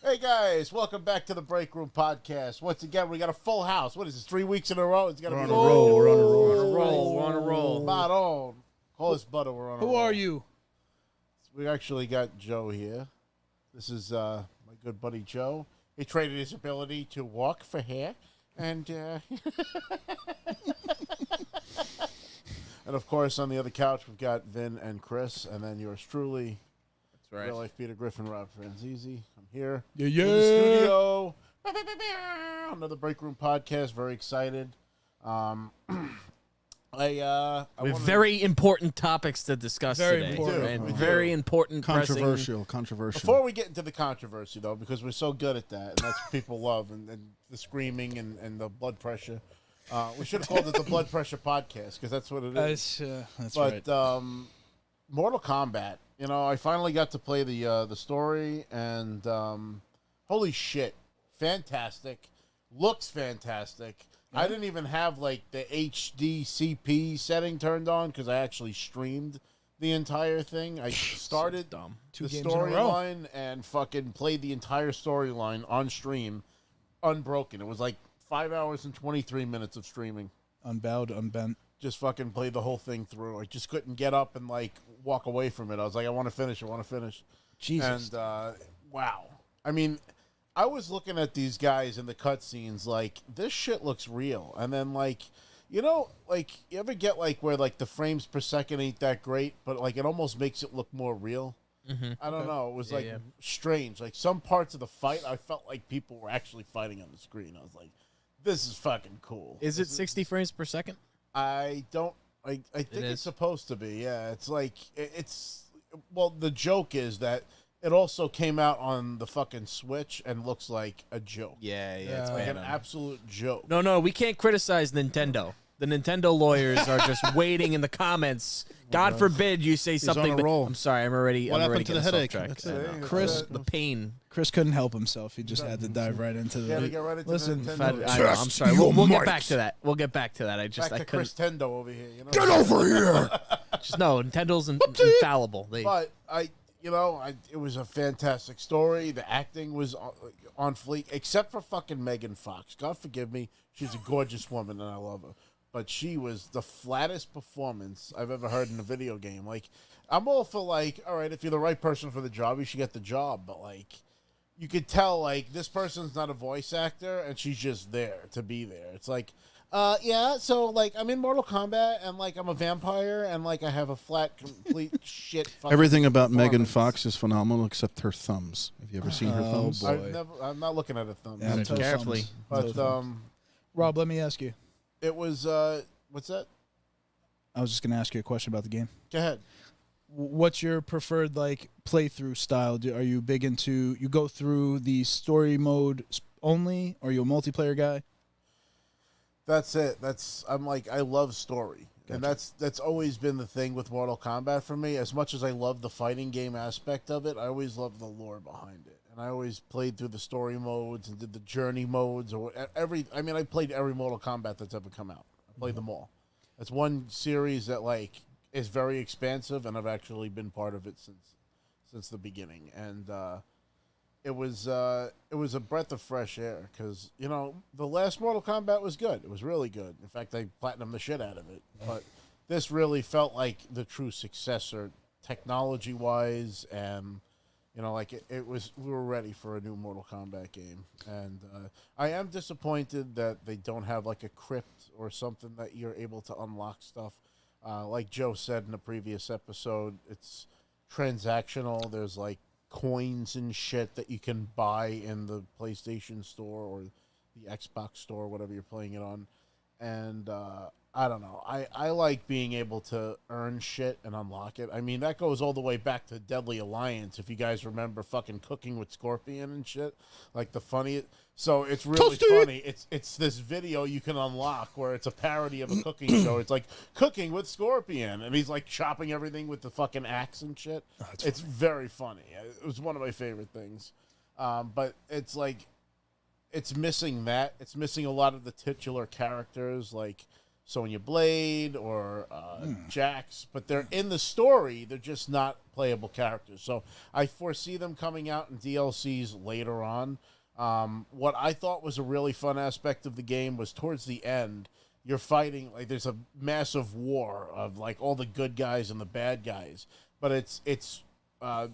Hey guys, welcome back to the Break Room Podcast. Once again, we got a full house. What is this, 3 weeks in a row? It's got to be on a roll. We're on a roll. We're on a roll. Spot on. Call us butter. We're on a roll. Who are you? We actually got Joe here. This is my good buddy Joe. He traded his ability to walk for hair. And and of course, on the other couch, we've got Vin and Chris. And then yours truly, That's right. real life Peter Griffin, Rob Franzese. I'm here. Yeah, In the studio. Another Break Room Podcast. Very excited. We have very important topics to discuss Very today. important. Right? We do. Very important. Controversial. Before we get into the controversy, though, because we're so good at that, and that's what people love, and the screaming and the blood pressure, we should have called it the Blood Pressure Podcast, because that's what it is. That's But right. Mortal Kombat, I finally got to play the story, and holy shit, fantastic, looks fantastic. I didn't even have like the HDCP setting turned on because I actually streamed the entire thing. I started dumb. Two the games in a row. storyline and fucking played the entire storyline on stream, unbroken. It was like 5 hours and 23 minutes of streaming. Unbowed, unbent. Just fucking played the whole thing through. I just couldn't get up and like walk away from it. I was like, I want to finish. Jesus. And wow. I mean, I was looking at these guys in the cutscenes like, this shit looks real. And then like, you ever get like where like the frames per second ain't that great, but like it almost makes it look more real? Mm-hmm. I don't know. It was Yeah. strange. Like some parts of the fight, I felt like people were actually fighting on the screen. I was like, this is fucking cool. Is it 60 frames per second? I think it's is? supposed to be. Yeah, it's like well, the joke is that it also came out on the fucking Switch and looks like a joke. Yeah, Yeah. it's Like bad an on it. absolute joke. No, we can't criticize Nintendo. The Nintendo lawyers are just waiting in the comments. God forbid you say something. on a roll. I'm sorry, I'm already. What I'm already happened to the getting headache? sidetracked. That's I it. know. Chris- the pain. Chris couldn't help himself. He just had to dive right into Yeah, to the. get right into Listen, the If I- Nintendo. I know, I'm sorry. We'll get back to that. We'll get back to that. I Back just I to couldn't. Chris Tendo over here. Get over here! Just no. Nintendo's infallible. They But it was a fantastic story. The acting was on fleek, except for fucking Megan Fox. God forgive me. She's a gorgeous woman, and I love her. But she was the flattest performance I've ever heard in a video game. Like, I'm all for, like, all right, if you're the right person for the job, you should get the job. But, like, you could tell, like, this person's not a voice actor, and she's just there to be there. It's like, so, like, I'm in Mortal Kombat, and, like, I'm a vampire, and, like, I have a flat, complete shit fucking Everything about Megan performance. Fox is phenomenal except her thumbs. Have you ever seen her Oh, thumbs? boy. I'm not looking at a thumb. Yeah, Tread toe carefully. thumbs. But, Rob, let me ask you. it was, what's that? I was just going to ask you a question about the game. Go ahead. What's your preferred like playthrough style? Are you big into you go through the story mode only? Or are you a multiplayer guy? That's it. I love story. And Gotcha. that's always been the thing with Mortal Kombat for me. As much as I love the fighting game aspect of it, I always loved the lore behind it. And I always played through the story modes and did the journey modes or I played every Mortal Kombat that's ever come out. I played them all. That's one series that like is very expansive, and I've actually been part of it since the beginning. And it was a breath of fresh air because the last Mortal Kombat was good. It was really good. In fact, I platinumed the shit out of it. But this really felt like the true successor, technology wise, and it was. We were ready for a new Mortal Kombat game, and I am disappointed that they don't have like a crypt or something that you're able to unlock stuff. Like Joe said in the previous episode, it's transactional. There's like coins and shit that you can buy in the PlayStation Store or the Xbox Store, whatever you're playing it on. And I don't know. I like being able to earn shit and unlock it. I mean, that goes all the way back to Deadly Alliance, if you guys remember fucking Cooking with Scorpion and shit. Like the funny... So it's really funny. It's this video you can unlock where it's a parody of a cooking show. It's like Cooking with Scorpion, and he's like chopping everything with the fucking axe and shit. It's very funny. It was one of my favorite things. But it's like... It's missing that. It's missing a lot of the titular characters, like Sonya Blade or Jax, but they're in the story. They're just not playable characters. So I foresee them coming out in DLCs later on. What I thought was a really fun aspect of the game was towards the end, you're fighting, like there's a massive war of like all the good guys and the bad guys, but it's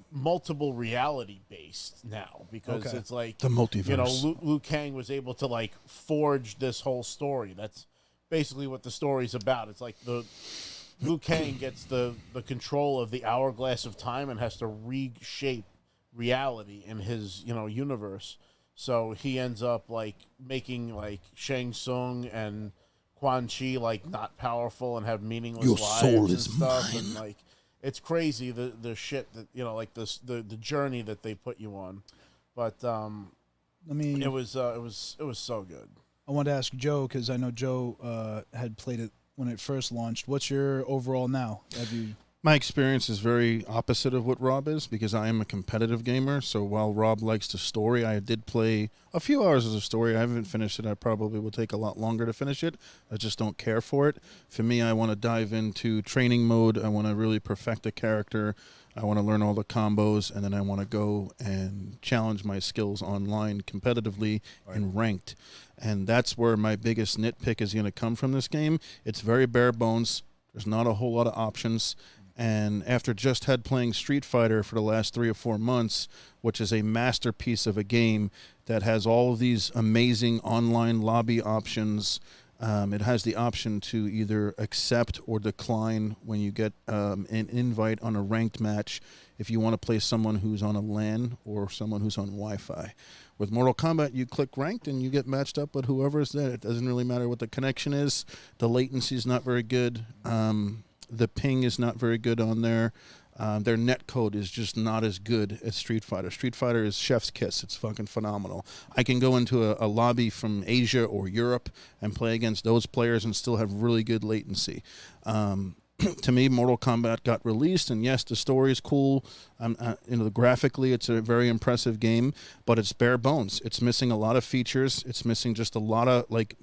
multiple reality based now because it's like the multiverse. You know, Liu Kang was able to like forge this whole story. That's basically what the story's about. It's like the Liu Kang gets the control of the hourglass of time and has to reshape reality in his, you know, universe. So he ends up like making like Shang Tsung and Quan Chi like not powerful and have meaningless Your lives soul and is stuff. mine. And like it's crazy the shit that, you know, like this the journey that they put you on. But it was so good. I wanted to ask Joe because I know Joe had played it when it first launched. What's your overall now? Have you? My experience is very opposite of what Rob is because I am a competitive gamer. So while Rob likes the story, I did play a few hours of the story. I haven't finished it. I probably will take a lot longer to finish it. I just don't care for it. For me, I want to dive into training mode. I want to really perfect a character. I want to learn all the combos, and then I want to go and challenge my skills online competitively and ranked. And that's where my biggest nitpick is going to come from this game. It's very bare bones. There's not a whole lot of options. And after just had playing Street Fighter for the last 3 or 4 months, which is a masterpiece of a game that has all of these amazing online lobby options, it has the option to either accept or decline when you get an invite on a ranked match if you want to play someone who's on a LAN or someone who's on Wi-Fi. With Mortal Kombat, you click ranked and you get matched up with whoever's there. It doesn't really matter what the connection is. The latency is not very good. The ping is not very good on there. Their netcode is just not as good as Street Fighter. Street Fighter is chef's kiss. It's fucking phenomenal. I can go into a lobby from Asia or Europe and play against those players and still have really good latency. To me, Mortal Kombat got released, and yes, the story is cool. Graphically, it's a very impressive game, but it's bare bones. It's missing a lot of features. It's missing just a lot of like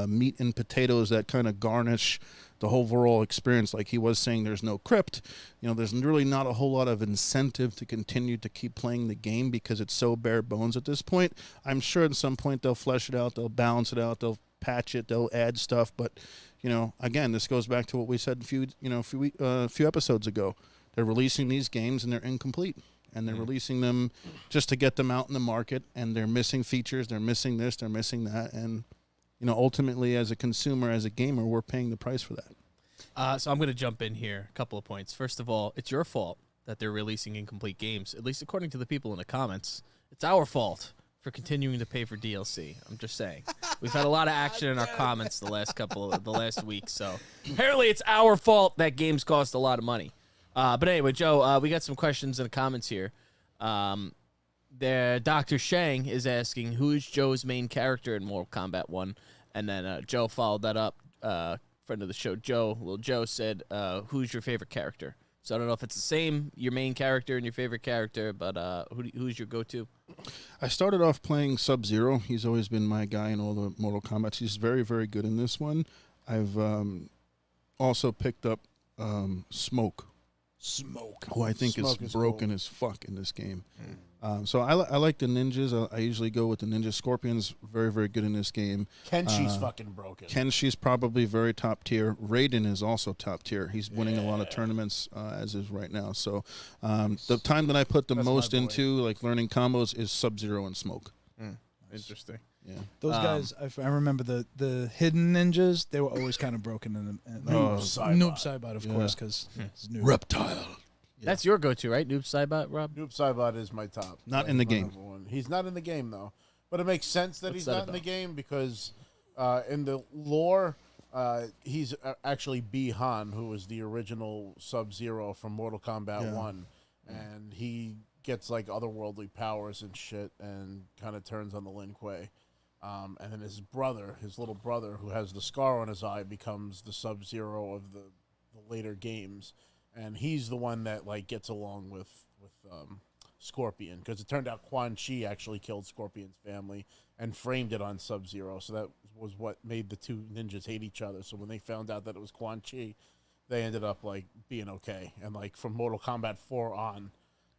meat and potatoes that kind of garnish the whole overall experience. Like he was saying, there's no crypt. You know, there's really not a whole lot of incentive to continue to keep playing the game because it's so bare bones at this point. I'm sure at some point they'll flesh it out, they'll balance it out, they'll patch it, they'll add stuff, but you know, again, this goes back to what we said a few episodes ago. They're releasing these games and they're incomplete, and they're releasing them just to get them out in the market, and they're missing features, they're missing this, they're missing that, and you know, ultimately, as a consumer, as a gamer, we're paying the price for that. So I'm going to jump in here. A couple of points. First of all, it's your fault that they're releasing incomplete games, at least according to the people in the comments. It's our fault for continuing to pay for DLC. I'm just saying. We've had a lot of action in our comments the last week, so apparently it's our fault that games cost a lot of money. But anyway, Joe, we got some questions in the comments here. Dr. Shang is asking, who is Joe's main character in Mortal Kombat 1? And then Joe followed that up. Friend of the show, Joe said, who's your favorite character? So I don't know if it's the same, your main character and your favorite character, but who's your go-to? I started off playing Sub-Zero. He's always been my guy in all the Mortal Kombat. He's very, very good in this one. I've also picked up Smoke. Who I think is broken as fuck in this game. So I like the ninjas. I usually go with the ninja. Scorpion's very, very good in this game. Kenshi's fucking broken. Kenshi's probably very top tier. Raiden is also top tier. He's winning a lot of tournaments as is right now. So the time that I put the most into like learning combos is Sub-Zero and Smoke. Interesting. Yeah, Those guys, I remember the hidden ninjas. They were always kind of broken in the Noob Saibot, of course, because it's new. Reptile. That's your go-to, right? Noob Saibot, Rob? Noob Saibot is my top. Not in the game. #1. He's not in the game, though. But it makes sense that he's not in the game because in the lore, he's actually Bi-Han, who was the original Sub-Zero from Mortal Kombat 1. And he gets, like, otherworldly powers and shit and kind of turns on the Lin Kuei. And then his little brother, who has the scar on his eye, becomes the Sub-Zero of the later games. And he's the one that like gets along with Scorpion, because it turned out Quan Chi actually killed Scorpion's family and framed it on Sub-Zero. So that was what made the two ninjas hate each other. So when they found out that it was Quan Chi, they ended up like being okay. And like from Mortal Kombat 4 on,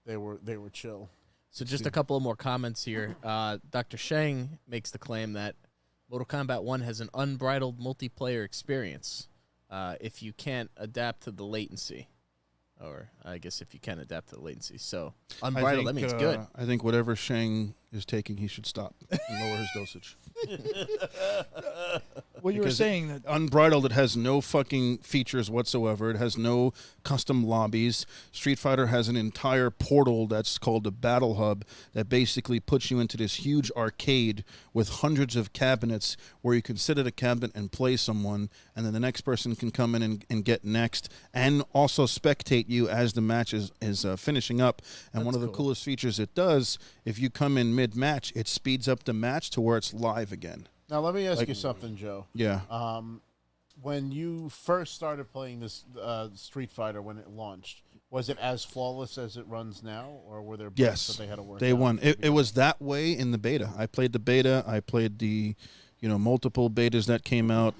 they were chill. So just a couple of more comments here. Dr. Shang makes the claim that Mortal Kombat 1 has an unbridled multiplayer experience if you can't adapt to the latency. Or I guess if you can adapt to the latency. So unbridled, that means good. I think whatever Shang is taking, he should stop and lower his dosage. What you were saying that Unbridled, it has no fucking features whatsoever. It has no custom lobbies. Street Fighter has an entire portal that's called a Battle Hub that basically puts you into this huge arcade with hundreds of cabinets where you can sit at a cabinet and play someone, and then the next person can come in and get next, and also spectate you as the match is finishing up. And That's one of the cool. coolest features it does, if you come in mid-match, it speeds up the match to where it's live again. Now let me ask you something, Joe. Yeah. When you first started playing this Street Fighter when it launched, was it as flawless as it runs now, or were there bugs Yes. that they had to work Day out? one. It was that way in the beta. I played the beta. I played the, multiple betas that came out.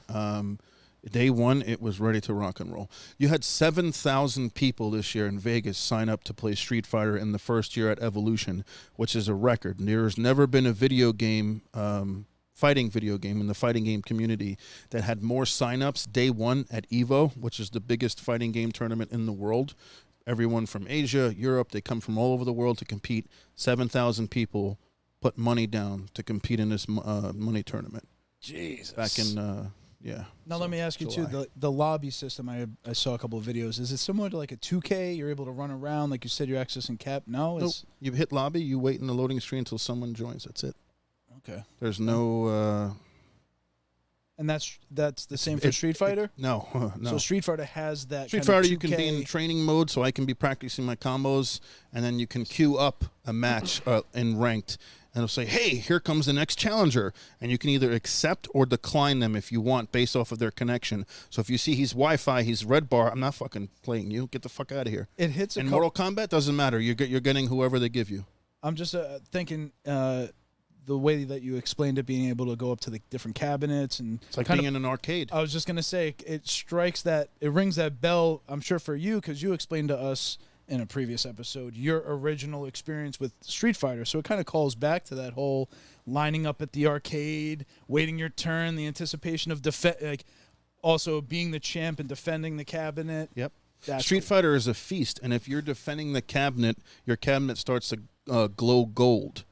Day one, it was ready to rock and roll. You had 7,000 people this year in Vegas sign up to play Street Fighter in the first year at Evolution, which is a record. There's never been a video game, fighting video game in the fighting game community that had more sign-ups day one at EVO, which is the biggest fighting game tournament in the world. Everyone from Asia, Europe, they come from all over the world to compete. 7,000 people put money down to compete in this money tournament. Jesus. Back in, yeah. Now let me ask you July. too. The lobby system. I saw a couple of videos. Is it similar to like a 2K? You're able to run around like you said. You're accessing cap. No, Nope. it's You hit lobby, you wait in the loading screen until someone joins. That's it. okay. There's no... And that's the same for Street Fighter. no. So Street Fighter has that. Street kind of Fighter, you can 2K be in training mode, so I can be practicing my combos, and then you can queue up a match in ranked, and it'll say, hey, here comes the next challenger, and you can either accept or decline them if you want, based off of their connection. So if you see he's Wi-Fi, he's red bar, I'm not fucking playing you. Get the fuck out of here. It hits a In couple. Mortal Kombat, doesn't matter. You're getting whoever they give you. I'm just thinking the way that you explained it, being able to go up to the different cabinets and It's like kind being of. in an arcade. I was just gonna say it rings that bell. I'm sure for you because you explained to us in a previous episode your original experience with Street Fighter. So it kind of calls back to that whole lining up at the arcade, waiting your turn, the anticipation of also being the champ and defending the cabinet. Yep. That's Street cool. Fighter is a feast, and if you're defending the cabinet, your cabinet starts to glow gold.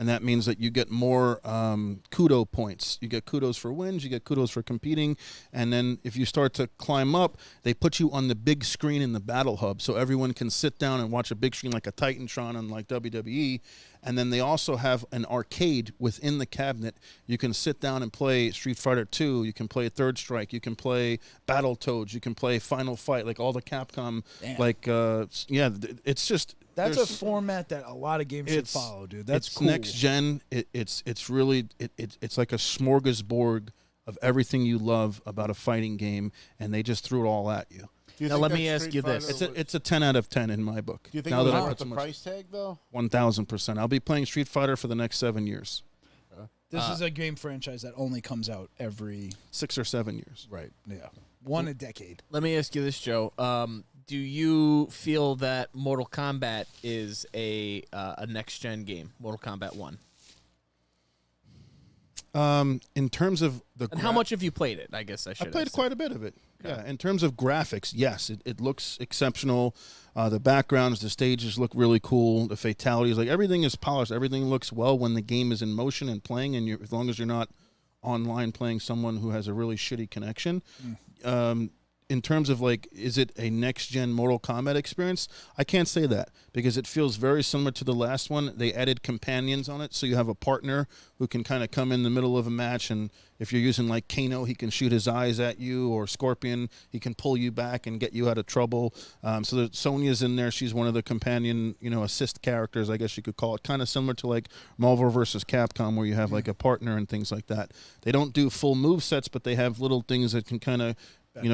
And that means that you get more kudo points. You get kudos for wins, you get kudos for competing. And then if you start to climb up, they put you on the big screen in the Battle Hub so everyone can sit down and watch a big screen like a Titantron and like WWE. And then they also have an arcade within the cabinet. You can sit down and play Street Fighter 2. You can play Third Strike. You can play Battletoads. You can play Final Fight, like all the Capcom. Damn. It's just... That's a there's- format that a lot of games should It's- follow, dude. That's it's cool. next gen. It's really it's like a smorgasbord of everything you love about a fighting game, and they just threw it all at you. Do you Now, think let that me ask Street you this. Fighter It's a 10 out of 10 in my book. Do you think now it was that I worth put the so much price tag though? 1,000%. I'll be playing Street Fighter for the next 7 years, This is a game franchise that only comes out every 6 or 7 years. right. Yeah, one a decade. Let me ask you this, Joe. Do you feel that Mortal Kombat is a next gen game? Mortal Kombat 1. In terms of the And how much have you played it? I guess I should. I played ask. quite a bit of it. Yeah, in terms of graphics, yes, it looks exceptional. The backgrounds, the stages look really cool. The fatalities, like everything is polished. Everything looks well when the game is in motion and playing, and as long as you're not online playing someone who has a really shitty connection. In terms of like, is it a next-gen Mortal Kombat experience? I can't say that because it feels very similar to the last one. They added companions on it, so you have a partner who can kind of come in the middle of a match, and if you're using like Kano, he can shoot his eyes at you, or Scorpion, he can pull you back and get you out of trouble. So Sonya's in there. She's one of the companion, assist characters, I guess you could call it. Kind of similar to like Marvel versus Capcom, where you have like a partner and things like that. They don't do full move sets, but they have little things that can kind of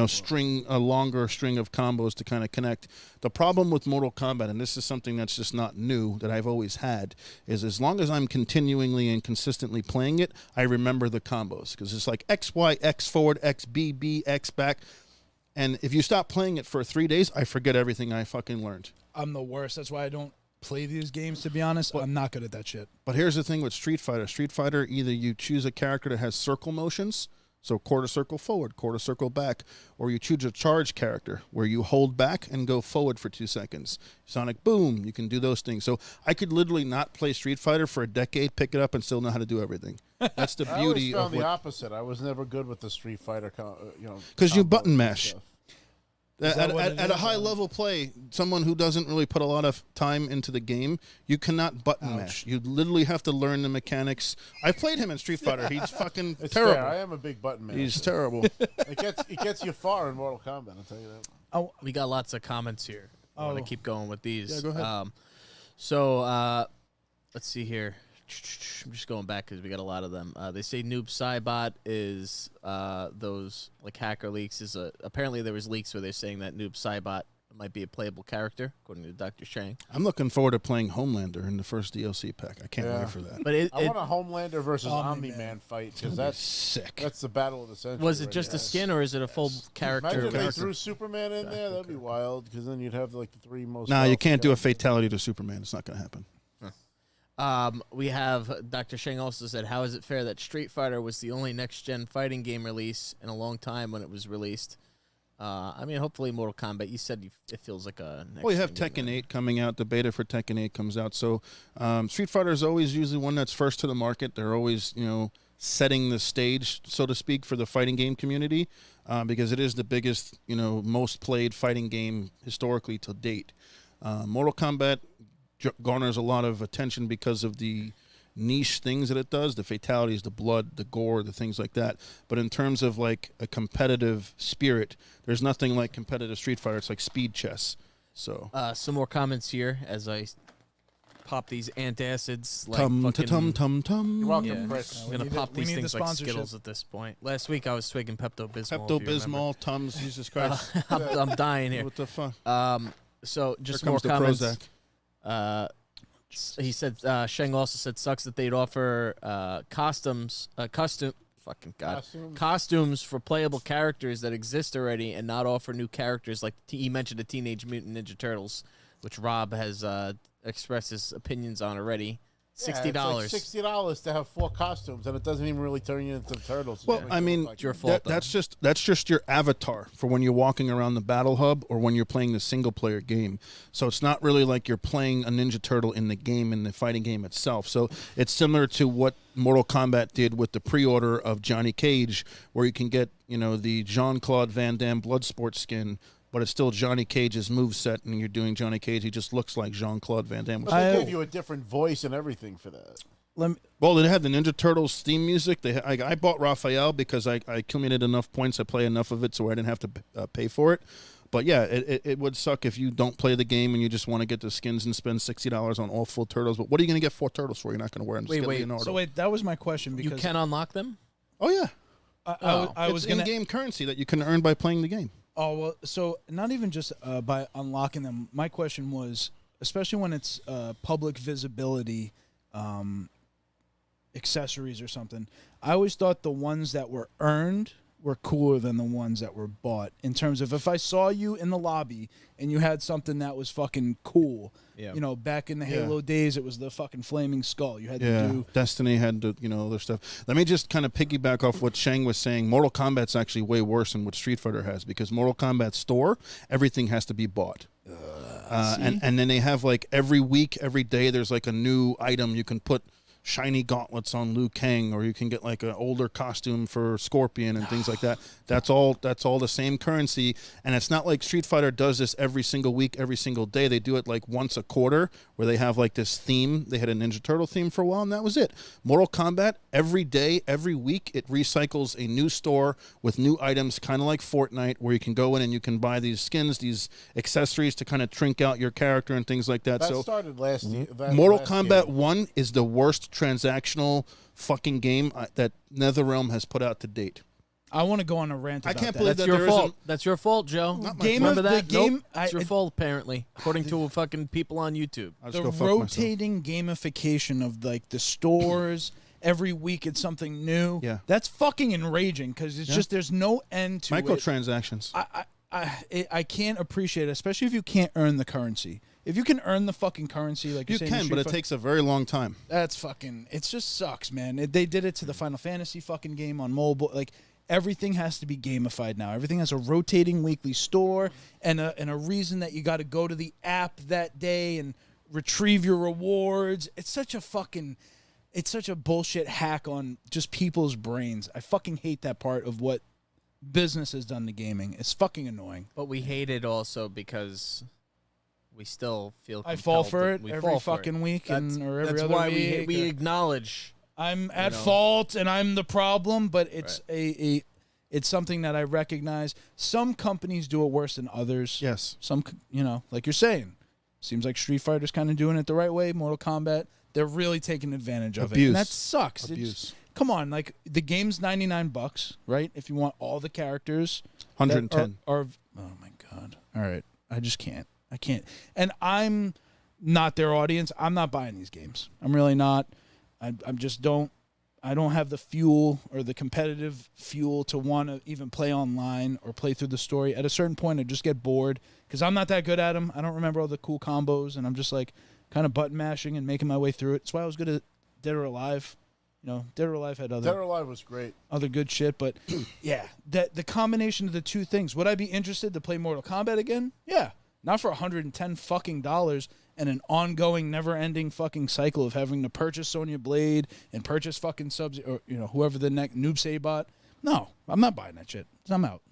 string a longer string of combos to kind of connect. The problem with Mortal Kombat, and this is something that's just not new, that I've always had, is as long as I'm continually and consistently playing it, I remember the combos. Because it's like X, Y, X forward, X, B, B, X back. And if you stop playing it for 3 days, I forget everything I fucking learned. I'm the worst. That's why I don't play these games, to be honest. I'm not good at that shit. But here's the thing with Street Fighter. Street Fighter, either you choose a character that has circle motions, so quarter circle forward, quarter circle back, or you choose a charge character where you hold back and go forward for 2 seconds. Sonic Boom, you can do those things. So I could literally not play Street Fighter for a decade, pick it up, and still know how to do everything. That's the beauty I always of found the opposite. I was never good with the Street Fighter, because you button mash. stuff. At a high level play, someone who doesn't really put a lot of time into the game, you cannot button mash. You literally have to learn the mechanics. I played him in Street Fighter. He's fucking It's terrible. fair. I am a big button man. He's terrible. It gets you far in Mortal Kombat, I'll tell you that. We got lots of comments here. I want to keep going with these. Yeah, go ahead. Let's see here. I'm just going back because we got a lot of them. They say Noob Saibot is those like hacker leaks. Apparently there was leaks where they're saying that Noob Saibot might be a playable character, according to Dr. Shang. I'm looking forward to playing Homelander in the first DLC pack. I can't wait for that. But I want a Homelander versus Omni-Man fight because that's sick. That's the battle of the century. Was it just a skin or is it a full character? Imagine if they threw Superman in there. That'd be wild because then you'd have like the 3 most. Nah, you can't do a guys. fatality to Superman. It's not going to happen. We have Dr. Shang also said, how is it fair that Street Fighter was the only next-gen fighting game release in a long time when it was released? I mean, hopefully Mortal Kombat, you said it feels like a next Well, you have gen game Tekken 8 coming out. The beta for Tekken 8 comes out. So Street Fighter is always usually one that's first to the market. They're always, setting the stage, so to speak, for the fighting game community because it is the biggest, most played fighting game historically to date. Mortal Kombat garners a lot of attention because of the niche things that it does, the fatalities, the blood, the gore, the things like that. But in terms of like a competitive spirit, there's nothing like competitive Street Fighter. It's like speed chess. So Some more comments here as I pop these antacids. Like tum fucking, tum tum tum. You're welcome, Yeah. Chris. I'm gonna pop we these need things the like sponsorship. Skittles at this point. Last week I was swigging Pepto-Bismol. Pepto-Bismol, Tums, Jesus Christ. I'm dying here. What the fuck? So just Here more comes the comments. Prozac. He said Sheng also said sucks that they'd offer costumes for playable characters that exist already and not offer new characters like he mentioned the Teenage Mutant Ninja Turtles, which Rob has expressed his opinions on already. $60. $60 to have 4 costumes, and it doesn't even really turn you into the turtles. Well, I mean, It's your fault. that's just your avatar for when you're walking around the battle hub or when you're playing the single player game. So it's not really like you're playing a Ninja Turtle in the game, in the fighting game itself. So it's similar to what Mortal Kombat did with the pre-order of Johnny Cage, where you can get the Jean-Claude Van Damme Bloodsport skin. But it's still Johnny Cage's moveset, and you're doing Johnny Cage. He just looks like Jean-Claude Van Damme. But they gave you a different voice and everything for that. Well, they had the Ninja Turtles theme music. I bought Raphael because I accumulated enough points. I play enough of it so I didn't have to pay for it. But yeah, it would suck if you don't play the game and you just want to get the skins and spend $60 on all full turtles. But what are you going to get 4 turtles for? You're not going to wear them. Wait, that was my question. Because you can unlock them? Oh, yeah. I was it's going in-game currency that you can earn by playing the game. Oh, well, so not even just by unlocking them. My question was, especially when it's public visibility accessories or something, I always thought the ones that were earned were cooler than the ones that were bought. In terms of if I saw you in the lobby and you had something that was fucking cool, back in the Halo days, it was the fucking flaming skull. You had to do. Destiny had to, other stuff. Let me just kind of piggyback off what Shang was saying. Mortal Kombat's actually way worse than what Street Fighter has because Mortal Kombat store, everything has to be bought. And then they have like every week, every day, there's like a new item you can put. Shiny gauntlets on Liu Kang, or you can get like an older costume for Scorpion and things like that. That's all the same currency, and it's not like Street Fighter does this every single week, every single day. They do it like once a quarter, where they have like this theme. They had a Ninja Turtle theme for a while, and that was it. Mortal Kombat, every day, every week, it recycles a new store with new items, kind of like Fortnite, where you can go in and you can buy these skins, these accessories to kind of trink out your character and things like that. That started last year. Mortal Kombat 1 is the worst transactional fucking game that NetherRealm has put out to date. I want to go on a rant I about can't that. believe That's that your there fault. isn't- That's your fault, Joe. Not my Game fault. of Remember that? the game. Nope. It's your fault, apparently, according to fucking people on YouTube. I'll just The go fuck myself. rotating gamification of like the stores. Every week it's something new. Yeah. That's fucking enraging because it's just there's no end to it. Microtransactions. I can't appreciate it, especially if you can't earn the currency. If you can earn the fucking currency, like You you're saying, can, but it takes a very long time. That's fucking. It just sucks, man. They did it to the Final Fantasy fucking game on mobile. Like everything has to be gamified now. Everything has a rotating weekly store and a reason that you got to go to the app that day and retrieve your rewards. It's such a bullshit hack on just people's brains. I fucking hate that part of what business has done to gaming. It's fucking annoying. But we hate it also because we still feel I fall compelled for to- it we every fall for fucking it. week or every That's other why week. we acknowledge. I'm at know. fault and I'm the problem, but it's it's something that I recognize. Some companies do it worse than others. Yes. Some, like you're saying, seems like Street Fighter's kind of doing it the right way. Mortal Kombat, they're really taking advantage of it, Abuse. and that sucks. Abuse. Come on, like the game's $99, right? If you want all the characters, that 110. are oh my god! All right, I just can't. I can't. And I'm not their audience. I'm not buying these games. I'm really not. I'm just don't. I don't have the fuel or the competitive fuel to want to even play online or play through the story. At a certain point, I just get bored because I'm not that good at them. I don't remember all the cool combos, and I'm just like kind of button mashing and making my way through it. That's why I was good at Dead or Alive. Dead or Alive had Dead or Alive was great. other good shit, but yeah, the combination of the two things. Would I be interested to play Mortal Kombat again? Yeah, not for $110 fucking dollars and an ongoing, never-ending fucking cycle of having to purchase Sonya Blade and purchase fucking subs or whoever the next Noob Saibot. No, I'm not buying that shit. I'm out.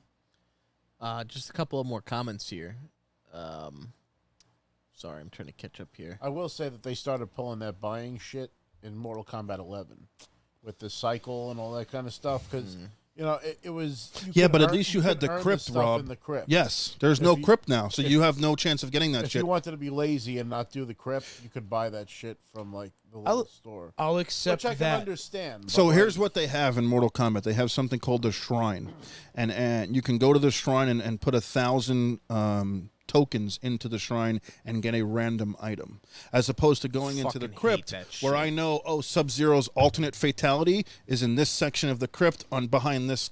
Just a couple of more comments here. Sorry, I'm trying to catch up here. I will say that they started pulling that buying shit in Mortal Kombat 11 with the cycle and all that kind of stuff because it was But at least you had the crypt, Rob. in the crypt. Yes, there's no crypt now, so you have no chance of getting that If shit. you wanted to be lazy and not do the crypt, you could buy that shit from like the little store, I'll accept which I can that. understand. So but, here's what they have in Mortal Kombat. They have something called the Shrine, and you can go to the Shrine and put 1,000 tokens into the Shrine and get a random item, as opposed to going into the Fucking hate crypt that where shit. I know Sub-Zero's alternate fatality is in this section of the crypt on behind this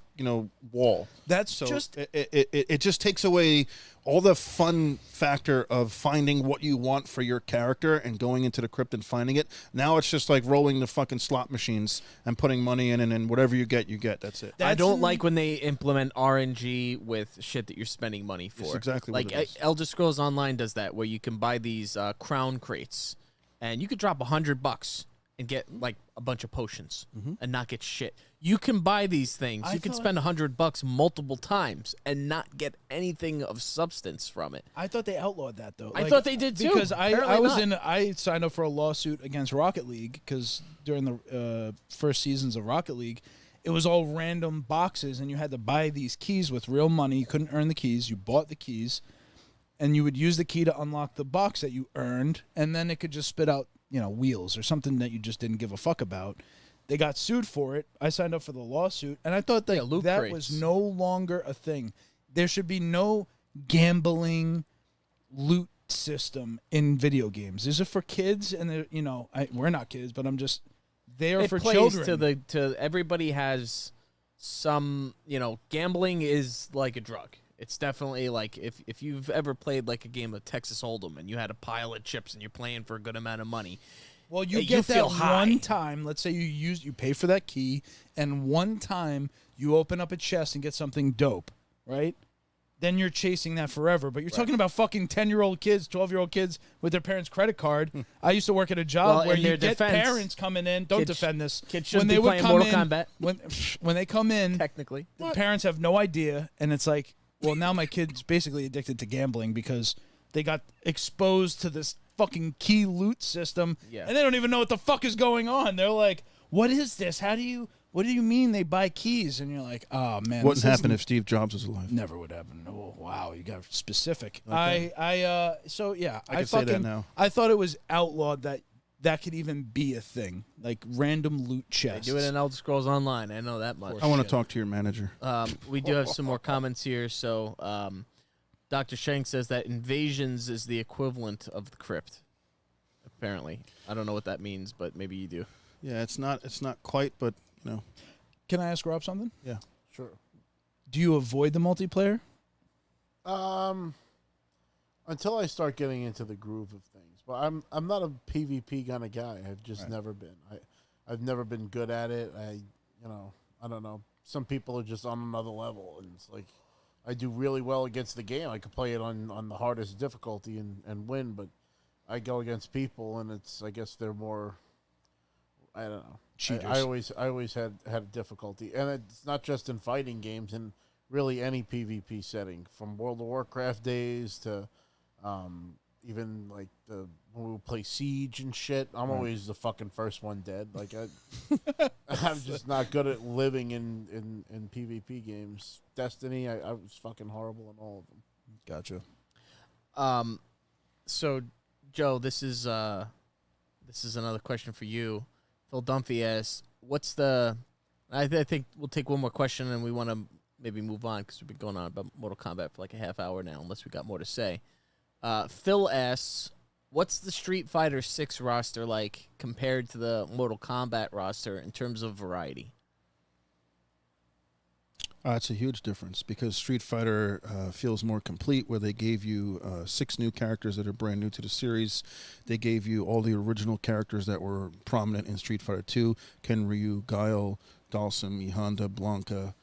wall. That's So just it just takes away all the fun factor of finding what you want for your character and going into the crypt and finding it. Now it's just like rolling the fucking slot machines and putting money in, and then whatever you get, That's it. I don't like when they implement RNG with shit that you're spending money for. That's exactly what like it is. Elder Scrolls Online does that, where you can buy these crown crates, and you could drop $100 and get like a bunch of potions and not get shit. You can buy these things. You can spend $100 multiple times and not get anything of substance from it. I thought they outlawed that though. I thought they did, too. Because I Apparently not. I signed up for a lawsuit against Rocket League because during the first seasons of Rocket League, it was all random boxes and you had to buy these keys with real money. You couldn't earn the keys. You bought the keys, and you would use the key to unlock the box that you earned, and then it could just spit out wheels or something that you just didn't give a fuck about. They got sued for it. I signed up for the lawsuit, and I thought that loot that crates. was no longer a thing. There should be no gambling loot system in video games. Is it for kids? And we're not kids, but I'm just there for plays children. to everybody has some. Gambling is like a drug. It's definitely like if you've ever played like a game of Texas Hold'em and you had a pile of chips and you're playing for a good amount of money. Well, you you get that feel high. one time. Let's say you pay for that key, and one time you open up a chest and get something dope, right? Then you're chasing that forever. But you're talking about fucking 10-year-old kids, 12-year-old kids with their parents' credit card. I used to work at a job Well, where in you their get defense, parents coming in. Don't kids- defend this. kids shouldn't be playing Mortal Kombat. When they come in, Technically, the parents have no idea, and it's like, well, now my kid's basically addicted to gambling because they got exposed to this fucking key loot system, Yeah. and they don't even know what the fuck is going on. They're like, what is this? What do you mean they buy keys? And you're like, oh, man. Wouldn't this happen isn't- if Steve Jobs was alive. Never would happen. Oh, wow, you got specific. Okay. So yeah, I can say that now. I thought it was outlawed that that could even be a thing, like random loot They chests. do it in Elder Scrolls Online. I know that much. I want to talk to your manager. We do have some more comments here. So, Dr. Shank says that invasions is the equivalent of the crypt. Apparently, I don't know what that means, but maybe you do. Yeah, it's not quite, but you know. Can I ask Rob something? Yeah. Sure. Do you avoid the multiplayer? Until I start getting into the groove of things. But I'm not a PvP kind of guy. I've just never been. I've never been good at it. I don't know. Some people are just on another level, and it's like I do really well against the game. I could play it on the hardest difficulty and win, but I go against people, and I guess they're more. I don't know. Cheaters. I always had difficulty, and it's not just in fighting games. In really any PvP setting, from World of Warcraft days to even like when we play Siege and shit. I'm always the fucking first one dead. Like I'm just not good at living in PvP games. Destiny, I was fucking horrible in all of them. Gotcha. So, Joe, this is another question for you. Phil Dunphy asks, "What's the?" I think we'll take one more question, and we want to maybe move on because we've been going on about Mortal Kombat for like a half hour now, unless we got more to say. Phil asks, "What's the Street Fighter 6 roster like compared to the Mortal Kombat roster in terms of variety?" It's a huge difference because Street Fighter feels more complete, where they gave you 6 new characters that are brand new to the series. They gave you all the original characters that were prominent in Street Fighter 2, Ken, Ryu, Guile, Dalsum, E Honda, Blanca.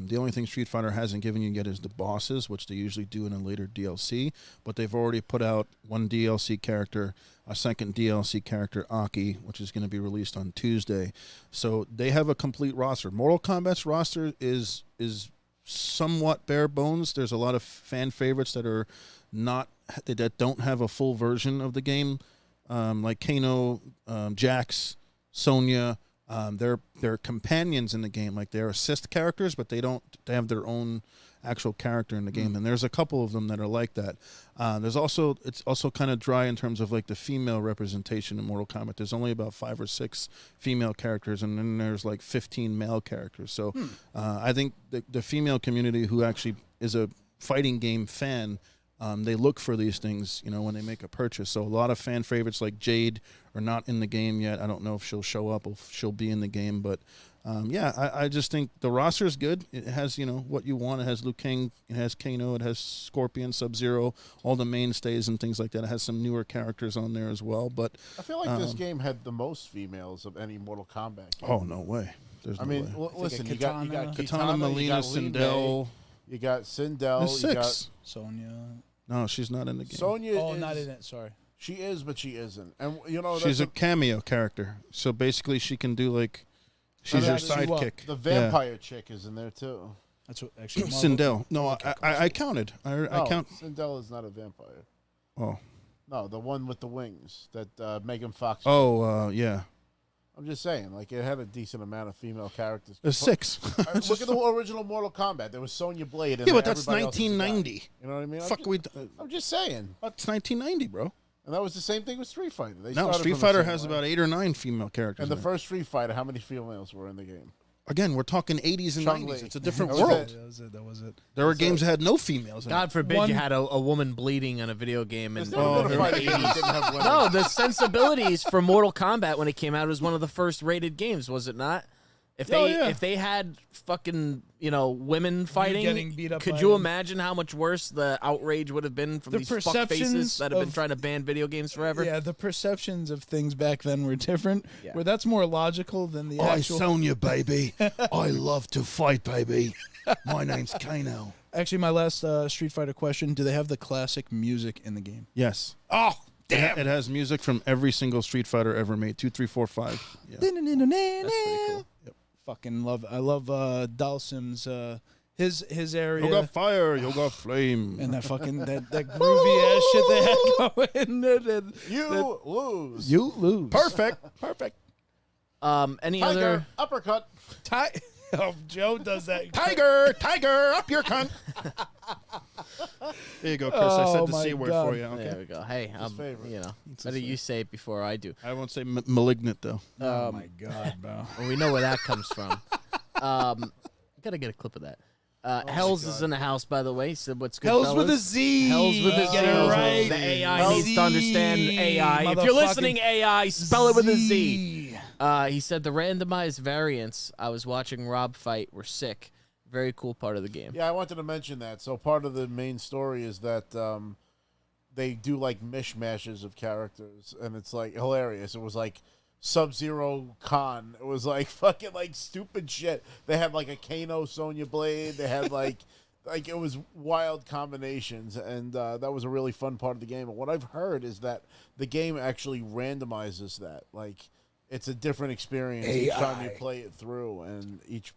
The only thing Street Fighter hasn't given you yet is the bosses, which they usually do in a later DLC, but they've already put out one DLC character, a second DLC character, Aki, which is going to be released on Tuesday. So they have a complete roster. Mortal Kombat's roster is somewhat bare bones. There's a lot of fan favorites that don't have a full version of the game, like Kano, Jax, Sonya. They're companions in the game, like they're assist characters, but they have their own actual character in the game. And there's a couple of them that are like that. It's also kind of dry in terms of like the female representation in Mortal Kombat. There's only about 5 or 6 female characters, and then there's like 15 male characters. So I think the female community who actually is a fighting game fan, they look for these things, when they make a purchase. So a lot of fan favorites like Jade are not in the game yet. I don't know if she'll show up or if she'll be in the game, but I just think the roster is good. It has, what you want. It has Liu Kang, it has Kano, it has Scorpion, Sub-Zero, all the mainstays and things like that. It has some newer characters on there as well. But I feel like this game had the most females of any Mortal Kombat game. Oh, no way. There's no way. Listen, you Katana. got Katana, Melina, Sindel. You got Sindel. There's 6. Sonya. No, she's not in the game. Sonya Oh, is, not in it. Sorry. She is, but she isn't. And she's a cameo character. So basically she can do like she's your sidekick. The vampire chick is in there too. That's what actually. Sindel. No, I counted. I count. Sindel is not a vampire. Oh. No, the one with the wings that Megan Fox. Oh, yeah. I'm just saying, like, it had a decent amount of female characters. There's 6. Look at the original Mortal Kombat. There was Sonya Blade. And Yeah, but that's everybody else is a guy. 1990. You know what I mean? I'm just saying. That's 1990, bro. And that was the same thing with Street Fighter. No, Street Fighter has about 8 or 9 female characters. And the first Street Fighter, how many females were in the game? Again, we're talking 80s and Chun-Li. 90s. It's a different That was world. That was it. There were games that had no females in God it. forbid you had a woman bleeding in a video game. And There's never been a fighting game that didn't have women. no, the sensibilities for Mortal Kombat when it came out was one of the first rated games, was it not? If they had fucking women fighting, getting beat up could by you them. imagine how much worse the outrage would have been from The these fuck perceptions faces that have been of- trying to ban video games forever? Yeah, the perceptions of things back then were different. Yeah. Where that's more logical than the actual. Sonya, baby. I love to fight, baby. My name's Kano. Actually, my last Street Fighter question: do they have the classic music in the game? Yes. Oh, damn! It has music from every single Street Fighter ever made. 2, 3, 4, 5. Yeah. That's pretty cool. Fucking love. I love Dalsim's his area. You got fire, you got flame. And that fucking that groovy ass shit they had going. You lose. You lose. Perfect. Any Tiger, other? uppercut. Oh, Joe does that. Tiger, up your cunt. There you go, Chris. I said Oh the my C word God. for you. Okay. There we go. Hey, his favorite. you know, It's better his you say it before I do. I won't say malignant though. Oh my God, bro. Well, we know where that comes from. Gotta get a clip of that. Hells is in the house, by the way. He said, "What's good, Hell's fellas?" with a Z. Hell's with a Z. Get it right. The AI Hell's needs to understand AI. If you're listening, AI, spell it with a Z. He said the randomized variants I was watching Rob fight were sick. Very cool part of the game. Yeah, I wanted to mention that. So part of the main story is that they do like mishmashes of characters, and it's like hilarious. It was like Sub-Zero Khan. It was like fucking like stupid shit. They had like a Kano Sonya Blade. They had like it was wild combinations, and that was a really fun part of the game. But what I've heard is that the game actually randomizes that. Like it's a different experience each time you play it through, and each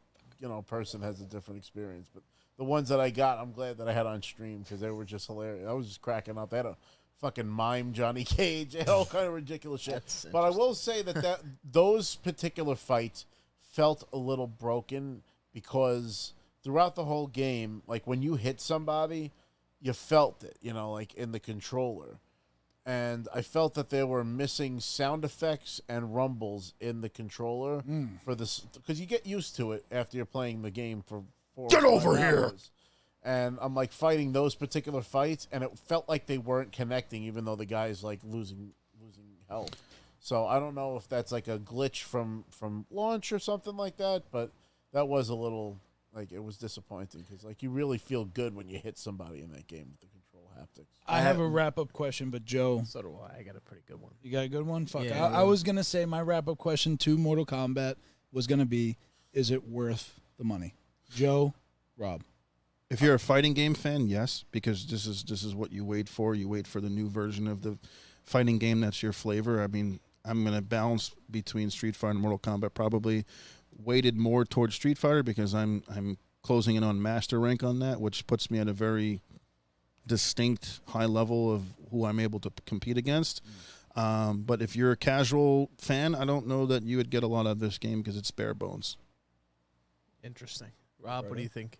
person has a different experience. But the ones that I got, I'm glad that I had on stream because they were just hilarious. I was just cracking up. They had a fucking mime Johnny Cage, and all kind of ridiculous shit. But I will say that those particular fights felt a little broken because throughout the whole game, like when you hit somebody, you felt it, like in the controller. And I felt that there were missing sound effects and rumbles in the controller for this, because you get used to it after you're playing the game for 4 Get or 5 over here. hours. And I'm like fighting those particular fights, and it felt like they weren't connecting, even though the guy's like losing health. So I don't know if that's like a glitch from launch or something like that, but that was a little like it was disappointing because like you really feel good when you hit somebody in that game with the control haptics. I have a wrap-up question, but Joe, So do I. I got a pretty good one. you got a good one? Fuck. Yeah. I was going to say my wrap-up question to Mortal Kombat was going to be, is it worth the money? Joe, Rob. If you're a fighting game fan, yes, because this is what you wait for. You wait for the new version of the fighting game that's your flavor. I mean, I'm going to balance between Street Fighter and Mortal Kombat. Probably weighted more towards Street Fighter because I'm closing in on Master Rank on that, which puts me at a very distinct high level of who I'm able to compete against. But if you're a casual fan, I don't know that you would get a lot out of this game because it's bare bones. Interesting. Rob, what do you think?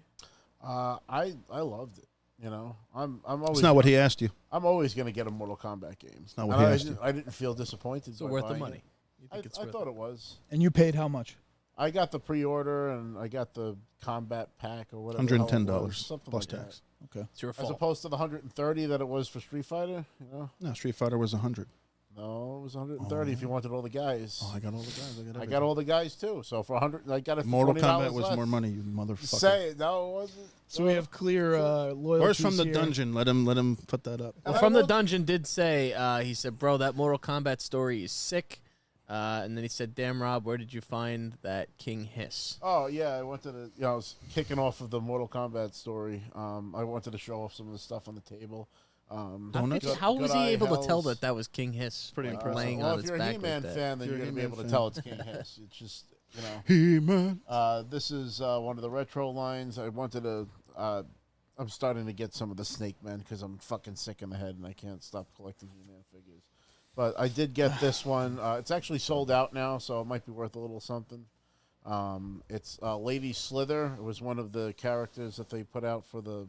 I loved it. I'm always. It's not what he asked you. I'm always going to get a Mortal Kombat game. It's not what he asked you. I didn't feel disappointed. So by worth the buying money. it. You think it's I worth thought it was. And you paid how much? I got the pre-order and I got the combat pack or whatever. the hell it $110 was, something plus like tax. Okay. It's your As fault. opposed to the 130 that it was for Street Fighter. No, Street Fighter was 100. No, it was 130 if you wanted all the guys. Oh, I got all the guys. I got all the guys too. So for 100, I got it for Mortal $20 Kombat was less. more money, you motherfucker. Say it. No, it wasn't. So we have clear loyalties Where's from the here. dungeon? Let him put that up. Well, And from I the will- dungeon did say, he said, bro, that Mortal Kombat story is sick. And then he said, damn, Rob, where did you find that King Hiss? Oh yeah, I wanted to. I was kicking off of the Mortal Kombat story. I wanted to show off some of the stuff on the table. Donuts? How was he Good Eye able to tell Hells. that that was King Hiss? Pretty like, impressive. laying Well, on if its you're a back He-Man like that. fan, then If you're you're a gonna be able to He-Man tell it's King Hiss. It's just He-Man. This is one of the retro lines. I wanted to. I'm starting to get some of the Snake Men because I'm fucking sick in the head and I can't stop collecting He-Man figures. But I did get this one. It's actually sold out now, so it might be worth a little something. It's Lady Slither. It was one of the characters that they put out for the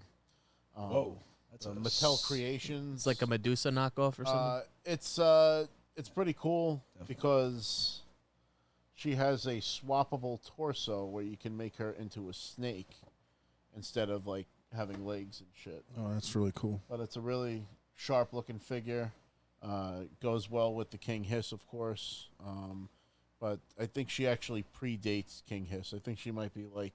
That's the a Mattel Creations. It's like a Medusa knockoff or something. It's pretty cool because she has a swappable torso where you can make her into a snake instead of like having legs and shit. Oh, that's really cool. But it's a really sharp looking figure. Goes well with the King Hiss, of course. But I think she actually predates King Hiss. I think she might be like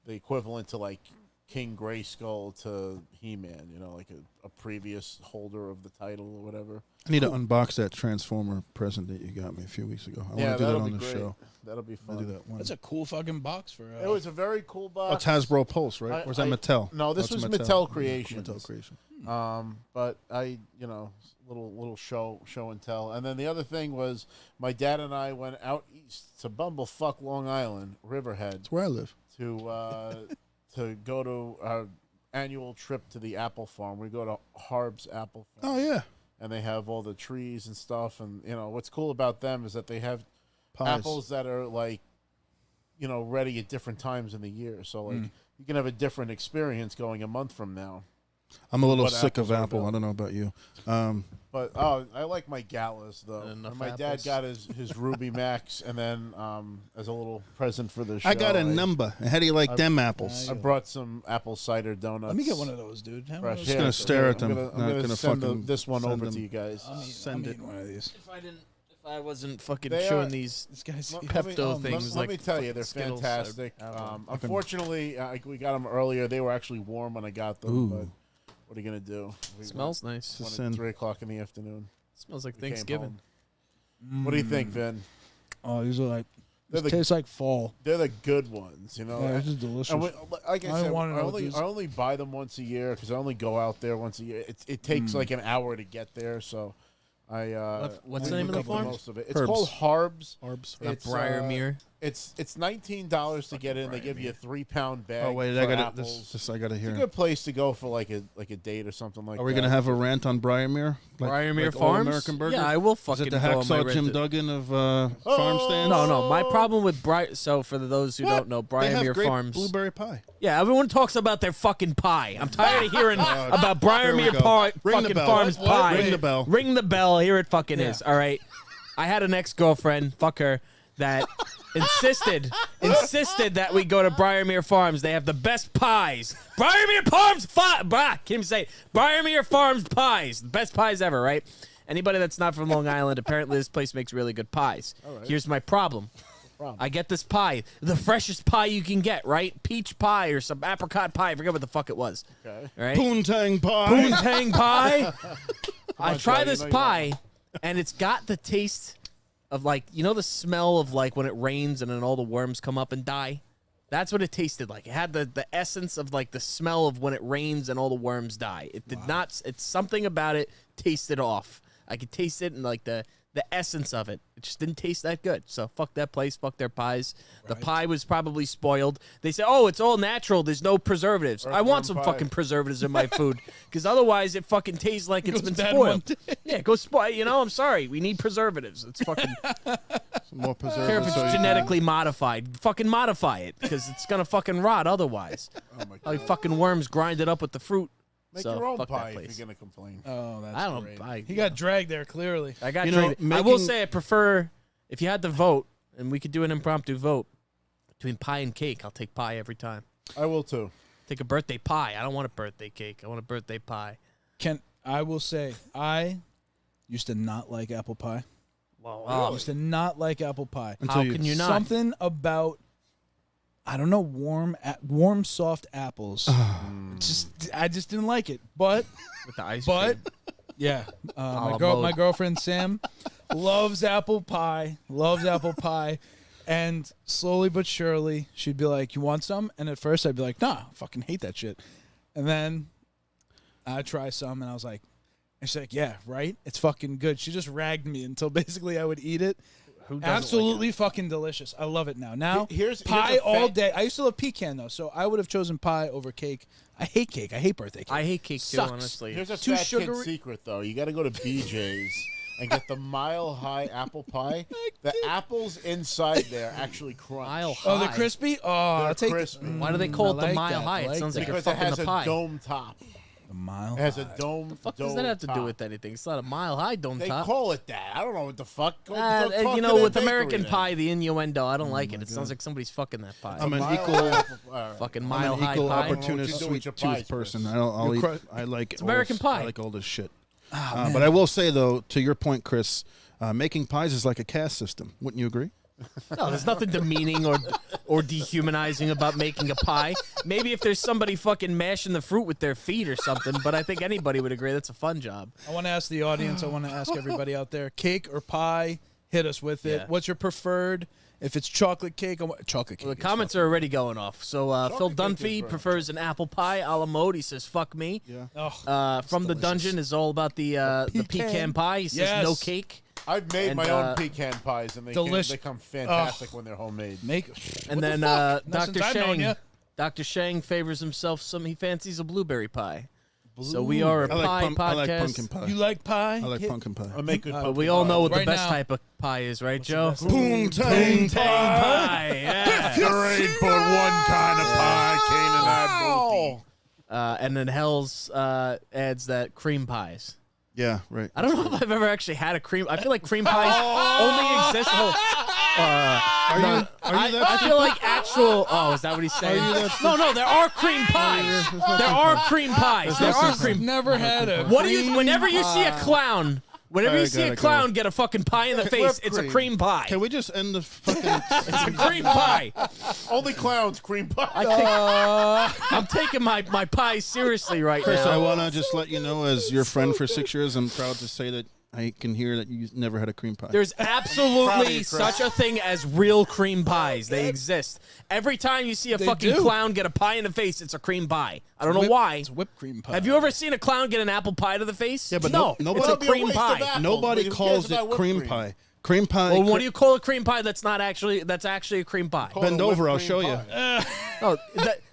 the equivalent to like King Grayskull to He-Man, like a previous holder of the title or whatever. I need to unbox that Transformer present that you got me a few weeks ago. I want to do that that'll on be the great. show. That'll be I'll fun. do that one. That's a cool fucking box for. It was a very cool Oh, box. it's Hasbro Pulse, right? Or is that Mattel? No, this That's was Mattel Creations. Mattel Creation. But I, little show and tell. And then the other thing was my dad and I went out east to Bumblefuck, Long Island, Riverhead, That's where I live. to go to our annual trip to the apple farm. We go to Harb's Apple Farm. Oh yeah, And they have all the trees and stuff. And, what's cool about them is that they have pies. apples that are like, ready at different times in the year. So like you can have a different experience going a month from now. I'm a little What sick of apples are Apple. available. I don't know about you. But I like my Galas though. Enough And my dad apples. got his Ruby Max, and then as a little present for the show, I got a number. How do you like them apples? I brought some apple cider donuts. Let me get one of those, dude. Have one of Fresh. those. Just gonna stare at I'm them. I'm Not gonna gonna send fucking this one send over them. to you guys. I'm eating one of these. If I wasn't fucking They chewing are- these This guy's Pepto things, Let like me tell you, fucking they're Skittles, fantastic. I don't know. Unfortunately, we got them earlier. They were actually warm when I got them. Ooh. But what are you gonna do? Smells nice. When Sin. it's 3 o'clock in the afternoon. Smells like We came Thanksgiving. home. What do you think, Vin? Oh, these are like. They're This the, tastes like fall. they're the good ones, you know. Yeah, this is delicious. And like I I said, wanna I know what only, these- I only buy them once a year because I only go out there once a year. It takes like an hour to get there, so I. What's I the name of the make farm? most of it. It's Herbs. called Harbs. Arbs. That It's, Briarmere. It's $19 to get in. They give you a 3-pound bag. Oh wait, for I got apples. this. I got to It's hear. a good place to go for like a date or something like that. Are we gonna have a rant on Briarmere? Briarmere All Farms? American Burger? Yeah, I will Is fucking it the go on my hacksaw Jim rented- Duggan of farm stands? No. My problem with so for those who What? don't know, They have Briarmere great Farms. blueberry pie. Yeah, everyone talks about their fucking pie. I'm tired of hearing about Here we Briarmere go. pie, Ring the fucking bell. Farms What? pie. Ring the bell. Ring the bell. Here it fucking Yeah. is. All right. I had an ex-girlfriend, fuck her, that insisted that we go to Briarmere Farms. They have the best pies. Briarmere Farms can't even say it. Briarmere Farms pies. The best pies ever, right? Anybody that's not from Long Island, apparently this place makes really good pies. Here's my problem. I get this pie, the freshest pie you can get, right? Peach pie or some apricot pie. I forget what the fuck it was. Okay. Right? Poontang pie. Poontang pie. I on, try Joe, this you know you pie, and it's got the taste of like, you know, the smell of like when it rains and then all the worms come up and die. That's what it tasted like. It had the essence of like the smell of when it rains and all the worms die. It did not. It's something about it tasted off. I could taste it and like the essence of it. It just didn't taste that good. So fuck that place. Fuck their pies. The pie was probably spoiled. They say, oh, it's all natural. There's no preservatives. I want some pie. fucking preservatives in my food because otherwise it fucking tastes like it's goes been bad spoiled. one day. Yeah, it goes spoil. You know, I'm sorry. We need preservatives. It's fucking. Some more care if preservatives. it's so you can- genetically modified. Fucking modify it because it's gonna fucking rot otherwise. Oh my Like God. fucking worms grind it up with the fruit. Make So, your own fuck that pie if place. you're gonna complain. Oh, that's I don't. great. He got dragged there, clearly. I got. You know, traded. I will making- say I prefer if you had to vote, and we could do an impromptu vote between pie and cake. I'll take pie every time. I will too. Take a birthday pie. I don't want a birthday cake. I want a birthday pie. I will say, I used to not like apple pie. Wow. I used to not like apple pie. How can you not? Something about, I don't know, warm soft apples. I just didn't like it. But With the ice But cream. yeah, la mode. my girlfriend Sam loves apple pie. And slowly but surely, she'd be like, "You want some?" And at first, I'd be like, "Nah, I fucking hate that shit." And then I'd try some, and I was like, and she's like, "Yeah, right. It's fucking good." She just ragged me until basically I would eat it. Who doesn't Absolutely fucking delicious. I love it now. Now Here's pie a all fact- day. I used to love pecan though, so I would have chosen pie over cake. I hate cake. I hate birthday cake. I hate cake too. Sucks. Honestly. Here's a Too fat kid sugary- secret, though. You got to go to BJ's and get the Mile High apple pie. The apples inside there actually crunch. Mile Oh, they're High. crispy. Oh, They're I'll take crispy. Why do they call it I the like Mile that. High? I It like sounds like that. you're Because it fucking has the a pie. dome top. the mile. It has a high. dome. The fuck dome does that have to top. do with anything? It's not a Mile High dome They top. call it that. I don't know what the fuck. Go talk You to know, their with bakery American then. pie, the innuendo, I don't like it. It sounds like somebody's fucking that pie. I'm an Mile equal- High apple- all right. Fucking I'm Mile an High equal pie. I don't know what opportunist you do sweet with your tooth pies, person. Chris. I'll You're eat. I like It's American pie. I like all this shit. man. But I will say though, to your point, Chris, making pies is like a caste system. Wouldn't you agree? No, there's nothing demeaning or dehumanizing about making a pie. Maybe if there's somebody fucking mashing the fruit with their feet or something, but I think anybody would agree that's a fun job. I want to ask the audience. I want to ask everybody out there: cake or pie? Hit us with it. Yeah. What's your preferred? If it's chocolate cake, chocolate cake. Well, the is comments are already going off. So Phil cake is Dunphy right. prefers an apple pie a la mode. He says, fuck me. Yeah. Oh, From the delicious. Dungeon is all about the pecan pie. He says no Yes. cake. I've made And, my own pecan pies, and delicious. they come fantastic when they're homemade. make. And What the then fuck? Not Dr. since I've known Shang. ya. Dr. Shang favors himself he fancies a blueberry pie. So we are a pie podcast. I like pumpkin pie. You like pie? I like Hit- pumpkin pie. I make good But pumpkin we all pie. know what the Right best now- type of pie is, right, Joe? Poontang Pie. Yeah. There ain't but one kind of pie, Canaan Admiralty. And then Hell's adds that cream pies. Yeah, right. I don't know if I've ever actually had a cream. I feel like cream pies only exist. I feel like actual. Oh, is that what he's saying? No, there are cream pies. There are cream pies. There are cream. Never had a. What do you? Whenever you see a clown. Whenever you see a clown get a fucking pie in the face, it's a cream pie. Can we just end the fucking... It's a cream pie. Only clowns cream pie. I'm taking my pies seriously right Chris, now. I want to just let you know, as your friend for 6 years, I'm proud to say that I can hear that you never had a cream pie. There's absolutely such a thing as real cream pies. They exist. Every time you see a fucking clown get a pie in the face, it's a cream pie. I don't know why. It's whipped cream pie. Have you ever seen a clown get an apple pie to the face? Yeah, but no, nobody, it's a cream pie. Nobody calls it cream pie. Cream pie. Well, what do you call a cream pie that's actually a cream pie? Bend over, I'll show you. No,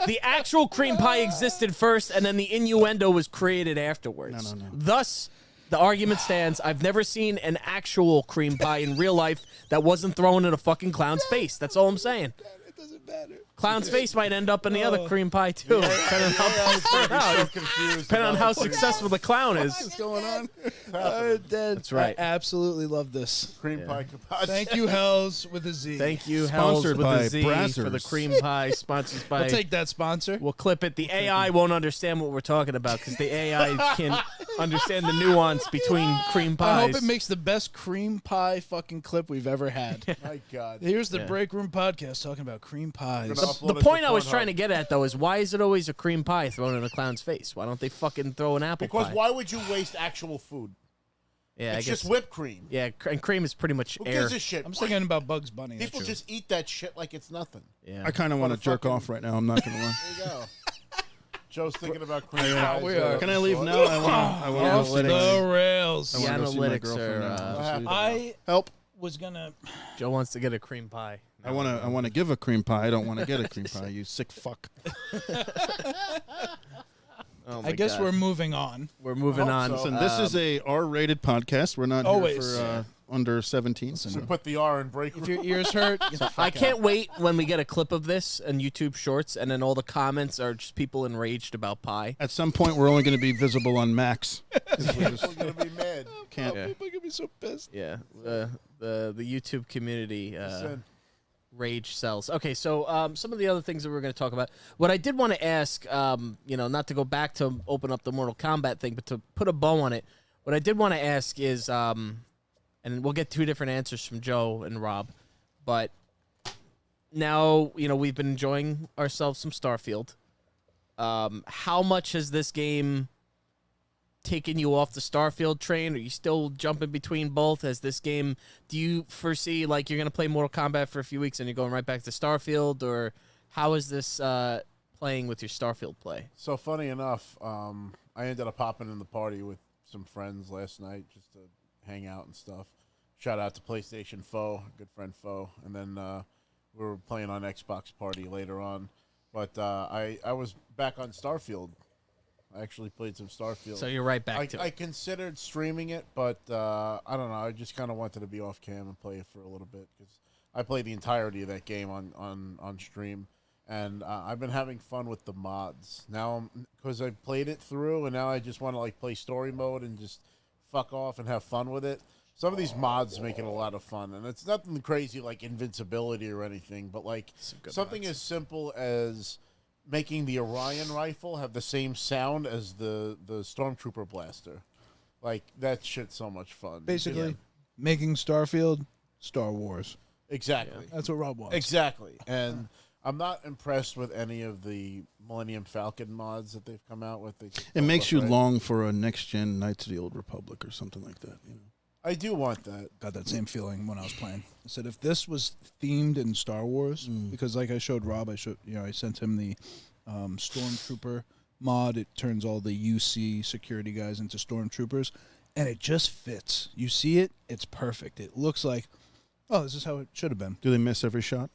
the actual cream pie existed first, and then the innuendo was created afterwards. No. Thus, the argument stands. I've never seen an actual cream pie in real life that wasn't thrown in a fucking clown's face. That's all I'm saying. It doesn't matter. Clown's face might end up in the other cream pie too, depending on how successful the clown is. What's going on? That's right. I absolutely love this. Cream pie. Thank you, Hells with a Z. Thank you, Hells Sponsored with by a Z for Brazzers. the cream pie. Sponsored by. I'll take that sponsor. We'll clip it. The AI won't understand what we're talking about because the AI can't understand the nuance between cream pies. I hope it makes the best cream pie fucking clip we've ever had. My God. Here's the Break Room podcast talking about cream pies. The point I was trying to get at, though, is why is it always a cream pie thrown in a clown's face? Why don't they fucking throw an apple Because pie? why would you waste actual food? Yeah, It's I guess. just whipped cream. Yeah, and cream is pretty much Who air. gives a shit? I'm just thinking about Bugs Bunny. People actually. just eat that shit like it's nothing. Yeah. I kind of want to jerk off right now. I'm not going to lie. There you go. Joe's thinking about cream pies. we are. Can I leave now? I want Off to the rails. The wanna go see my analytics girlfriend are. now. What happened? I help. was gonna. Joe wants to get a cream pie. I want to give a cream pie. I don't want to get a cream pie. You sick fuck. Oh my I guess God. we're moving on. We're moving on. so. Listen, this is a R-rated podcast. We're not Always. here for under 17. So put the R in break If room. your ears hurt, get the I fuck can't out. wait when we get a clip of this on YouTube Shorts, and then all the comments are just people enraged about pie. At some point, we're only going to be visible on Max. People are gonna be mad. Can't. Yeah. People are gonna be so pissed. Yeah, the YouTube community Listen, rage sells. Okay, so some of the other things that we're going to talk about. What I did want to ask, not to go back to open up the Mortal Kombat thing, but to put a bow on it. What I did want to ask is, and we'll get two different answers from Joe and Rob, but now we've been enjoying ourselves some Starfield. How much has this game taken you off the Starfield train? Are you still jumping between both? Has this game, do you foresee like you're going to play Mortal Kombat for a few weeks and you're going right back to Starfield, or how is this playing with your Starfield play? so funny enough, I ended up popping in the party with some friends last night just to hang out and stuff. Shout out to PlayStation Foe, good friend Foe, and then we were playing on Xbox Party later on. But I was back on Starfield. I actually played some Starfield. So you're right back to I it. considered streaming it, but I don't know. I just kind of wanted to be off cam and play it for a little bit because I played the entirety of that game on stream, and I've been having fun with the mods now because I played it through, and now I just want to like play story mode and just fuck off and have fun with it. Some of these mods make it a lot of fun, and it's nothing crazy like invincibility or anything, but like something as simple as making the Orion rifle have the same sound as the Stormtrooper blaster. Like, that shit's so much fun. Basically, making Starfield Star Wars. Exactly. That's what Rob wants. Exactly. And I'm not impressed with any of the Millennium Falcon mods that they've come out with. It makes you long for a next-gen Knights of the Old Republic or something like that. I do want that. Got that same feeling when I was playing. I said if this was themed in Star Wars, because like I showed Rob, I sent him the Stormtrooper mod. It turns all the UC security guys into Stormtroopers, and it just fits. You see it, it's perfect. It looks like, oh, this is how it should have been. Do they miss every shot?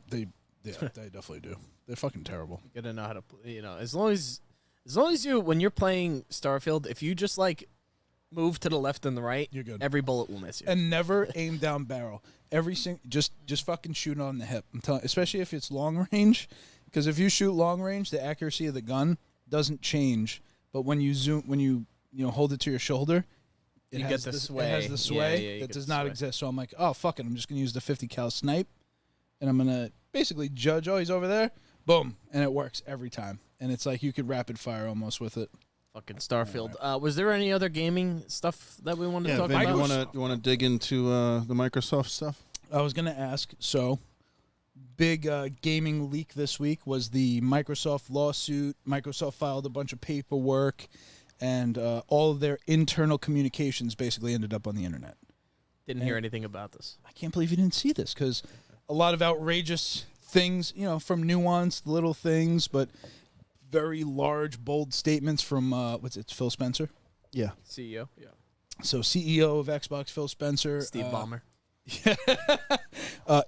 They definitely do. They're fucking terrible. You gotta know how to, as long as you, when you're playing Starfield, if you just like move to the left and the right, You're good. Every bullet will miss you. And never aim down barrel. Just fucking shoot on the hip. I'm telling, especially if it's long range, because if you shoot long range, the accuracy of the gun doesn't change, but when you hold it to your shoulder, it You has get the It sway. has the sway you that get does the not sway. exist. So I'm like, oh fuck it, I'm just gonna use the 50 cal snipe, and I'm gonna basically judge. Oh, he's over there. Boom, and it works every time. And it's like you could rapid fire almost with it. Fucking Starfield. Was there any other gaming stuff that we wanted to talk Vin, about? you want to dig into the Microsoft stuff? I was gonna ask. So, big gaming leak this week was the Microsoft lawsuit. Microsoft filed a bunch of paperwork, and all of their internal communications basically ended up on the internet. Didn't hear anything about this. I can't believe you didn't see this, because a lot of outrageous things, from nuanced little things, but very large, bold statements from Phil Spencer. Yeah. CEO. Yeah. So CEO of Xbox, Phil Spencer. Steve Ballmer.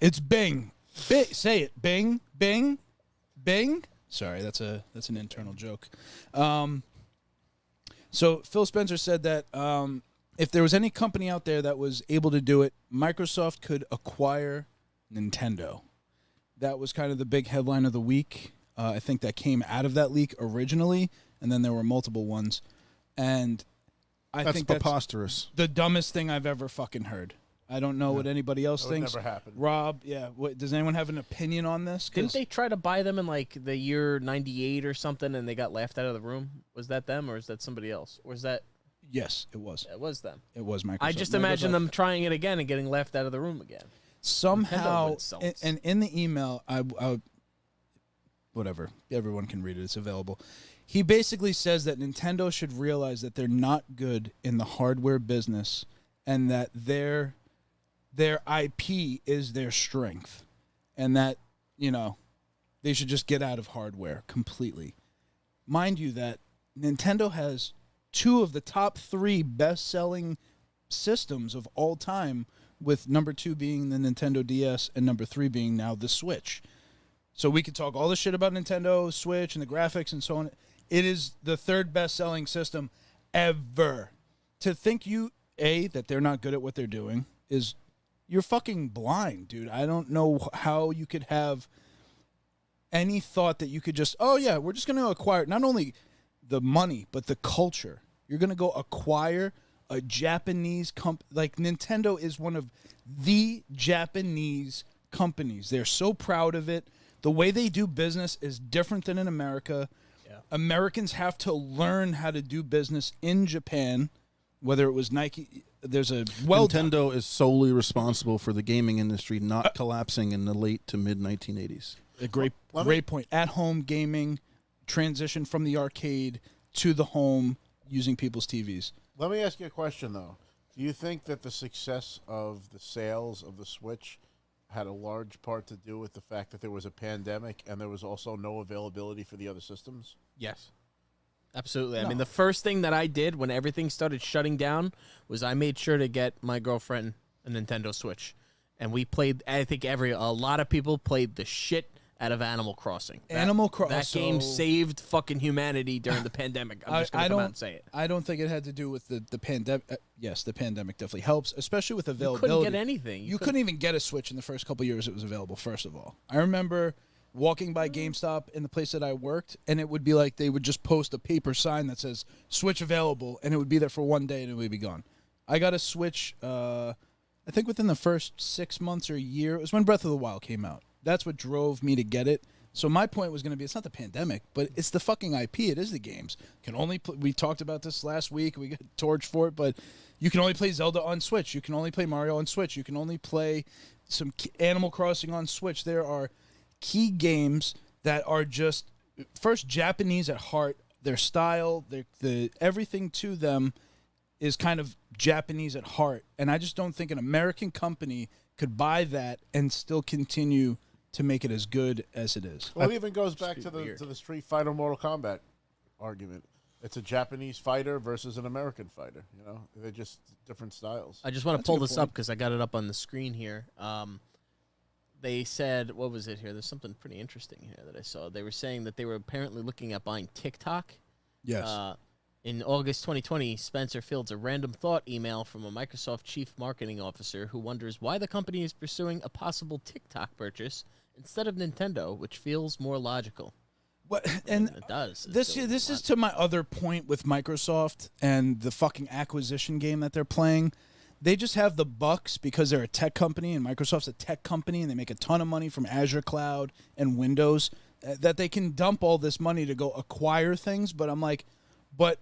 It's Bing. Say it. Bing. Bing. Bing. Sorry, that's an internal joke. So Phil Spencer said that if there was any company out there that was able to do it, Microsoft could acquire Nintendo. That was kind of the big headline of the week. I think that came out of that leak originally, and then there were multiple ones. And I think that's preposterous. the dumbest thing I've ever fucking heard. I don't know what anybody else That would thinks. never happen. Rob, yeah. Does anyone have an opinion on this? 'Cause Didn't they try to buy them in like the year 98 or something, and they got laughed out of the room? Was that them, or is that somebody else? Or is that Yes, it was. it was them? It was Microsoft. I just imagine Microsoft them trying it again and getting laughed out of the room again. somehow. would sell it. And in the email, I whatever, everyone can read it. It's available. He basically says that Nintendo should realize that they're not good in the hardware business, and that their IP is their strength, and that they should just get out of hardware completely. Mind you, that Nintendo has 2 of the top 3 best-selling systems of all time, with number 2 being the Nintendo DS and number 3 being now the Switch. So we could talk all the shit about Nintendo Switch and the graphics and so on. It is the 3rd best-selling system ever. To think that they're not good at what they're doing is, you're fucking blind, dude. I don't know how you could have any thought that you could just, oh yeah, we're just going to acquire not only the money, but the culture. You're going to go acquire a Japanese company. Like, Nintendo is one of the Japanese companies. They're so proud of it. The way they do business is different than in America. Yeah. Americans have to learn how to do business in Japan, whether it was Nike. There's a Nintendo is solely responsible for the gaming industry not collapsing in the late to mid 1980s. A great point. At-home gaming, transition from the arcade to the home using people's TVs. Let me ask you a question, though. Do you think that the success of the sales of the Switch had a large part to do with the fact that there was a pandemic and there was also no availability for the other systems? Yes. Absolutely. No. I mean, the first thing that I did when everything started shutting down was I made sure to get my girlfriend a Nintendo Switch. And we played, I think a lot of people played the shit out of Animal Crossing. That game saved fucking humanity during the pandemic. I'm just going to come out and say it. I don't think it had to do with the pandemic. Yes, the pandemic definitely helps, especially with You availability. couldn't get anything. You couldn't even get a Switch in the first couple years it was available, first of all. I remember walking by GameStop in the place that I worked, and it would be like they would just post a paper sign that says Switch available, and it would be there for one day and it would be gone. I got a Switch, I think within the first 6 months or a year. It was when Breath of the Wild came out. That's what drove me to get it. So my point was going to be, it's not the pandemic, but it's the fucking IP. It is the games. We talked about this last week. We got torched for it, but you can only play Zelda on Switch. You can only play Mario on Switch. You can only play some Animal Crossing on Switch. There are key games that are just, first, Japanese at heart. Their style, everything to them is kind of Japanese at heart. And I just don't think an American company could buy that and still continue to make it as good as it is. Well, it even goes back to the Street Fighter Mortal Kombat argument. It's a Japanese fighter versus an American fighter. They're just different styles. I just want to pull this up because I got it up on the screen here. They said, what was it here? There's something pretty interesting here that I saw. They were saying that they were apparently looking at buying TikTok. Yes. In August 2020, Spencer fields a random thought email from a Microsoft chief marketing officer who wonders why the company is pursuing a possible TikTok purchase instead of Nintendo, which feels more logical. And it does. This is to my other point with Microsoft and the fucking acquisition game that they're playing. They just have the bucks because they're a tech company, and Microsoft's a tech company, and they make a ton of money from Azure Cloud and Windows, that they can dump all this money to go acquire things. But I'm like, but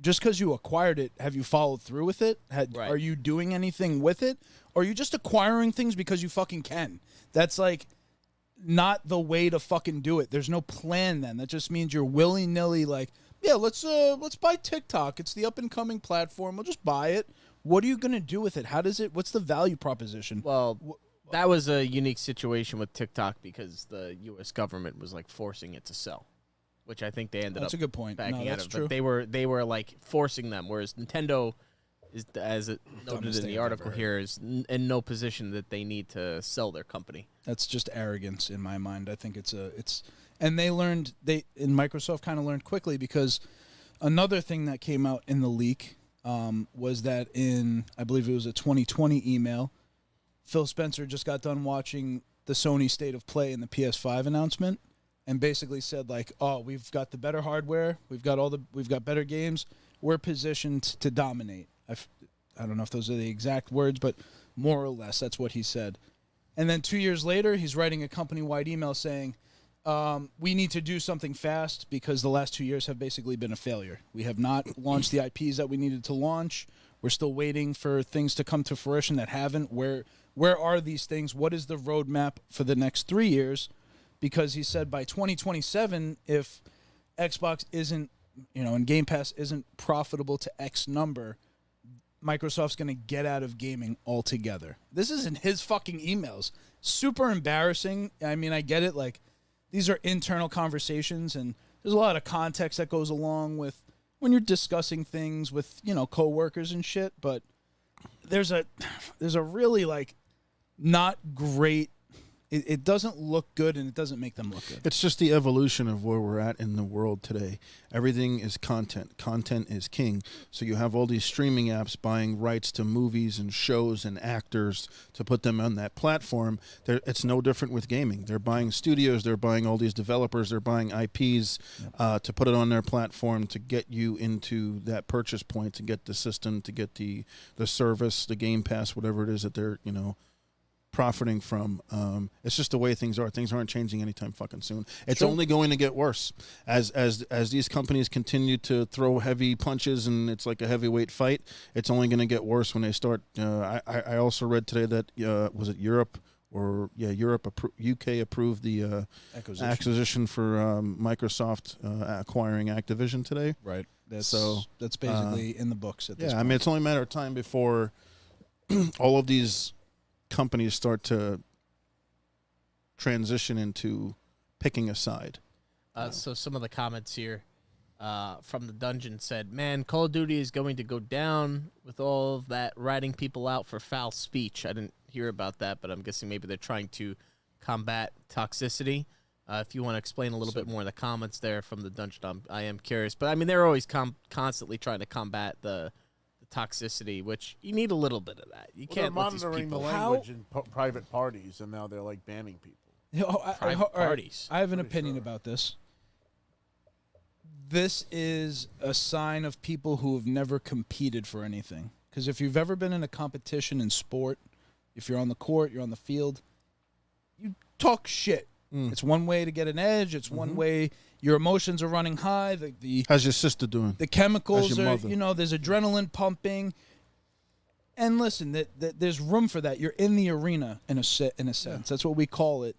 just because you acquired it, have you followed through with it? Right. Are you doing anything with it? Or are you just acquiring things because you fucking can? That's like not the way to fucking do it. There's no plan then. That just means you're willy-nilly like, yeah, let's buy TikTok. It's the up-and-coming platform. We'll just buy it. What are you going to do with it? What's the value proposition? Well, that was a unique situation with TikTok because the U.S. government was like forcing it to sell, which I think they ended That's up a good point. backing No, out that's of. true. But they were like forcing them, whereas Nintendo is, as it noted Dumbest in thing the I've article ever heard. here, is in no position that they need to sell their company. That's just arrogance in my mind. I think and they learned Microsoft kind of learned quickly because another thing that came out in the leak was that in, I believe it was a 2020 email, Phil Spencer just got done watching the Sony State of Play and the PS5 announcement, and basically said like, "Oh, we've got the better hardware, we've got better games, we're positioned to dominate." I don't know if those are the exact words, but more or less that's what he said. And then 2 years later, he's writing a company-wide email saying, we need to do something fast because the last 2 years have basically been a failure. We have not launched the IPs that we needed to launch. We're still waiting for things to come to fruition that haven't. Where are these things? What is the roadmap for the next 3 years? Because he said by 2027, if Xbox isn't, and Game Pass isn't profitable to X number, Microsoft's going to get out of gaming altogether. This is in his fucking emails. Super embarrassing. I mean, I get it. Like, these are internal conversations, and there's a lot of context that goes along with when you're discussing things with, coworkers and shit. But there's a really, like, not great. It doesn't look good, and it doesn't make them look good. It's just the evolution of where we're at in the world today. Everything is content. Content is king. So you have all these streaming apps buying rights to movies and shows and actors to put them on that platform. It's no different with gaming. They're buying studios. They're buying all these developers. They're buying IPs to put it on their platform to get you into that purchase point, to get the system, to get the service, the Game Pass, whatever it is that they're, profiting from. It's just the way things are. Things aren't changing anytime fucking soon. It's only going to get worse as these companies continue to throw heavy punches, and it's like a heavyweight fight. It's only going to get worse when they start. I also read today that was it Europe or UK approved the acquisition for Microsoft acquiring Activision today. Right. That's basically in the books at this point. I mean, it's only a matter of time before all of these companies start to transition into picking a side. So some of the comments here from the dungeon said, "Man, Call of Duty is going to go down with all of that writing people out for foul speech." I didn't hear about that, but I'm guessing maybe they're trying to combat toxicity. If you want to explain a little bit more in the comments there from the dungeon, I am curious. But I mean, they're always constantly trying to combat the toxicity, which you need a little bit of that. You can't let these monitoring the people language in private parties, and now they're like banning people. private parties. I have an opinion about this. This is a sign of people who have never competed for anything. Because if you've ever been in a competition in sport, if you're on the court, you're on the field, you talk shit. It's one way to get an edge. It's one way. Your emotions are running high. How's your sister doing? The chemicals How's your are, mother? there's adrenaline pumping. And listen, there's room for that. You're in the arena in a sense. Yeah. That's what we call it.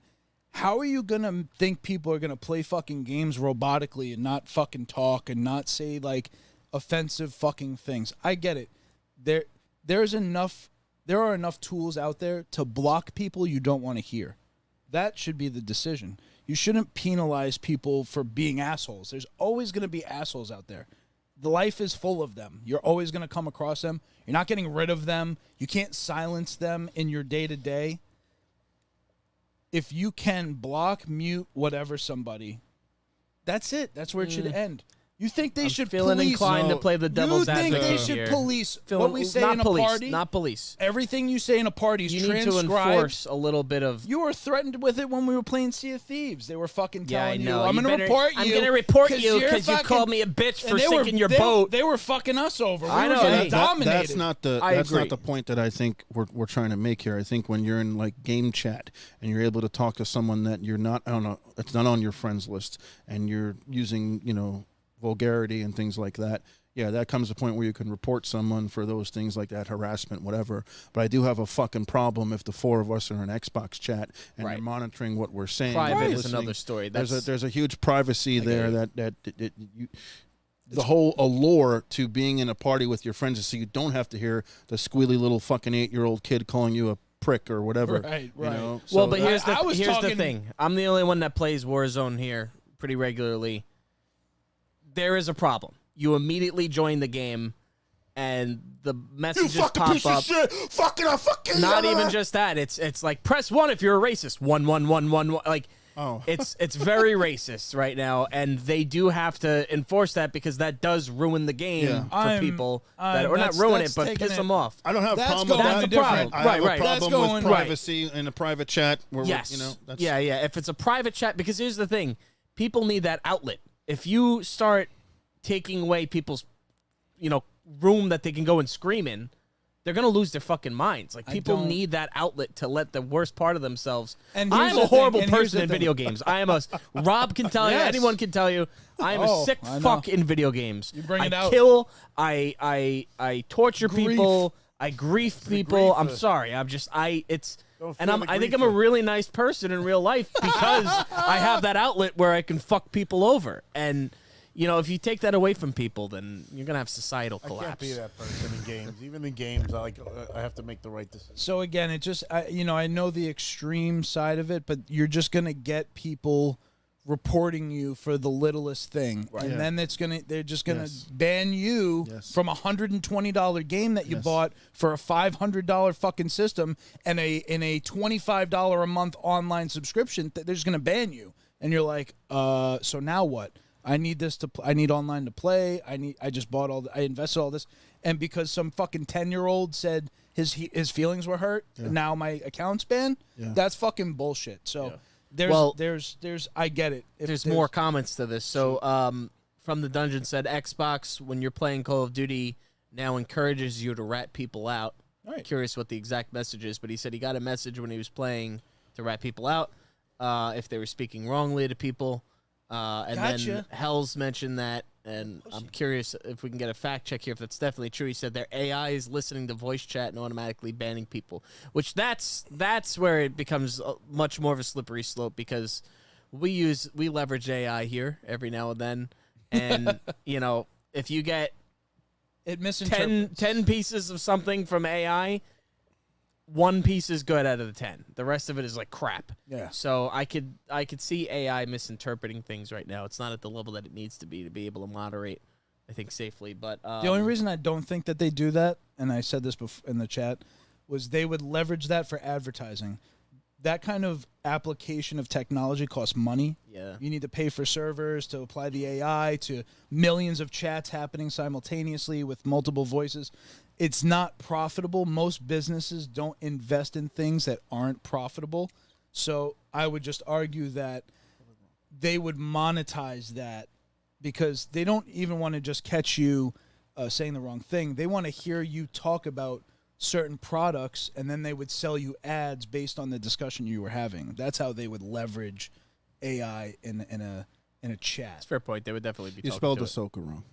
How are you going to think people are going to play fucking games robotically and not fucking talk and not say, like, offensive fucking things? I get it. There are enough tools out there to block people you don't want to hear. That should be the decision. You shouldn't penalize people for being assholes. There's always going to be assholes out there. The life is full of them. You're always going to come across them. You're not getting rid of them. You can't silence them in your day-to-day. If you can block, mute, whatever somebody, that's it. That's where it should end. You think they should feeling police? inclined to play the devil's you think advocate they should here. police what we say in a party? Not police. Everything you say in a party is You need to transcribed. enforce a little bit of. You were threatened with it when we were playing Sea of Thieves. They were fucking telling know. you, I'm going to report you. I'm going to report you you're because you fucking-" called me a bitch for And sinking your boat. They were fucking us over. We I were know. getting Hey, dominated. That's not the I that's agree. not the point that I think we're trying to make here. I think when you're in like game chat and you're able to talk to someone that you're not it's not on your friends list, and you're using vulgarity and things like that. Yeah, that comes to a point where you can report someone for those things like that, harassment, whatever. But I do have a fucking problem if the four of us are in an Xbox chat and Right. they're monitoring what we're saying. Private and is listening. another story. There's a huge privacy there it. that the whole allure to being in a party with your friends is so you don't have to hear the squealy little fucking 8-year-old kid calling you a prick or whatever. Right. Well, So but here's I was the talking- thing. I'm the only one that plays Warzone here pretty regularly. There is a problem. You immediately join the game, and the messages pop up. shit! Fucking Not even just that. It's like press 1 if you're a racist. 11111. Like it's very racist right now, and they do have to enforce that because that does ruin the game for people or not ruin it, but piss them off. I don't have a That's problem with going that. in a different- I Right, have right. a That's problem going- with privacy in a private chat. Where Yes. that's, yeah. If it's a private chat, because here's the thing, people need that outlet. If you start taking away people's, room that they can go and scream in, they're gonna lose their fucking minds. Like people don't- need that outlet to let the worst part of themselves. And here's I'm the a horrible thing, and here's person the in thing. video games. I am a Rob can tell you, Yes. anyone can tell you, I am a Oh, sick I know. fuck in video games. You bring it I out. kill, I torture Grief. people, I grief people. I'm griefer. sorry. I feel the think I'm a griefer. really nice person in real life because I have that outlet where I can fuck people over. And if you take that away from people, then you're gonna have societal I can't collapse. be that person in games. Even in games, I have to make the right decision. So again, it just I know the extreme side of it, but you're just gonna get people reporting you for the littlest thing, and then they're just gonna Yes. ban you Yes. from $120 game that you Yes. bought for a $500 fucking system and a $25 a month online subscription. They're just gonna ban you, and you're like, so now what? I need this I need online to play. I just bought I invested all this, and because some fucking 10-year-old said his feelings were hurt, now my account's banned. Yeah. That's fucking bullshit. So there's I get it. If There's more comments to this. So, from the dungeon said Xbox, when you're playing Call of Duty, now encourages you to rat people out. Right. Curious what the exact message is, but he said he got a message when he was playing to rat people out if they were speaking wrongly to people. And then Gotcha. Hells mentioned that, and I'm curious if we can get a fact check here if that's definitely true. He said their AI is listening to voice chat and automatically banning people, which that's where it becomes much more of a slippery slope because we leverage AI here every now and then, and if you get it misinterprets 10 pieces of something from AI, one piece is good out of the 10. The rest of it is like crap. Yeah. So I could see AI misinterpreting things right now. It's not at the level that it needs to be able to moderate, I think, safely. But The only reason I don't think that they do that, and I said this in the chat, was they would leverage that for advertising. That kind of application of technology costs money. Yeah. You need to pay for servers to apply the AI to millions of chats happening simultaneously with multiple voices. It's not profitable. Most businesses don't invest in things that aren't profitable. So I would just argue that they would monetize that because they don't even want to just catch you saying the wrong thing. They want to hear you talk about certain products, and then they would sell you ads based on the discussion you were having. That's how they would leverage AI in a chat. That's a fair point. They would definitely be You talking spelled to it. Ahsoka wrong.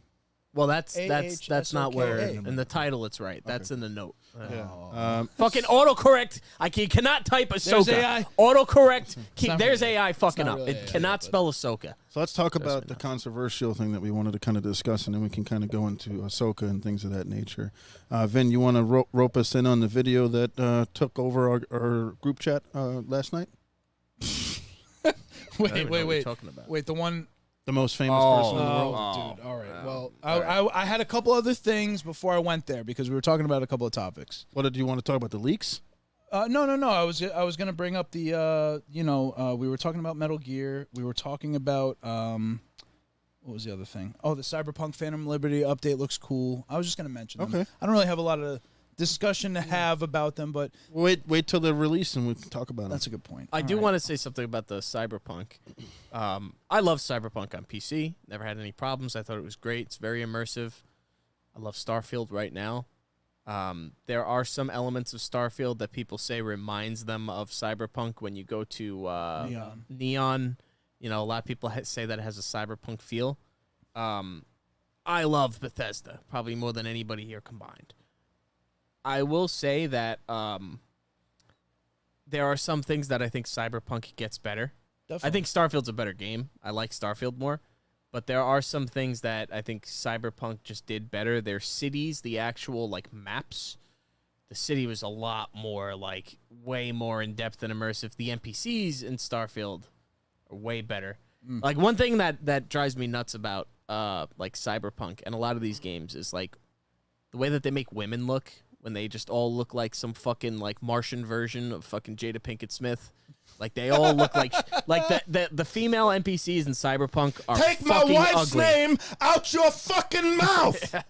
Well, that's not where AHSOKA. in the title it's right. That's in the note. Yeah. Fucking autocorrect. You cannot type Ahsoka. AI. Autocorrect. not There's really- AI fucking not up. really It AI, cannot but- spell Ahsoka. So let's talk about the controversial thing that we wanted to kind of discuss, and then we can kind of go into Ahsoka and things of that nature. Vin, you want to rope us in on the video that took over our group chat last night? I don't even know what you're Wait. talking about. Wait, the one... The most famous person in the world? dude. All right. Well, I had a couple other things before I went there because we were talking about a couple of topics. What did you want to talk about? The leaks? No. I was going to bring up the we were talking about Metal Gear. We were talking about what was the other thing? Oh, the Cyberpunk Phantom Liberty update looks cool. I was just going to mention them. Okay. I don't really have a lot of discussion to have about them, but Wait till they're released and we can talk about them. that's a good point. I All do right. want to say something about the Cyberpunk. I love Cyberpunk on PC. Never had any problems. I thought it was great. It's very immersive. I love Starfield right now. There are some elements of Starfield that people say reminds them of Cyberpunk when you go to Neon. You know, a lot of people say that it has a Cyberpunk feel. I love Bethesda, probably more than anybody here combined. I will say that there are some things that I think Cyberpunk gets better. Definitely. I think Starfield's a better game. I like Starfield more. But there are some things that I think Cyberpunk just did better. Their cities, the actual, like, maps, the city was a lot more, like, way more in-depth and immersive. The NPCs in Starfield are way better. Like, one thing that drives me nuts about, like, Cyberpunk and a lot of these games is, like, the way that they make women look when they just all look like some fucking, like, Martian version of fucking Jada Pinkett Smith. Like, they all look like the female NPCs in Cyberpunk are Take my fucking wife's ugly. name out your fucking mouth.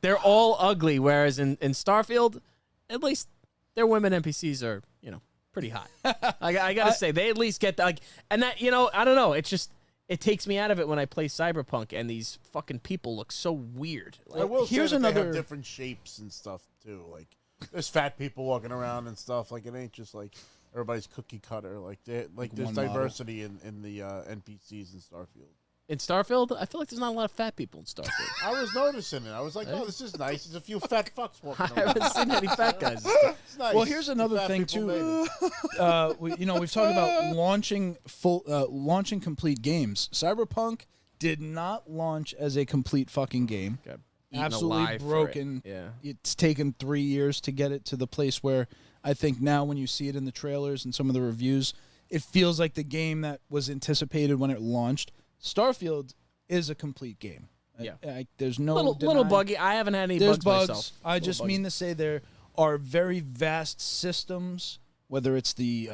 They're all ugly, whereas in Starfield, at least their women NPCs are, you know, pretty hot. I gotta say, they at least get, like, and that, you know, I don't know, it's just, it takes me out of it when I play Cyberpunk, and these fucking people look so weird. I will here's say that they another- have different shapes and stuff too. Like there's fat people walking around and stuff. Like it ain't just like everybody's cookie cutter. Like there's one diversity in the NPCs in Starfield. In Starfield, I feel like there's not a lot of fat people in Starfield. I was noticing it. I was like, oh, this is nice. There's a few fat fucks walking I around. haven't seen any fat guys. It's nice. Well, here's The another fat thing people too. made it. We've talked about launching complete games. Cyberpunk did not launch as a complete fucking game. Got eaten Absolutely alive for it. broken. Yeah. It's taken 3 years to get it to the place where I think now when you see it in the trailers and some of the reviews, it feels like the game that was anticipated when it launched. Starfield is a complete game. Yeah. There's no Little denying- buggy. I haven't had any There's bugs bugs. myself. I Little just buggy. mean to say there are very vast systems, whether it's the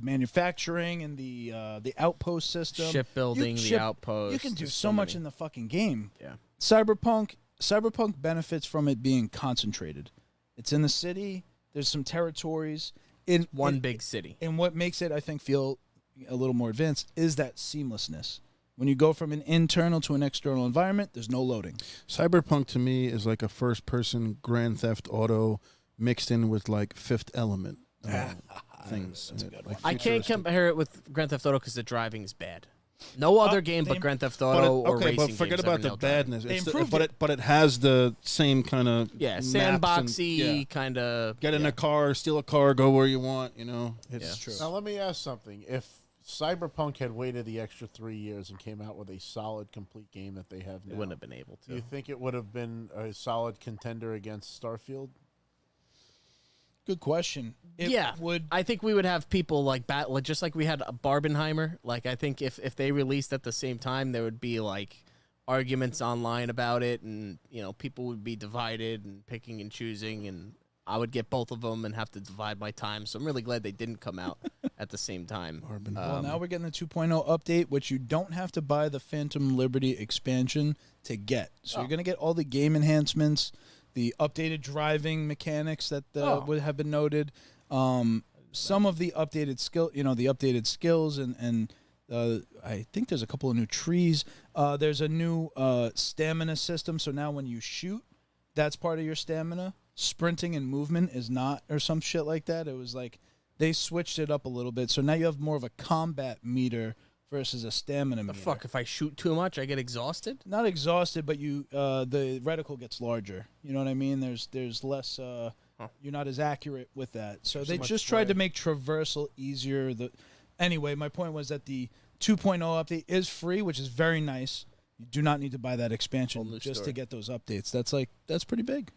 manufacturing and the outpost system, Shipbuilding, the outpost. You can do there's so much many. in the fucking game. Yeah. Cyberpunk benefits from it being concentrated. It's in the city. There's some territories. One big city. And what makes it, I think, feel a little more advanced is that seamlessness. When you go from an internal to an external environment, there's no loading. Cyberpunk to me is like a first-person Grand Theft Auto mixed in with like Fifth Element things. That's a good Like I can't futuristic. compare it with Grand Theft Auto because the driving is bad. No other game but Grand Theft Auto or racing but forget games about ever the nailed driving. badness. They It's improved but it has the same kind of Yeah, maps sandboxy and- yeah. kind of. Get in a car, steal a car, go where you want. You know, it's Yeah. True. Now let me ask something. If Cyberpunk had waited the extra 3 years and came out with a solid, complete game that they have They now, wouldn't have been able do you to. think it would have been a solid contender against Starfield? Good question. It Yeah. would. I think we would have people like battle, just like we had a Barbenheimer. Like I think if they released at the same time, there would be like arguments online about it, and you know people would be divided and picking and choosing, and I would get both of them and have to divide my time. So I'm really glad they didn't come out at the same time. Well, now we're getting the 2.0 update, which you don't have to buy the Phantom Liberty expansion to get. So you're going to get all the game enhancements, the updated driving mechanics that would have been noted, some of the updated skills, and I think there's a couple of new trees. There's a new stamina system. So now when you shoot, that's part of your stamina. Sprinting and movement is not, or some shit like that. It was like they switched it up a little bit. So now you have more of a combat meter versus a stamina The meter. fuck, if I shoot too much, I get exhausted? Not exhausted, but you the reticle gets larger. You know what I mean? There's less. You're not as accurate with that. So they much just tried to play. make traversal easier. Anyway, my point was that the 2.0 update is free, which is very nice. You do not need to buy that Whole expansion new just to story. get those updates. That's pretty big.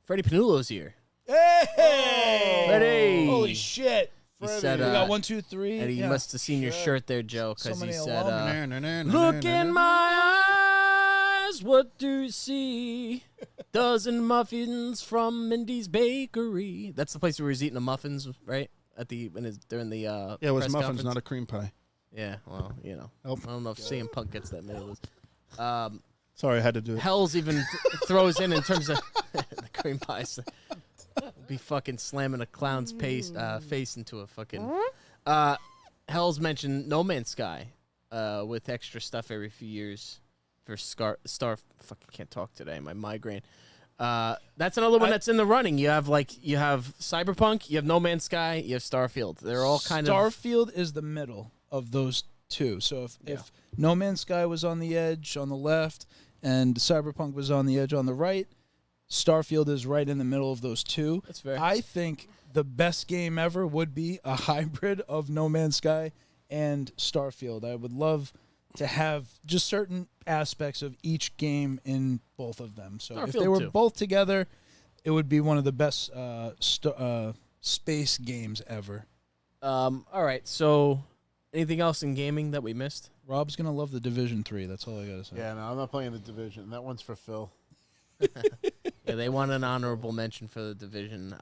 Freddie Panulo's here. Hey! Freddie! Holy shit! He said, We got 1, 2, 3. and he yeah. must have seen your Sure. shirt there, Joe, So because he many said, alumni. look in my eyes, what do you see? Dozen muffins from Mindy's Bakery. That's the place where he was eating the muffins, right? During the Yeah, it was press muffins, conference? not a cream pie. Yeah, well, you know. Nope. I don't know if CM Punk gets that many of those. Sorry, I had to do it. Hell's even throws in terms of the cream pies. Be fucking slamming a clown's face into a fucking. Hell's mentioned No Man's Sky, with extra stuff every few years for fucking can't talk today. My migraine. That's another one that's in the running. You have Cyberpunk, you have No Man's Sky, you have Starfield. They're all kind of. Starfield is the middle of those two. So if No Man's Sky was on the edge on the left and Cyberpunk was on the edge on the right, Starfield is right in the middle of those two. That's fair. I think the best game ever would be a hybrid of No Man's Sky and Starfield. I would love to have just certain aspects of each game in both of them. So if they were both together, it would be one of the best space games ever. All right, so anything else in gaming that we missed? Rob's going to love the Division 3. That's all I got to say. Yeah, no, I'm not playing the Division. That one's for Phil. Yeah, they want an honorable mention for the Division.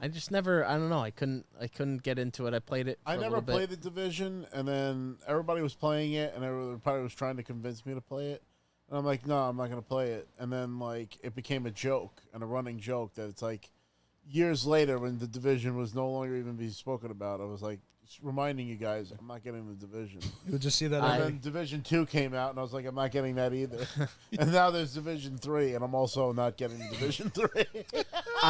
I just never. I don't know. I couldn't get into it. I played it. I never played the Division, and then everybody was playing it, and everybody was trying to convince me to play it. And I'm like, no, I'm not going to play it. And then like it became a joke and a running joke that it's like years later when the Division was no longer even being spoken about. I was like reminding you guys, I'm not getting the Division. You would just see that. And then Division 2 came out, and I was like, I'm not getting that either. And now there's Division 3, and I'm also not getting Division 3.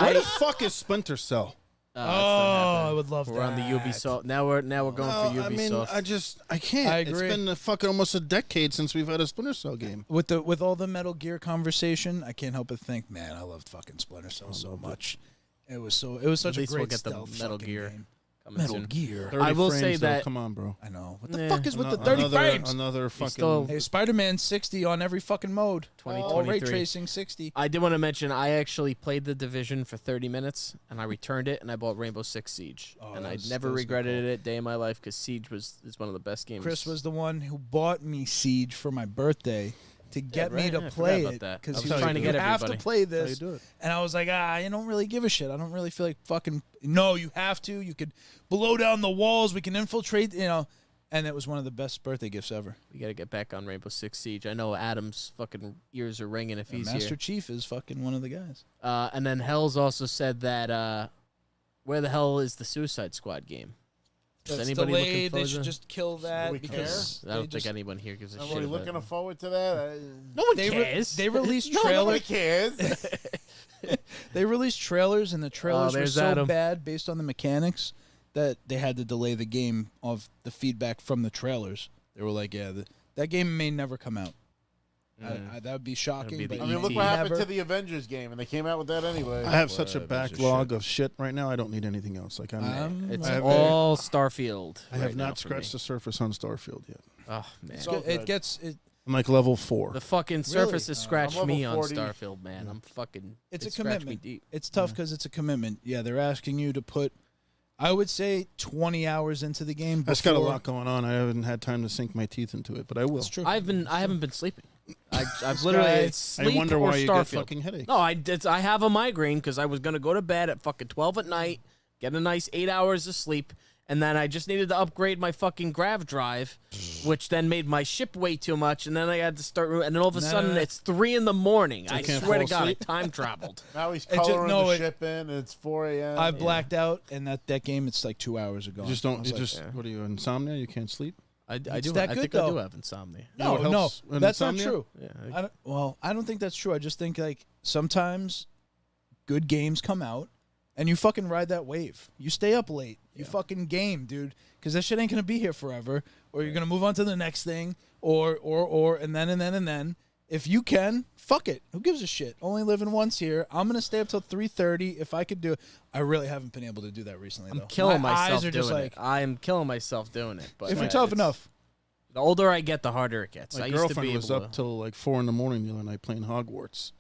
Where the fuck is Splinter Cell? I would love We're that. on the Ubisoft. Now we're going for Ubisoft. I mean, I can't. I agree. It's been fucking almost a decade since we've had a Splinter Cell game. With all the Metal Gear conversation, I can't help but think, man, I loved fucking Splinter Cell so much. It was such At a least great we'll get the stealth Metal fucking Gear. game. Coming Metal soon. Gear. 30 I will frames, say though. that- Come on, bro. I know. What the Eh. fuck is with the 30 frames? Another fucking. still- Hey, Spider-Man 60 on every fucking mode. All ray 2023. tracing 60. I did want to mention I actually played the Division for 30 minutes, and I returned it, and I bought Rainbow Six Siege. Oh, and that I was- never that was a good regretted call. it a day in my life because Siege is one of the best games. Chris was the one who bought me Siege for my birthday to get me right. to I forgot play about it that. because I he was was trying like, to you get have to everybody. play That's how you this. do it. And I was like, you don't really give a shit. I don't really feel like fucking. No, you have to. You could blow down the walls. We can infiltrate. And it was one of the best birthday gifts ever. We got to get back on Rainbow Six Siege. I know Adam's fucking ears are ringing if he's Master here. Chief is fucking one of the guys. And then Hell's also said that where the hell is the Suicide Squad game? Is It's anybody looking delayed. They forward should to- just kill that we because I don't think anyone here gives a I'm shit. really about looking it. forward to that. No one they cares. they released Nobody trailers. cares. They released trailers, and the trailers were there's so Adam. bad based on the mechanics that they had to delay the game of the feedback from the trailers. They were like, "Yeah, that game may never come out." That would be shocking. be the but I mean, look ET. what happened never. to the Avengers game, and they came out with that anyway. I have such a Whatever, it's just backlog of shit right now. I don't need anything else. Like It's I have- all Starfield. I have right now not for scratched me. the surface on Starfield yet. Oh man, So It good. gets it. I'm like level 4. the fucking surface has scratched I'm me level on 40. Starfield, man. I'm fucking. It's it a scratched commitment. Me deep. It's tough because it's a commitment. Yeah, they're asking you to put, I would say, 20 hours into the game. That's got a before- lot going on. I haven't had time to sink my teeth into it, but I will. That's true. I haven't been sleeping. I've literally guy- it's sleep I wonder or why you Starfield. get fucking headaches. No, I have a migraine because I was gonna go to bed at fucking 12 at night, get a nice 8 hours of sleep, and then I just needed to upgrade my fucking grav drive, which then made my ship way too much, and then I had to start, and then all of a sudden it's 3 a.m. I can't swear to fall God, I asleep? time traveled. Now he's just- coloring no, the it- ship in, and it's 4 a.m. I've blacked out, and that game, it's like 2 hours ago. You just don't. I was You like, just. What are you, insomnia? You can't sleep? I It's do. that I good, think I do though. have insomnia. You know No, what no, helps with that's not insomnia? true. Yeah, I don't think that's true. I just think like sometimes good games come out, and you fucking ride that wave. You stay up late. You fucking game, dude, because that shit ain't gonna be here forever. Or you're gonna move on to the next thing, or and then. If you can, fuck it. Who gives a shit? Only living once here. I'm gonna stay up till 3:30 if I could do it. I really haven't been able to do that recently. I'm though. killing My myself eyes are just doing like, it. I am killing myself doing it. But if you're yeah, tough it's- enough. The older I get, the harder it gets. My I used to girlfriend be was able up to. till like 4 in the morning the other night playing Hogwarts.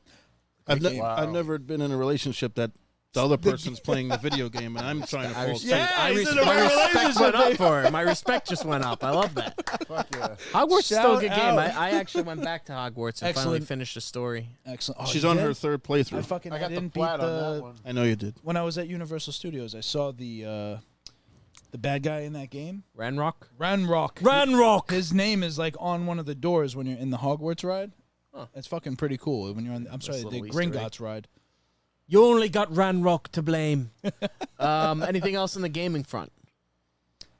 I've Wow. never been in a relationship that the other person's playing the video game and I'm trying to fall asleep. I he's in respect, a my respect relationship, went up baby. for her. My respect just went up. I love that. Fuck yeah. Hogwarts is still a good Shout game. out. I actually went back to Hogwarts and finally Excellent. finished the story. Excellent. Oh, She's you on did? her 3rd playthrough. I got the didn't beat flat on the that one. I know you did. when I was at Universal Studios. I saw the the bad guy in that game. Ranrock. Ranrock. His name is like on one of the doors when you're in the Hogwarts ride. Huh. It's fucking pretty cool. When you're on, I'm sorry, the little Easter egg. Gringotts ride. You only got Ranrock to blame. Anything else on the gaming front?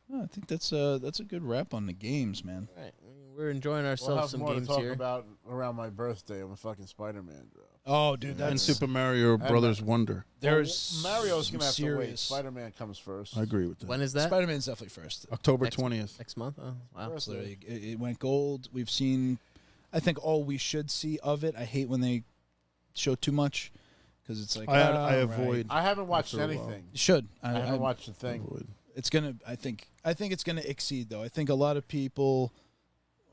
No, I think that's a good wrap on the games, man. All right. We're enjoying We'll ourselves have some more to games talk here. about around my birthday when fucking Spider-Man drops. Oh, dude, And that's Super Mario Brothers Wonder. there's Mario's some gonna have to wait. serious- Spider-Man comes first. I agree with that. When is that? Spider-Man's definitely first. October Next- 20th. Next month? Oh, wow. First. Literally, it went gold. We've seen, I think, all we should see of it. I hate when they show too much because it's like I right. avoid. I haven't watched After a while. anything. You should. I haven't watched a thing. Avoid. It's gonna. I think it's gonna exceed though. I think a lot of people,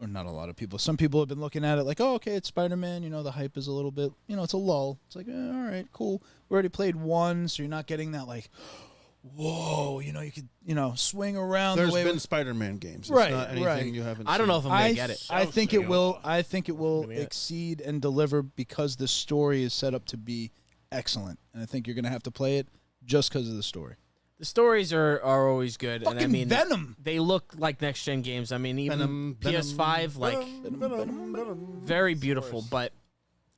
or not a lot of people. Some people have been looking at it like, oh, okay, it's Spider-Man. You know, the hype is a little bit. You know, it's a lull. It's like, all right, cool. We already played one, so you're not getting that like, whoa. You know, you could swing around. There's the way been Spider-Man games. It's Right, not anything right. you haven't I don't know if I'm going I to get it. I think it will. I think it will Gonna get it. exceed and deliver because the story is set up to be excellent, and I think you're gonna have to play it just because of the story. The stories are always good. Fucking and I mean, Venom. they look like next-gen games. I mean, even PS5, like, very beautiful. But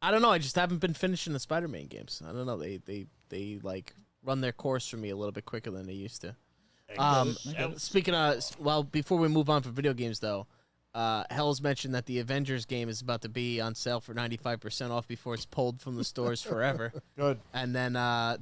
I don't know. I just haven't been finishing the Spider-Man games. I don't know. They like run their course for me a little bit quicker than they used to. Speaking of, well, before we move on from video games, though, Hell's mentioned that the Avengers game is about to be on sale for 95% off before it's pulled from the stores forever. Good. And then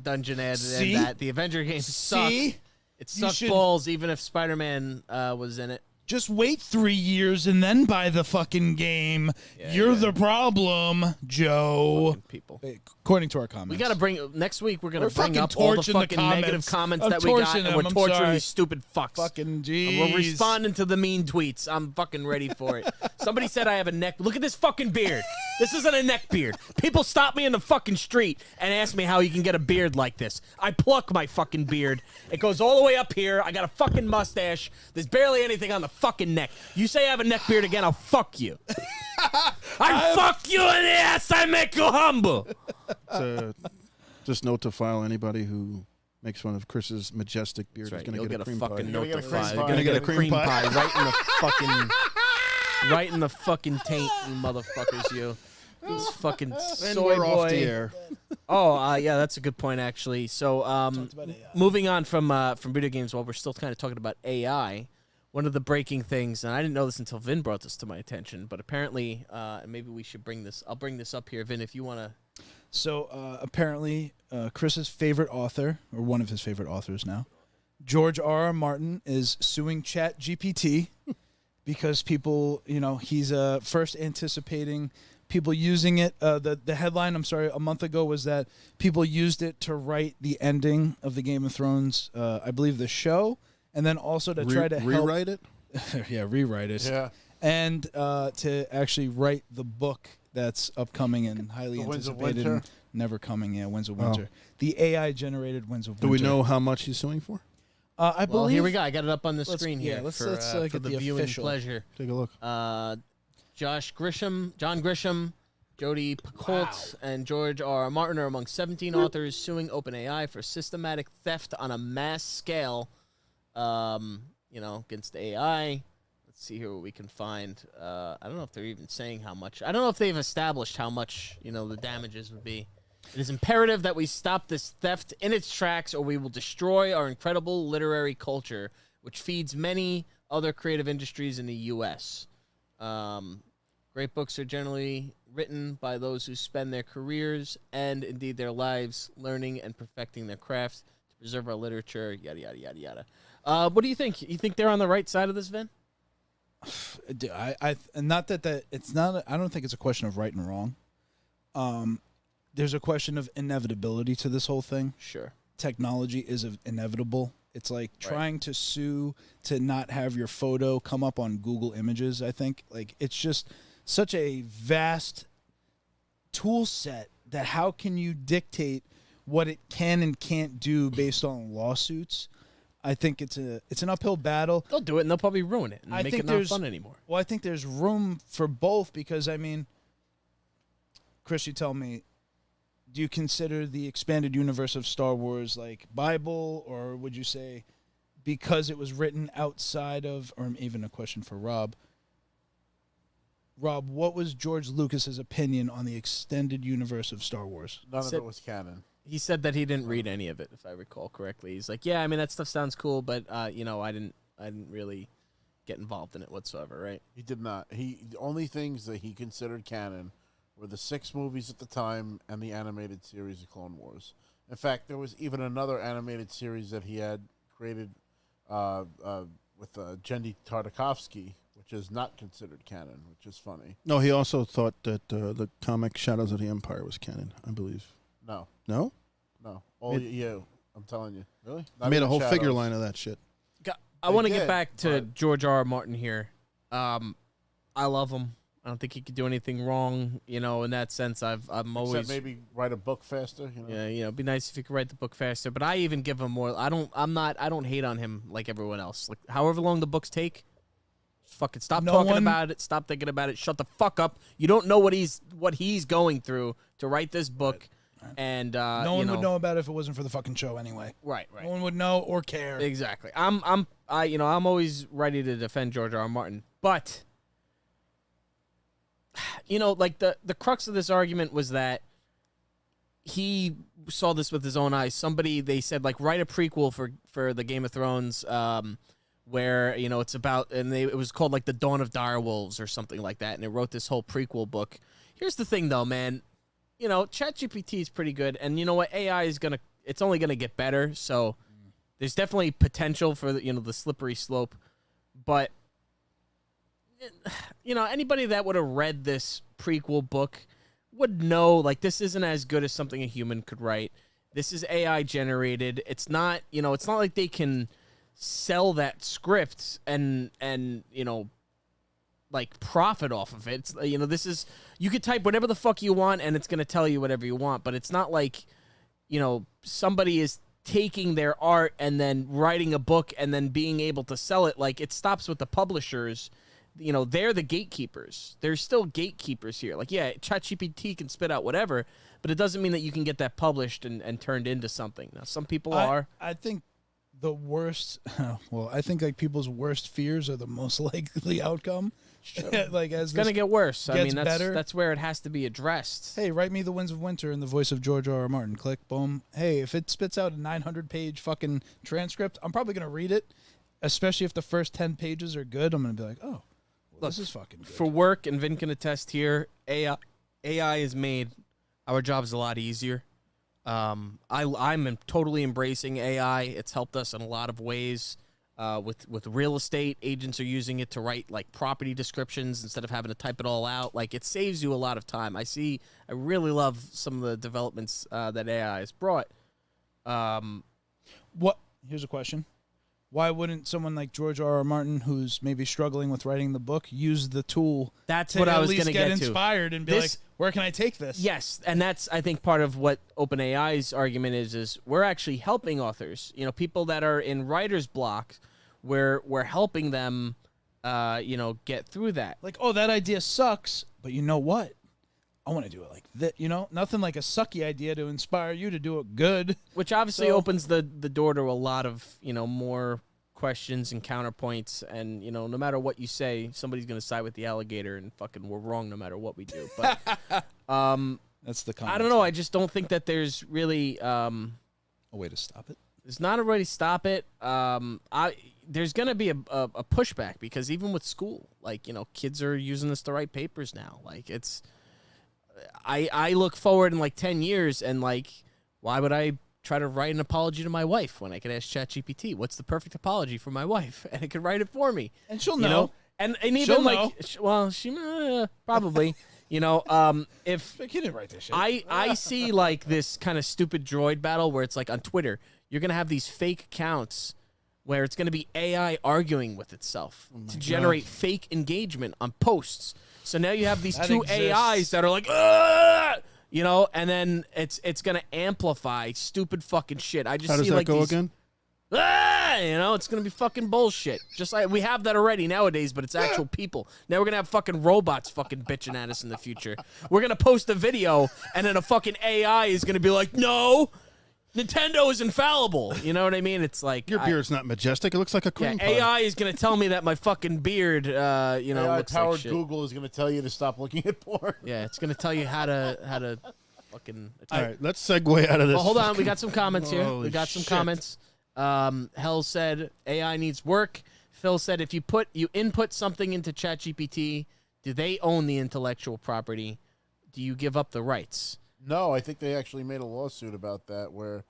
Dungeon added See? in that the Avenger games suck. See, It You sucked should- balls even if Spider-Man was in it. just wait 3 years and then buy the fucking game. Yeah, You're yeah. the problem, Joe. Fucking people. According to our comments, We got to bring next week. We're gonna We're bring fucking up all the torching the fucking negative comments I'm that we got, torching and we're them, I'm torturing sorry. these stupid fucks. fucking And jeez. we're responding to the mean tweets. I'm fucking ready for it. Somebody said I have a neck. Look at this fucking beard. This isn't a neck beard. People stop me in the fucking street and ask me how you can get a beard like this. I pluck my fucking beard. It goes all the way up here. I got a fucking mustache. There's barely anything on the fucking neck. You say I have a neck beard again, I'll fuck you. I fuck you in the ass. I make you humble. Just note to file anybody who makes fun of Chris's majestic beard That's is right. going to You'll get a get a cream fucking pie. note You're to gonna file. get a You're cream gonna pie. get a cream pie right in the fucking, right in the fucking taint, you motherfuckers. You, these fucking And soy we're boy. off the air. Oh, yeah, that's a good point actually. So, about AI. moving on from video games, while we're still kind of talking about AI, one of the breaking things, and I didn't know this until Vin brought this to my attention, but apparently, and maybe we should bring this. I'll bring this up here, Vin, if you want to. So apparently, Chris's favorite author, or one of his favorite authors now, George R. R. Martin, is suing ChatGPT because people, he's first anticipating people using it. The headline, I'm sorry, a month ago was that people used it to write the ending of the Game of Thrones, I believe the show, and then also to try to rewrite it. yeah, rewrite it. Yeah. And to actually write the book that's upcoming and highly The Winds of anticipated Winter? and never coming. Yeah, Winds of Oh. Winter. The AI-generated Winds of Do Winter. we know how much he's suing for? I Well, believe. here we go. I got it up on the Let's- screen yeah, here let's- for, let's, for get the the viewing official. pleasure. Take a look. John Grisham, Jody Picoult, and George R. R. Martin are among 17 authors suing OpenAI for systematic theft on a mass scale, against AI. Let's see here what we can find. I don't know if they're even saying how much. I don't know if they've established how much, the damages would be. It is imperative that we stop this theft in its tracks or we will destroy our incredible literary culture, which feeds many other creative industries in the U.S. Great books are generally written by those who spend their careers and indeed their lives learning and perfecting their craft to preserve our literature, yada, yada, yada, yada. What do you think? You think they're on the right side of this, Vin? Not that it's not. I don't think it's a question of right and wrong. There's a question of inevitability to this whole thing. Sure. Technology is inevitable. It's like trying to sue to not have your photo come up on Google Images. I think it's just such a vast tool set that how can you dictate what it can and can't do based on lawsuits? I think it's an uphill battle. They'll do it and they'll probably ruin it and I make think it not there's- fun anymore. Well, I think there's room for both because, Chris, you tell me, do you consider the expanded universe of Star Wars like Bible, or would you say because it was written outside of, or even a question for Rob. Rob, what was George Lucas's opinion on the extended universe of Star Wars? None of it was canon. He said that he didn't read any of it, if I recall correctly. He's like, yeah, I mean, that stuff sounds cool, but, I didn't really get involved in it whatsoever, right? He did not. The only things that he considered canon were the 6 movies at the time and the animated series of Clone Wars. In fact, there was even another animated series that he had created with Jendy Tartakovsky, which is not considered canon, which is funny. No, he also thought that the comic Shadows of the Empire was canon, I believe. No. No? No. I'm telling you. Really? I made a whole figure line of that shit. I want to did, get back to but- George R. R. Martin here. I love him. I don't think he could do anything wrong, in that sense. I'm always Except maybe write a book faster. Yeah, it'd be nice if he could write the book faster. But I even give him more. I don't hate on him like everyone else. Like however long the books take, just fucking stop talking about it. Stop thinking about it. Shut the fuck up. You don't know what he's going through to write this book, right. And no one would know about it if it wasn't for the fucking show anyway. Right. No one would know or care. Exactly. I'm always ready to defend George R. R. Martin, but. Like the crux of this argument was that he saw this with his own eyes. They said, like, write a prequel for the Game of Thrones, where, it's about, and it was called, like, The Dawn of Direwolves or something like that, and it wrote this whole prequel book. Here's the thing, though, man. ChatGPT is pretty good, and you know what? AI is it's only gonna get better, so there's definitely potential for, the slippery slope, but anybody that would have read this prequel book would know, like, this isn't as good as something a human could write. This is AI generated. It's not, it's not like they can sell that script and like profit off of it. It's, this is, you could type whatever the fuck you want and it's going to tell you whatever you want, but it's not like, somebody is taking their art and then writing a book and then being able to sell it. Like, it stops with the publishers. They're the gatekeepers. There's still gatekeepers here. Like, yeah, ChatGPT can spit out whatever, but it doesn't mean that you can get that published and turned into something. Now, some people are. I think the worst, I think, like, people's worst fears are the most likely outcome. Sure. Like, as it's going to get worse. I mean, better. That's where it has to be addressed. Hey, write me The Winds of Winter in the voice of George R. R. Martin. Click, boom. Hey, if it spits out a 900-page fucking transcript, I'm probably going to read it, especially if the first 10 pages are good. I'm going to be like, oh. Look, this is fucking good. For work, and Vin can attest here, AI has made our jobs a lot easier. I'm totally embracing AI. It's helped us in a lot of ways. With real estate, agents are using it to write, like, property descriptions instead of having to type it all out. Like, it saves you a lot of time. I really love some of the developments that AI has brought. Here's a question. Why wouldn't someone like George R. R. Martin, who's maybe struggling with writing the book, use the tool? That's what I was going to get to. Inspired and be like, where can I take this? Yes, and that's, I think, part of what OpenAI's argument is we're actually helping authors. People that are in writer's block, we're helping them, get through that. Like, oh, that idea sucks, but you know what? I want to do it like that. Nothing like a sucky idea to inspire you to do it good. Which obviously opens the door to a lot of, more questions and counterpoints. And, no matter what you say, somebody's going to side with the alligator and fucking we're wrong no matter what we do. But that's the I don't know. I just don't think that there's really a way to stop it. There's not a way to stop it. There's going to be a pushback because even with school, like, kids are using this to write papers now. Like, it's... I look forward in like 10 years and like, why would I try to write an apology to my wife when I could ask ChatGPT, what's the perfect apology for my wife? And it could write it for me. And she'll know. And even she'll like, she probably, if he didn't write this shit. I see like this kind of stupid droid battle where it's like on Twitter, you're going to have these fake accounts where it's going to be AI arguing with itself to generate fake engagement on posts. So now you have these two AIs that are like, and then it's gonna amplify stupid fucking shit. I just How does see that like go these, again? It's gonna be fucking bullshit. Just like we have that already nowadays, but it's actual people. Now we're gonna have fucking robots fucking bitching at us in the future. We're gonna post a video, and then a fucking AI is gonna be like, no. Nintendo is infallible. You know what I mean? It's like Your beard's not majestic. It looks like a cream pie. AI is gonna tell me that my fucking beard, looks like powered shit. Google is going to tell you to stop looking at porn. Yeah, it's gonna tell you how to fucking. All right, let's segue out of this. Well, hold on. We got some comments here. Holy We got some shit. comments. Hell said AI needs work. Phil said if you input something into ChatGPT, do they own the intellectual property? Do you give up the rights? No, I think they actually made a lawsuit about that where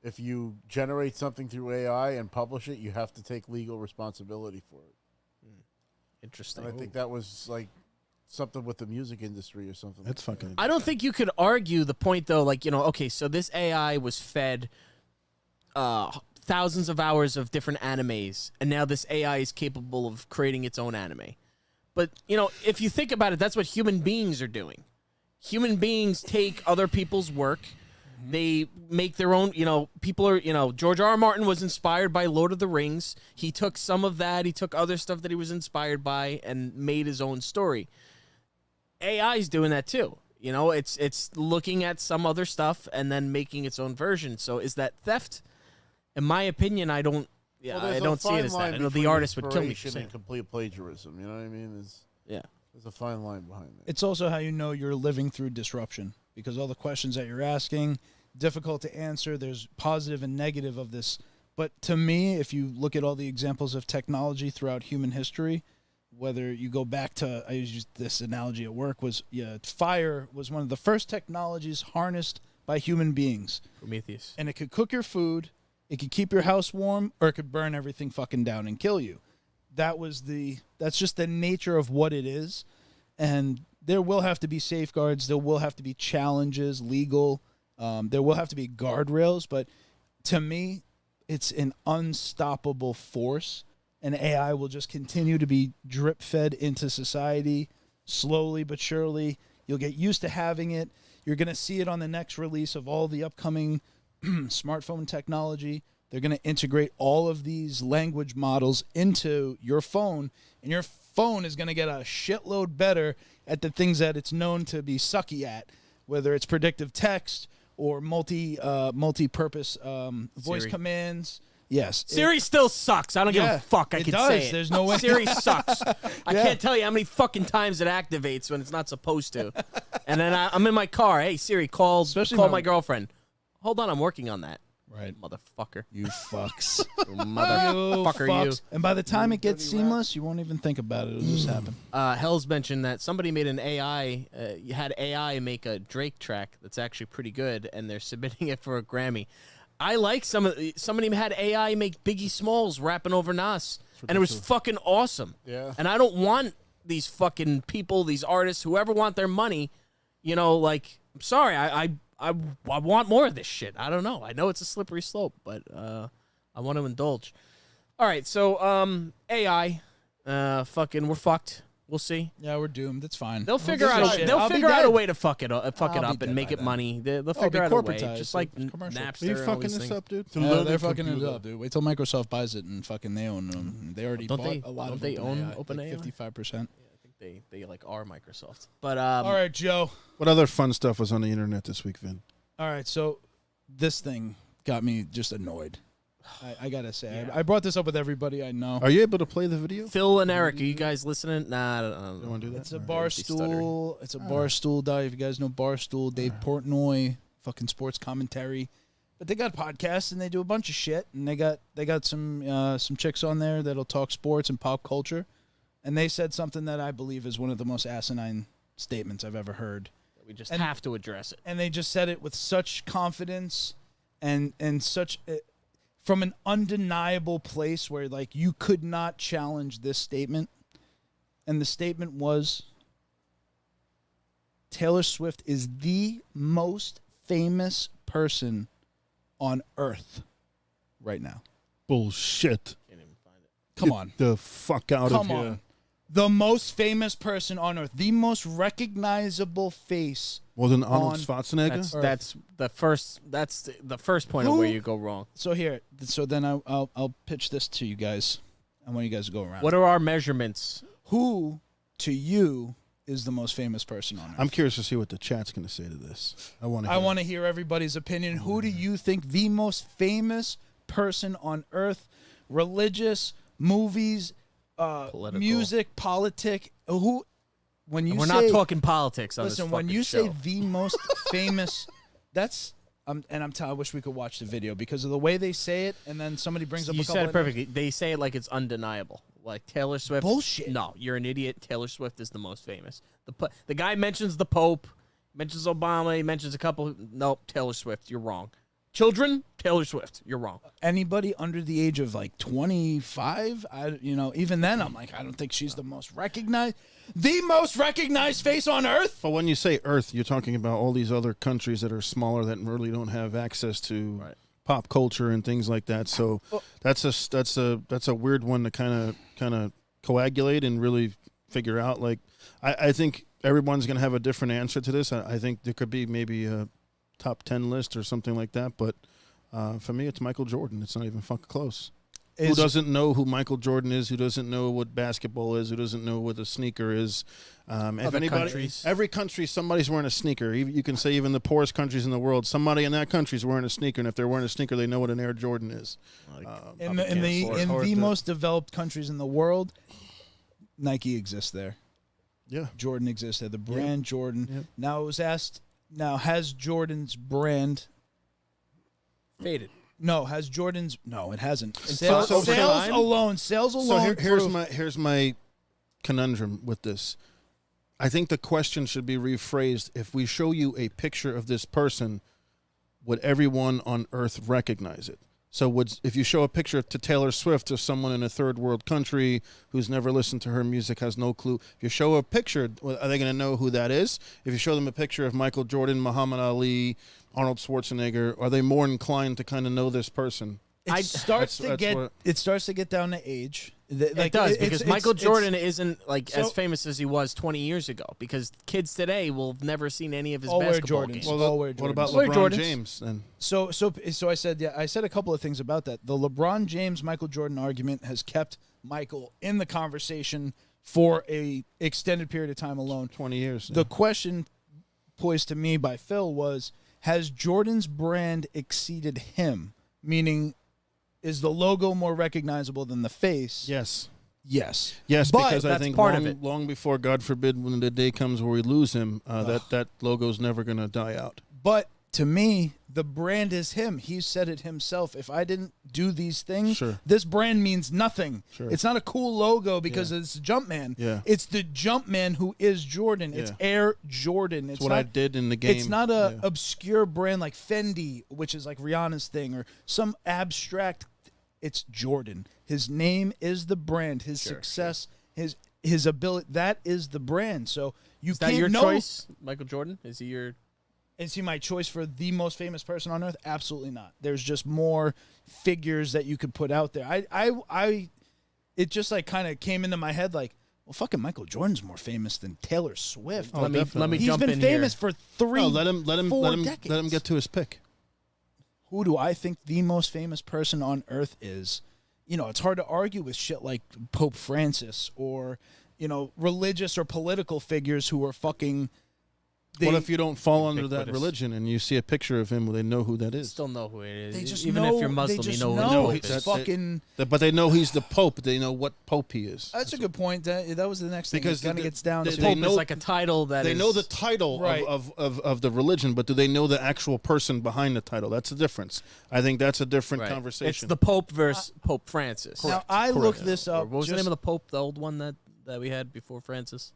if you generate something through AI and publish it, you have to take legal responsibility for it. Interesting. And I think that was like something with the music industry or something. That's fucking. I don't think you could argue the point though. Like okay, so this AI was fed thousands of hours of different animes, and now this AI is capable of creating its own anime. But if you think about it, that's what human beings are doing. Human beings take other people's work. They make their own, people are, George R. R. Martin was inspired by Lord of the Rings. He took some of that. He took other stuff that he was inspired by and made his own story. AI is doing that too. It's looking at some other stuff and then making its own version. So is that theft? In my opinion, I don't see it as that. I know the artist would kill me for saying and complete plagiarism. You know what I mean? There's a fine line behind that. It's also how you know you're living through disruption, because all the questions that you're asking, difficult to answer. There's positive and negative of this. But to me, if you look at all the examples of technology throughout human history, whether you go back to, I used this analogy at work, fire was one of the first technologies harnessed by human beings. Prometheus. And it could cook your food, it could keep your house warm, or it could burn everything fucking down and kill you. That's just the nature of what it is. And there will have to be safeguards. There will have to be challenges, legal. There will have to be guardrails. But to me, it's an unstoppable force. And AI will just continue to be drip fed into society slowly but surely. You'll get used to having it. You're going to see it on the next release of all the upcoming smartphone technology. They're going to integrate all of these language models into your phone, and your phone is going to get a shitload better at the things that it's known to be sucky at, whether it's predictive text or multi-purpose voice Siri. commands. Yes. Siri still sucks. I don't give a fuck. I it can does. say it. There's no way. Siri sucks. I Yeah. can't tell you how many fucking times it activates when it's not supposed to. And then I'm in my car. Hey, Siri, call my girlfriend. Hold on, I'm working on that. Right. Motherfucker. You fucks. Motherfucker, you. And by the time it gets seamless, you won't even think about it. It'll just happen. Hell's mentioned that somebody made an AI, you had AI make a Drake track that's actually pretty good, and they're submitting it for a Grammy. I like somebody had AI make Biggie Smalls rapping over Nas, and it was fucking awesome. Yeah. And I don't want these fucking people, these artists, whoever want their money, I'm sorry, I want more of this shit. I don't know. I know it's a slippery slope, but I want to indulge. All right, so AI, we're fucked. We'll see. Yeah, we're doomed. It's fine. They'll figure out. They'll figure out a way to fuck it up and make it money. They'll figure out a way, just like Napster. Are you and all fucking these this things. up, dude? They're fucking it up, dude. Wait till Microsoft buys it and fucking they own them. They already Don't bought they- a lot don't of they own OpenAI, OpenAI? 55%. I think they are Microsoft. But All right, Joe. What other fun stuff was on the internet this week, Vin? All right, so this thing got me just annoyed. I gotta say, I brought this up with everybody I know. Are you able to play the video? Phil and Eric, are you guys listening? Nah, I don't You want to do that? It's a All right. bar stool. It's a bar stool. If you guys know Barstool, Dave Portnoy, fucking sports commentary. But they got podcasts and they do a bunch of shit. And they got some chicks on there that'll talk sports and pop culture. And they said something that I believe is one of the most asinine statements I've ever heard. We just have to address it. And they just said it with such confidence and such from an undeniable place where like you could not challenge this statement. And the statement was, Taylor Swift is the most famous person on earth right now. Bullshit. Can't even find it. Come Get on. the fuck out of Come here. on. The most famous person on earth. The most recognizable face. Wasn't Arnold On Schwarzenegger? That's the first point of Who- where you go wrong. So then I'll pitch this to you guys. I want you guys to go around. What are our measurements? Who to you is the most famous person on Earth? I'm curious to see what the chat's going to say to this. I want to hear everybody's opinion. Who do you think the most famous person on Earth? Religious, movies, music, politic. Who? When you We're say, not talking politics on listen, this when fucking you show. say the most famous, that's. I wish we could watch the video because of the way they say it, and then somebody brings up a You couple said it of perfectly. They say it like it's undeniable. Like Taylor Swift. Bullshit. No, you're an idiot. Taylor Swift is the most famous. The guy mentions the Pope, mentions Obama, he mentions a couple. Nope, Taylor Swift. You're wrong. Children, Taylor Swift. You're wrong. Anybody under the age of like 25, even then I'm like, I don't think she's the most recognized face on Earth. But when you say Earth, you're talking about all these other countries that are smaller that really don't have access to pop culture and things like that. So that's a weird one to kind of coagulate and really figure out. Like I think everyone's going to have a different answer to this. I think there could be maybe a top 10 list or something like that. But for me, it's Michael Jordan. It's not even fucking close. Who doesn't know who Michael Jordan is? Who doesn't know what basketball is? Who doesn't know what a sneaker is? Every country, somebody's wearing a sneaker. You can say even the poorest countries in the world, somebody in that country is wearing a sneaker, and if they're wearing a sneaker, they know what an Air Jordan is. In the most developed countries in the world, Nike exists there. Yeah, Jordan exists there. The brand Jordan. Yep. Now it was asked. Now has Jordan's brand faded? No, has Jordan's? No, it hasn't. Sales alone. So here's my conundrum with this. I think the question should be rephrased. If we show you a picture of this person, would everyone on Earth recognize it? So if you show a picture to Taylor Swift to someone in a third world country who's never listened to her music, has no clue, if you show a picture, are they going to know who that is? If you show them a picture of Michael Jordan, Muhammad Ali, Arnold Schwarzenegger, are they more inclined to kind of know this person? It starts to get down to age. It does, because Michael Jordan isn't as famous as he was 20 years ago, because kids today will have never seen any of his basketball games. Well, what about LeBron James then? So I said a couple of things about that. The LeBron James Michael Jordan argument has kept Michael in the conversation for a extended period of time alone. 20 years. The question posed to me by Phil was, has Jordan's brand exceeded him? Meaning, is the logo more recognizable than the face? Yes. Yes. Yes, but because I think long before, God forbid, when the day comes where we lose him, that logo's never going to die out. But to me, the brand is him. He said it himself. If I didn't do these things, this brand means nothing. Sure. It's not a cool logo because it's Jumpman. Yeah. It's the Jumpman who is Jordan. It's Air Jordan. It's what I did in the game. It's not a obscure brand like Fendi, which is like Rihanna's thing, or some abstract. It's Jordan. His name is the brand. His success, his ability, that is the brand. So is that your choice, Michael Jordan? Is he your... Is he my choice for the most famous person on Earth? Absolutely not. There's just more figures that you could put out there. It just like kind of came into my head like, well, fucking Michael Jordan's more famous than Taylor Swift. Let me jump in here. He's been famous for 4 decades. Let him get to his pick. Who do I think the most famous person on Earth is? It's hard to argue with shit like Pope Francis or, religious or political figures who are fucking... What if you don't fall under that religion and you see a picture of him? Will they know who that is? Still know who it is. They just Even know, if you're Muslim, you know who the Pope is. But they know he's the Pope. They know what Pope he is. That's a good point. That was the next thing. Because it kind of gets down to the Pope is like a title that they know the title of the religion, but do they know the actual person behind the title? That's the difference. I think that's a different conversation. It's the Pope versus Pope Francis. Now I looked this up. What was the name of the Pope? The old one that we had before Francis?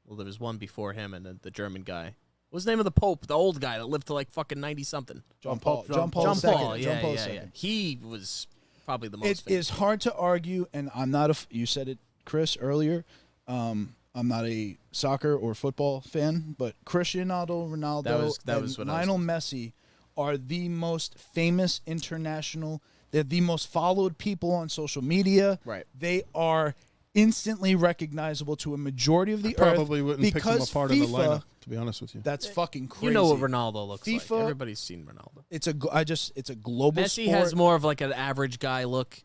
Well, there was one before him, and then the German guy. What's the name of the Pope? The old guy that lived to like fucking 90-something. John Paul II. Yeah. He was probably the most famous. It is hard to argue, and I'm not you said it, Chris, earlier. I'm not a soccer or football fan, but Cristiano Ronaldo and Lionel Messi are the most famous international. They're the most followed people on social media. Right. They are instantly recognizable to a majority of the earth. Probably wouldn't pick them apart in the lineup, to be honest with you. That's fucking crazy. You know what Ronaldo looks FIFA, like. Everybody's seen Ronaldo. It's a global Messi sport. has more of like an average guy look,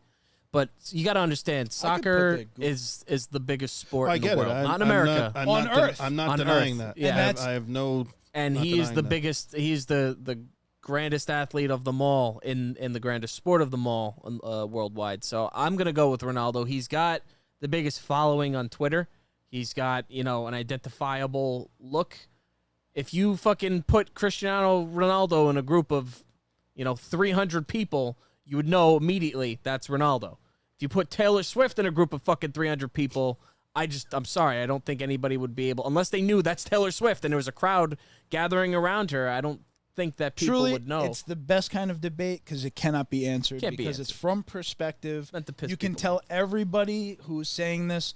But you got to understand, I soccer could put that is the biggest sport I in the get world. it. Not in America. On Earth. I'm not On denying Earth. that. Yeah. And I have no. and not he is denying the that. biggest. He's the grandest athlete of them all in the grandest sport of them all worldwide. So I'm gonna go with Ronaldo. He's got the biggest following on Twitter. He's got an identifiable look. If you fucking put Cristiano Ronaldo in a group of 300 people, you would know immediately that's Ronaldo. If you put Taylor Swift in a group of fucking 300 people, I'm sorry, I don't think anybody would be able, unless they knew that's Taylor Swift and there was a crowd gathering around her. I don't think that people Truly, would know. it's the best kind of debate because it cannot be answered Can't be because it's answered. from perspective. Meant to piss You can people tell everybody who's saying this.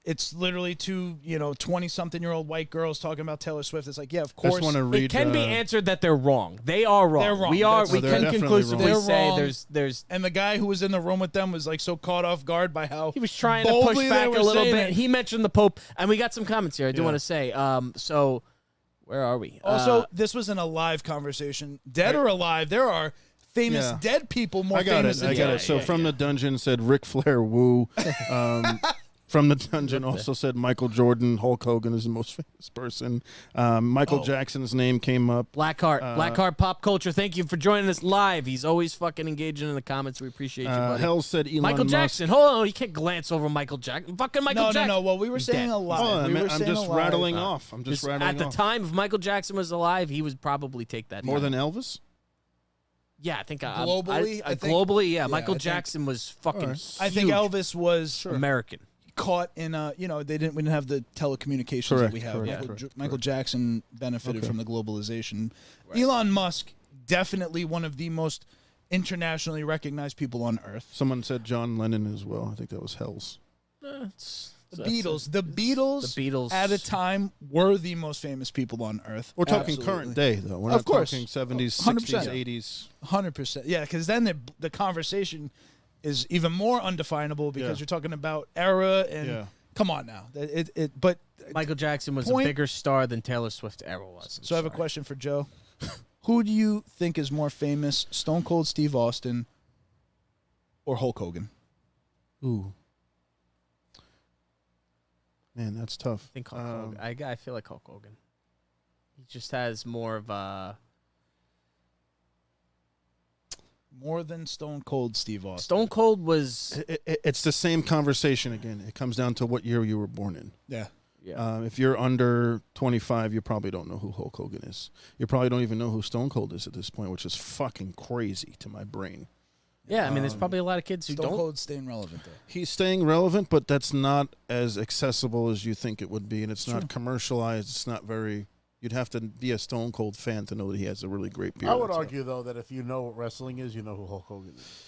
It's literally two 20-something-year-old white girls talking about Taylor Swift. It's like, yeah, of I just course. want to read. It can be answered that they're wrong. They are wrong. They're wrong. We That's- we they're can definitely conclusively wrong. say They're wrong. there's. And the guy who was in the room with them was like so caught off guard by how He was trying to boldly push they back were a little saying bit. it. He mentioned the Pope, and we got some comments here. I do Yeah. want to say. So where are we? Also, this wasn't a live conversation. Dead or alive, there are famous Yeah. dead people more I got famous it. than I got Taylor it. So yeah, from yeah. the dungeon said Ric Flair, woo. From the dungeon also said Michael Jordan, Hulk Hogan is the most famous person. Michael Jackson's name came up. Blackheart Pop Culture. Thank you for joining us live. He's always fucking engaging in the comments. We appreciate you, buddy. Hell said Elon Michael Musk. Jackson. Hold on, you can't glance over Michael Jackson. Fucking Michael Jackson. No. Well, we were He's saying dead. alive. Oh, we were I'm saying just alive. rattling off. I'm just rattling At the off. time, if Michael Jackson was alive, he would probably take that. More time. than Elvis? Globally, Yeah, I think I think- globally, yeah. yeah, Michael I think- Jackson was fucking. Alright. I think huge. Elvis was American. caught in we didn't have the telecommunications that Correct, we have. correct, Michael, correct, Michael Jackson benefited Okay. from the globalization. Elon Musk, definitely one of the most internationally recognized people on Earth. Someone said John Lennon as well. I think that was Hell's. The Beatles at a time were the most famous people on Earth. We're talking Absolutely. current day, though. We're Of not course. talking 70s, 100%. 60s, 80s. 100%. Yeah, because then the conversation is even more undefinable because Yeah. you're talking about era and Yeah. come on now. But Michael Jackson was Point- a bigger star than Taylor Swift ever was. so I have a question for Joe. Who do you think is more famous, Stone Cold Steve Austin or Hulk Hogan? Ooh. Man, that's tough. I think Hulk Hogan. I feel like Hulk Hogan. He just has more of a More than Stone Cold Steve Austin. Stone Cold was. It's the same conversation again. It comes down to what year you were born in. Yeah. Yeah. If you're under 25, you probably don't know who Hulk Hogan is. You probably don't even know who Stone Cold is at this point, which is fucking crazy to my brain. Yeah, I mean, there's probably a lot of kids who Stone don't. Cold's staying relevant though. He's staying relevant, but that's not as accessible as you think it would be, and it's not True. commercialized. It's not very. You'd have to be a Stone Cold fan to know that he has a really great beard. I would That's argue, though, that if you know what wrestling is, you know who Hulk Hogan is.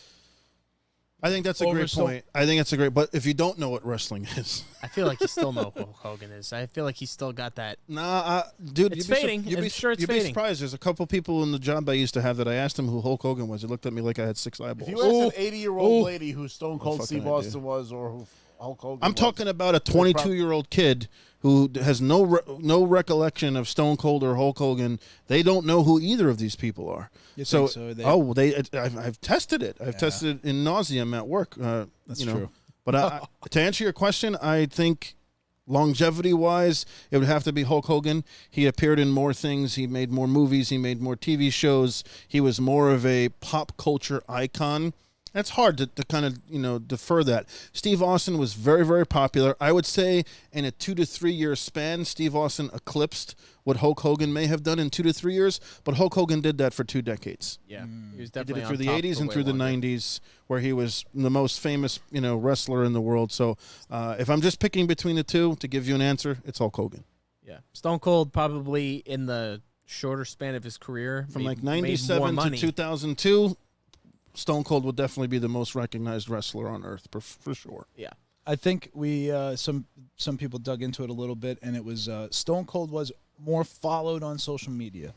I think that's a Over great Stone- point. I think that's a great. But if you don't know what wrestling is, I feel like you still know who Hulk Hogan is. I feel like he's still got that. dude, It's you'd be fading. I'm sure it's you'd be fading. surprised. There's a couple people in the job I used to have that I asked them who Hulk Hogan was. He looked at me like I had 6 eyeballs. If you ask an 80-year-old lady who Stone Cold fucking Steve idea. Austin was or who Hulk Hogan I'm was, talking about a 22-year-old kid who has no recollection of Stone Cold or Hulk Hogan. They don't know who either of these people are. You So, think so? I've tested it. I've tested it in nauseum at work. That's true. But to answer your question, I think longevity-wise, it would have to be Hulk Hogan. He appeared in more things. He made more movies. He made more TV shows. He was more of a pop culture icon. That's hard to kind of, defer that. Steve Austin was very, very popular. I would say in a 2 to 3 year span, Steve Austin eclipsed what Hulk Hogan may have done in 2 to 3 years, but Hulk Hogan did that for 2 decades. Yeah, he was He did definitely it through on the top 80s for and way through the longer. 90s, where he was the most famous, wrestler in the world. So if I'm just picking between the two to give you an answer, it's Hulk Hogan. Yeah, Stone Cold probably in the shorter span of his career From made, like made more 97 to money. 2002, Stone Cold would definitely be the most recognized wrestler on earth, for sure. Yeah, I think we some people dug into it a little bit, and it was Stone Cold was more followed on social media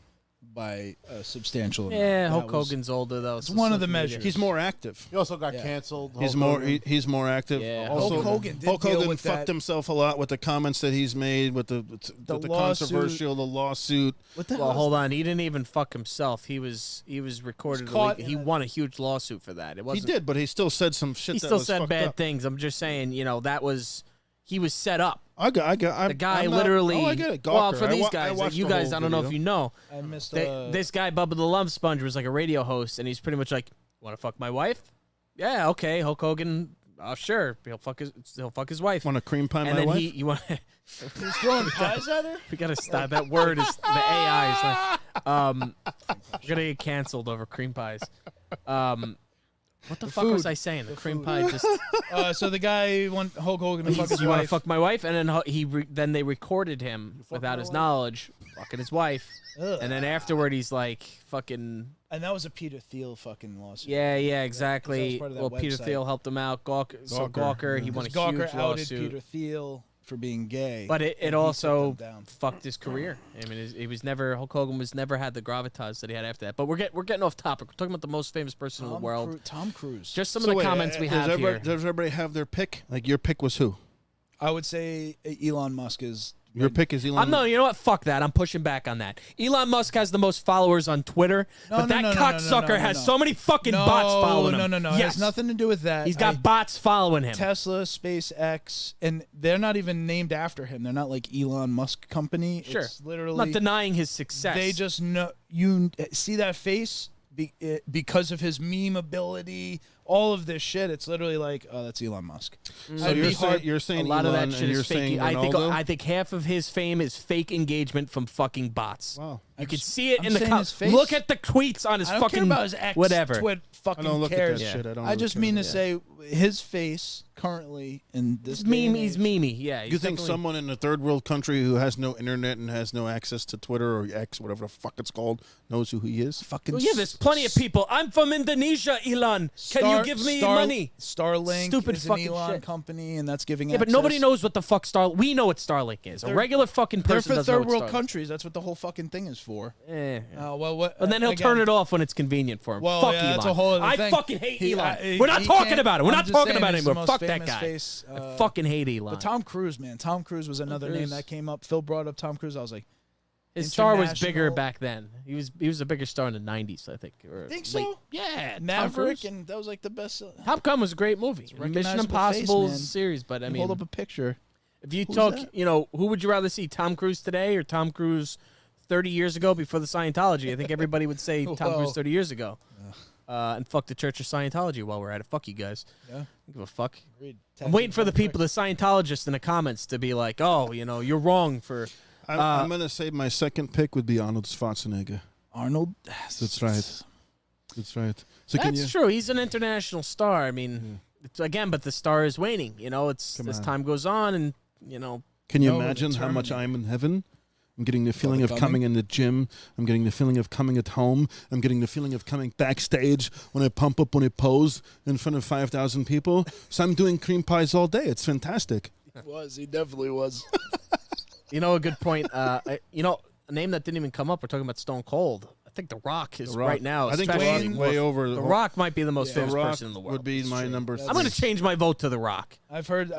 by a substantial amount. Yeah, That Hulk was- Hogan's older though. It's so one of the social media- measures. He's more active. He also got Yeah. canceled. He's Hulk more Hogan. he's more active. Yeah. Also, Hulk Hogan did Hulk deal Hogan with fucked that. himself a lot with the comments that he's made with the lawsuit. controversial, the lawsuit. What the Well, hell? hold on. He didn't even fuck himself. He was recorded. caught He in a- won a huge lawsuit for that. It He wasn't. did, but he still said some shit. He that still was said fucked bad up. things. I'm just saying. He was set up. The The guy literally. Oh, I get it. Well, Gawker. for these I guys, watched you the guys, whole I don't know if video. you know. I missed This guy, Bubba the Love Sponge, was like a radio host, and he's pretty much like, "Want to fuck my wife? Yeah, okay." Hulk Hogan, sure, he'll fuck his wife. Want to cream pie And my then wife? you want. He's throwing pies at her? We gotta stop. That word is the AI is like. We're gonna get canceled over cream pies. What the fuck was food. I saying? The cream food. pie just. So the guy want Hulk Hogan to fuck his You want to wife. fuck my wife, and then then they recorded him without his knowledge fucking his wife, Ugh. and then afterward he's like fucking. And that was a Peter Thiel fucking lawsuit. Yeah, That exactly. was part of that Well, Peter website. Thiel helped him out. Gawker, he won a Gawker huge outed lawsuit. Peter Thiel for being gay. But it and he also took them down. fucked his career. I mean, he was never Hulk Hogan was never had the gravitas that he had after that. But we're getting off topic. We're talking about the most famous person in the world. Tom Cruise. Just some of the comments we have here. Does everybody have their pick? Like your pick was who? I would say Elon Musk is. Your pick is Elon. No, you know what? Fuck that. I'm pushing back on that. Elon Musk has the most followers on Twitter, but that cocksucker has so many fucking bots following him. No. Yes. It has nothing to do with that. He's got bots following him. Tesla, SpaceX, and they're not even named after him. They're not like Elon Musk company. Sure. It's literally. I'm not denying his success. They just know you see that face because of his meme ability. All of this shit, it's literally like, oh, that's Elon Musk. So I'd you're be saying hard- you're saying a lot Elon of that shit and you're is fake. saying I Ronaldo? think half of his fame is fake engagement from fucking bots. Wow. You can see it I'm in the saying his face. Look at the tweets on his I don't fucking care about his ex. whatever. Fucking I don't look cares. at that shit. I don't. I just really mean care. to say his face currently in this He's day and He's age- memey. Yeah. You he's think definitely- someone in a third world country who has no internet and has no access to Twitter or X, whatever the fuck it's called, knows who he is? fucking Well, yeah, there's plenty of people. I'm from Indonesia, Elon. Can you give me money? Starlink Stupid is fucking an Elon shit. company, and that's giving. Yeah, but access. nobody knows what the fuck We know what Starlink is. A regular fucking They're person for doesn't know third what world Starlink- countries. That's what the whole fucking thing is for. Well, what? And then he'll again, turn it off when it's convenient for him. Well, Fuck yeah, Elon. that's a whole other I thing. fucking hate Elon. He We're not talking can't- about it. We're I'm not just talking saying about it he's the anymore. most Fuck that famous guy. face, I fucking hate Elon. But Tom Cruise, man. Tom Cruise was another name Cruise. that came up. Phil brought up Tom Cruise. I was like, His star was bigger international- back then. He was a bigger star in the 90s, I think. Or Think late. so? Yeah. Tom Maverick, Cruise. and that was like the best. Top Gun was a great movie. Mission recognizable Impossible face, man. series, but I mean, hold up a picture. if you Who's talk, that? who would you rather see, Tom Cruise today or Tom Cruise 30 years ago before the Scientology? I think everybody would say Tom Whoa. Cruise 30 years ago. And fuck the Church of Scientology while we're at it. Fuck you guys. Yeah. I don't give a fuck. Agreed. I'm waiting for the people, the Scientologists in the comments to be like, oh, you're wrong for... I'm going to say my second pick would be Arnold Schwarzenegger. Arnold. That's right. That's right. So can you? That's true. He's an international star. I mean, it's, again, but the star is waning. It's Come as on. time goes on, and Can you No, imagine how much Terminator. I'm in heaven? I'm getting the feeling the of coming? coming in the gym. I'm getting the feeling of coming at home. I'm getting the feeling of coming backstage when I pump up, when I pose in front of 5,000 people. So I'm doing cream pies all day. It's fantastic. He definitely was. a good point. A name that didn't even come up. We're talking about Stone Cold. I think The Rock is The Rock. right now. I think The especially Rock more- way over. The Rock might be the most Yeah. The famous Rock person in the world. would be my true. number. That's I'm going to three. change my vote to The Rock. I've heard.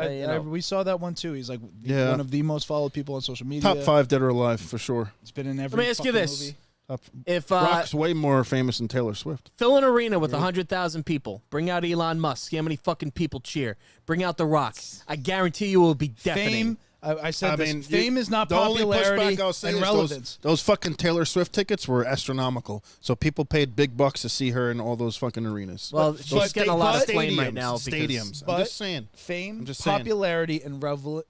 We saw that one too. He's like Yeah. one of the most followed people on social media. Top 5 dead or alive for sure. It's been in every. Let me ask you fucking this. movie. If Rock's way more famous than Taylor Swift. fill an arena with 100,000 people, bring out Elon Musk, see how many fucking people cheer. Bring out The Rock. I guarantee you it will be deafening. Fame. I said this. mean, Fame is not the only popularity pushback I'll say and is relevance. those fucking Taylor Swift tickets were astronomical. So people paid big bucks to see her in all those fucking arenas. Well, she's getting a lot of flame right Stadiums, now. Stadiums. But- I'm just saying. Fame, I'm just saying. popularity, and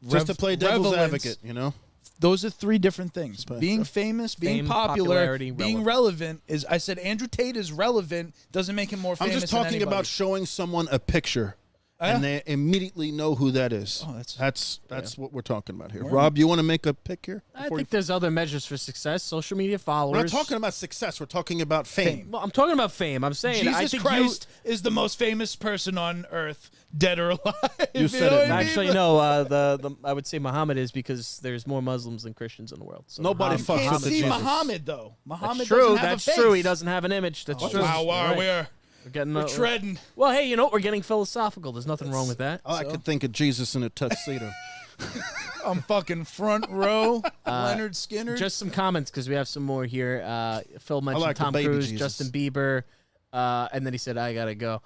Just to play devil's relevance. advocate, you know? Those are three different things. But- Being famous, being Fame, popular, popularity, being relevant is. I said Andrew Tate is relevant. Doesn't make him more I'm famous. just than talking anybody. about showing someone a picture and they immediately know who that is. Oh, That's what we're talking about here. Word. Rob, you want to make a pick here? I think there's other measures for success. Social media followers. We're not talking about success. We're talking about fame. Well, I'm talking about fame. I'm saying I Jesus think Christ is the most famous person on earth, dead or alive. You said know it, what I man. mean? Actually, no. I would say Muhammad is because there's more Muslims than Christians in the world. So Nobody Muhammad- fucks Can't with the see Jesus. Muhammad though. Muhammad That's true. doesn't have That's a face. true. He doesn't have an image. That's true. Wow, Right. we're Getting treading. Well, hey, you know what? We're getting philosophical. There's nothing wrong with that. I could think of Jesus in a tuxedo. I'm fucking front row. Leonard Skinner. Just some comments because we have some more here. Phil mentioned like the Tom baby Cruise, Jesus. Justin Bieber, and then he said, "I gotta go."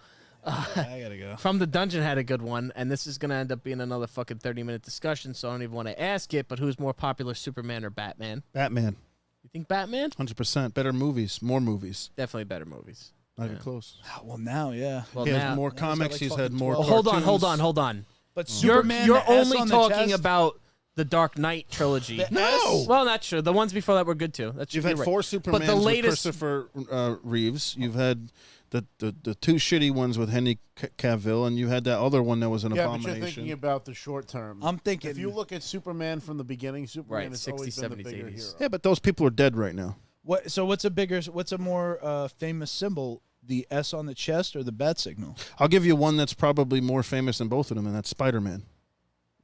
I gotta go. From the Dungeon had a good one, and this is gonna end up being another fucking 30-minute discussion. So I don't even want to ask it. But who's more popular, Superman or Batman? Batman, You think Batman? 100%. Better movies, more movies. Definitely better movies. Not even close. Well, now, yeah. Well, He has now, more he's comics. like He's fucking had more. 12. hold cartoons. on. But You're Superman, you're the S only on the talking chest, about the Dark Knight trilogy. the S? Well, not true. The ones before that were good too. That's You've you're had right. 4 Supermans the latest- with Christopher Reeves. You've had the 2 shitty ones with Henry Cavill, and you had that other one that was an Yeah, but abomination. you're thinking about the short term. I'm thinking. If you look at Superman from the beginning, Superman Right, has 60s, always been the 70s, bigger 80s. hero. Yeah, but those people are dead right now. what's a more famous symbol? The S on the chest or the bat signal? I'll give you one that's probably more famous than both of them, and that's Spider-Man.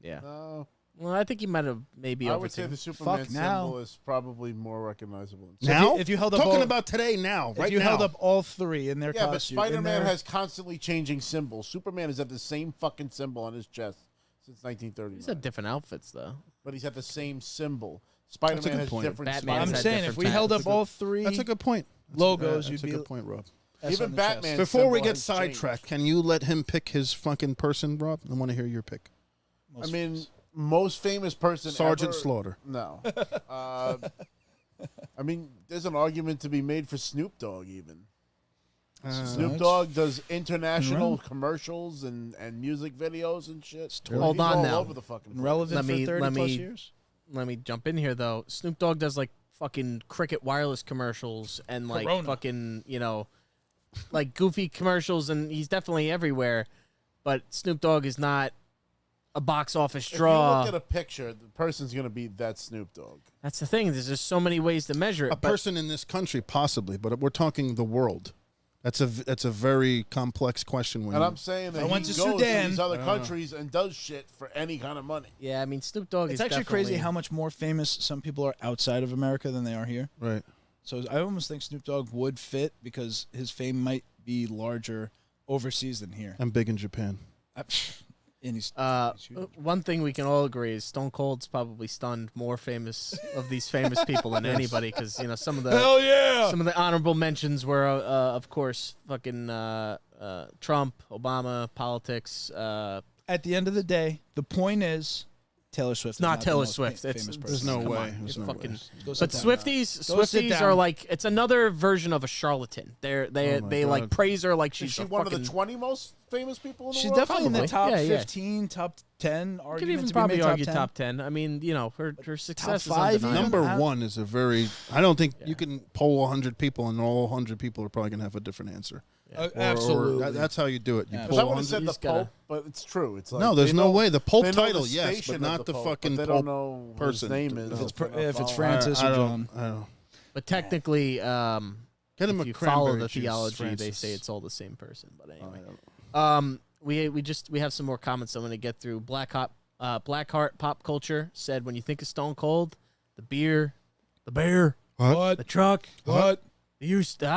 Yeah. No, Well, I think he might have maybe I would say overtaken. the Superman Fuck, now. symbol is probably more recognizable. So if now, you- if you held up talking all- about today, now, If right you now. held up all 3 in their Yeah, but costume, Spider-Man has constantly changing symbols. Superman has had the same fucking symbol on his chest since 1939. He's had different outfits though. But he's had the same symbol. That's a Spider-Man good has point. different Batman's I'm had spines. saying different if we tats. held That's up a all 3 That's a good point. logos, That's you'd a be good point, Rob. S Even on the Batman- chest. Before we symbol get has sidetracked, changed. can you let him pick his fucking person, Rob? I want to hear your pick. I mean, most famous person Sergeant ever, Slaughter. No. I mean, there's an argument to be made for Snoop Dogg even. Snoop Dogg does international commercials and music videos and shit. Hold He's on all now. over the fucking place. relevant Let for me- 30 let plus me- years. Let me jump in here though. Snoop Dogg does like fucking Cricket Wireless commercials and like Corona. fucking like goofy commercials, and he's definitely everywhere. But Snoop Dogg is not a box office If you draw. look at a picture, the person's going to be that Snoop Dogg. That's the thing. There's just so many ways to measure it. A person in this country, possibly, but we're talking the world. That's a very complex question. When And you, I'm saying that I he went to goes Sudan. to these other countries and does shit for any kind of money. yeah, I mean Snoop Dogg It's is actually definitely, crazy how much more famous some people are outside of America than they are here. right. So I almost think Snoop Dogg would fit because his fame might be larger overseas than here. I'm big in Japan. And he's huge. one thing we can all agree is Stone Cold's probably stunned more famous of these famous people than anybody, because some of the Hell yeah! some of the honorable mentions were of course fucking Trump, Obama, politics. At the end of the day, the point is Taylor Swift. It's not the Taylor most Swift. famous It's- person. There's no Come way. on. There's It's no fucking- way. Go sit But down. Swifties down. are like, it's another version of a charlatan. They Oh my like God. praise her like Is she's she a one fucking. of the 20 most famous people in the She's world? definitely in the Probably. top Yeah, yeah. 15, top 10. You could Argument even to be probably made argue 10. top 10. I mean, her success is 5 undeniable. even? Number How- one is a very. I don't think you can poll 100 people, and all 100 people are probably going to have a different answer. Absolutely. That's how you do it. You Yeah. Because I poll would have 100. said the He's gotta- Pope, but it's true. It's like No, there's they no know- way. The Pope they know title, the yes, station but of not the the Pope, fucking but they Pope don't know who person. his name is. If it's, They're not if it's following. Francis I or don't. John. I don't. But technically, Get him if a you follow cranberry the juice, theology, they Francis. say it's all the same person. But I anyway, don't- we have some more comments I'm going to get through. Blackheart Pop Culture said, when you think of Stone Cold, the beer, the bear, What? the truck, What? the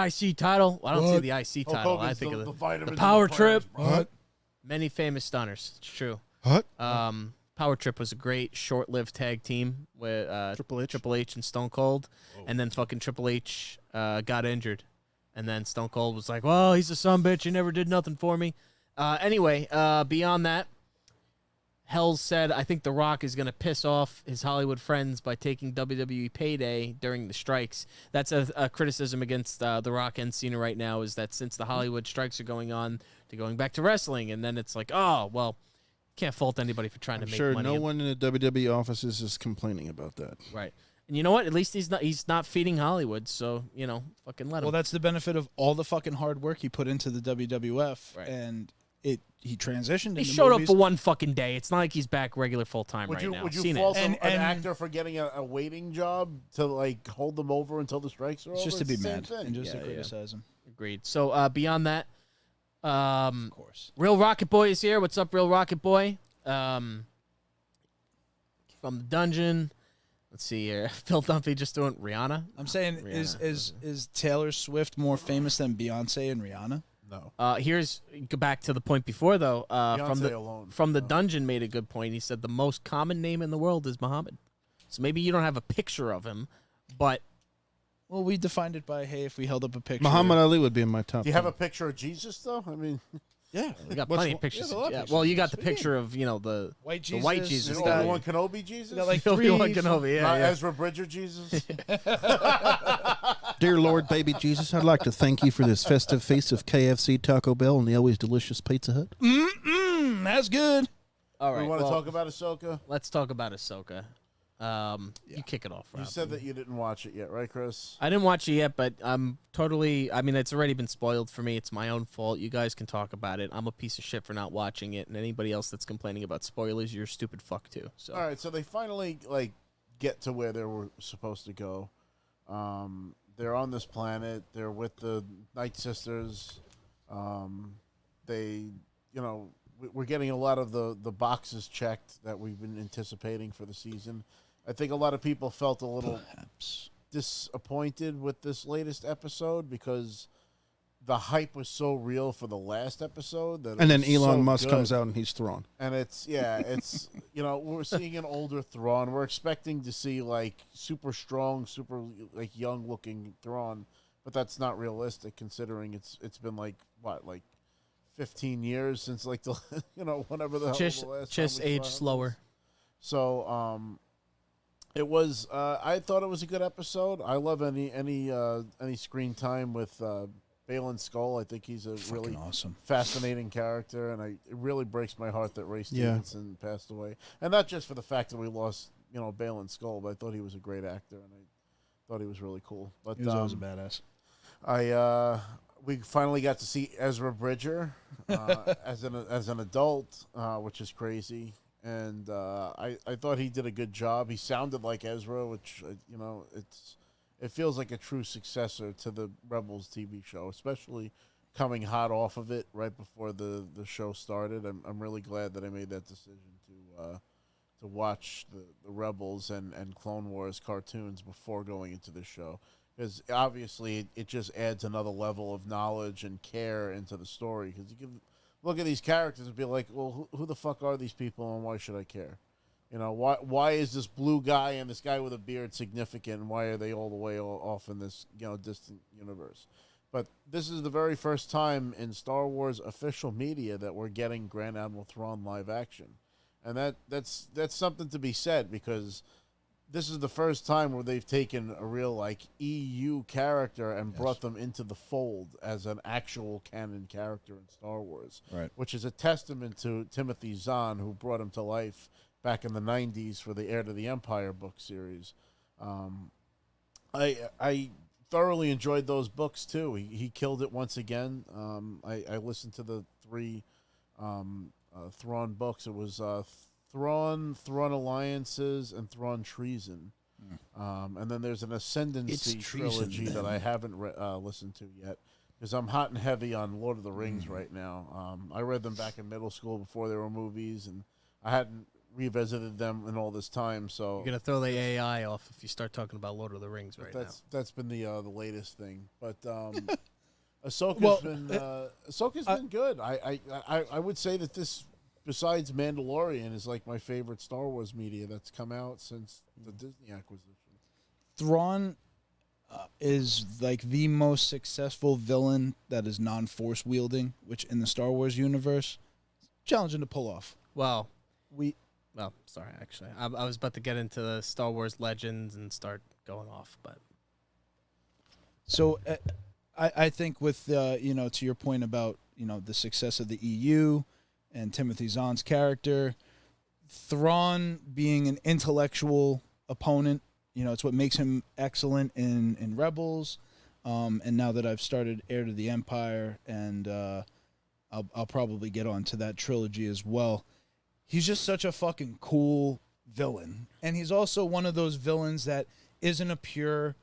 IC title. Well, I don't say What? the IC Hulk title. I Hogan's think the of the vitamins Power and the players, Trip. bro. What? many famous stunners. It's true. What? Power Trip was a great short-lived tag team with Triple H and Stone Cold, and then fucking Triple H got injured, and then Stone Cold was like, "Well, he's a sumbitch. He never did nothing for me." Anyway, beyond that, Hells said, "I think The Rock is going to piss off his Hollywood friends by taking WWE payday during the strikes." That's a criticism against The Rock and Cena right now, is that since the Hollywood strikes are going on, they're going back to wrestling, and then it's like, oh well. Can't fault anybody for trying I'm to make sure money. no one in the WWE offices is complaining about that. Right. And you know what? At least he's not feeding Hollywood, so, fucking let him. Well, that's the benefit of all the fucking hard work he put into the WWF. Right. And he transitioned. He into showed movies. up for one fucking day. It's not like he's back regular full time right now. Would you Seen fault it. an And- actor for getting a waiting job to like hold them over until the strikes are It's over? just to be It's the same mad thing. and just to Yeah. criticize him. Agreed. So beyond that, Of course. Real Rocket Boy is here. What's up, Real Rocket Boy? From the dungeon. Let's see here. Phil Dunphy just doing Rihanna. I'm saying, Rihanna. is Taylor Swift more famous than Beyonce and Rihanna? No. Here's go back to the point before though. Beyonce alone. From the dungeon made a good point. He said the most common name in the world is Muhammad. So maybe you don't have a picture of him, but Well, we defined it by, hey, if we held up a picture. Muhammad Ali would be in my top. Do you have 10. a picture of Jesus though? I mean, yeah. we got Which plenty one? of pictures. Yeah, a lot of Yeah, pictures. well, you got the What do you picture of the White the Jesus. white Jesus you guy. Obi-Wan Kenobi Jesus? Got like Obi-Wan three. Kenobi. Yeah, Not yeah. Ezra Bridger Jesus? Dear Lord, baby Jesus, I'd like to thank you for this festive feast of KFC, Taco Bell, and the always delicious Pizza Hut. That's good. All right. We want to well, talk about Ahsoka? let's talk about Ahsoka. You kick it off, Rob. You said that you didn't watch it yet, right, Chris? I didn't watch it yet, but I'm totally. I mean, it's already been spoiled for me. It's my own fault. You guys can talk about it. I'm a piece of shit for not watching it, and anybody else that's complaining about spoilers, you're a stupid fuck too. So All right, so they finally like get to where they were supposed to go. They're on this planet. They're with the Night Sisters. They, we're getting a lot of the boxes checked that we've been anticipating for the season. I think a lot of people felt a little Perhaps. disappointed with this latest episode because the hype was so real for the last episode that And it then was Elon so Musk good. comes out and he's Thrawn. And it's we're seeing an older Thrawn. We're expecting to see like super strong, super like young looking Thrawn, but that's not realistic considering it's been like 15 years since like the whenever the hell just the last just time we age saw him. slower. So it was I thought it was a good episode. I love any screen time with Balin Skull. I think he's a really Awesome. fascinating character, and it really breaks my heart that Ray Yeah. Stevenson passed away. And not just for the fact that we lost, Balin Skull, but I thought he was a great actor, and I thought he was really cool. But He was always a badass. we finally got to see Ezra Bridger as an adult, which is crazy. And I thought he did a good job. He sounded like Ezra, which it feels like a true successor to the Rebels TV show, especially coming hot off of it right before the show started. I'm really glad that I made that decision to watch the Rebels and Clone Wars cartoons before going into this show, because obviously it just adds another level of knowledge and care into the story. Because you can look at these characters and be like, well, who the fuck are these people and why should I care? Why is this blue guy and this guy with a beard significant, and why are they all the way off in this distant universe? But this is the very first time in Star Wars official media that we're getting Grand Admiral Thrawn live action, and that's something to be said, because this is the first time where they've taken a real EU character and brought them into the fold as an actual canon character in Star Wars, Right. which is a testament to Timothy Zahn, who brought him to life back in the 90s for the Heir to the Empire book series. I thoroughly enjoyed those books too. He killed it once again. I listened to the 3 Thrawn books. It was Thrawn Alliances, and Thrawn Treason. And then there's an Ascendancy trilogy that I haven't listened to yet, because I'm hot and heavy on Lord of the Rings right now. I read them back in middle school before they were movies, and I hadn't revisited them in all this time. So You're gonna throw the AI off if you start talking about Lord of the Rings right now. that's been the latest thing. But Ahsoka's been good. I would say that this, besides Mandalorian, is like my favorite Star Wars media that's come out since the Disney acquisition. Thrawn is like the most successful villain that is non-force wielding, which in the Star Wars universe, challenging to pull off. Well, sorry, actually, I was about to get into the Star Wars legends and start going off, but So I think with to your point about the success of the EU and Timothy Zahn's character, Thrawn being an intellectual opponent, it's what makes him excellent in Rebels, and now that I've started Heir to the Empire and I'll probably get onto that trilogy as well. He's just such a fucking cool villain. And he's also one of those villains that isn't a pure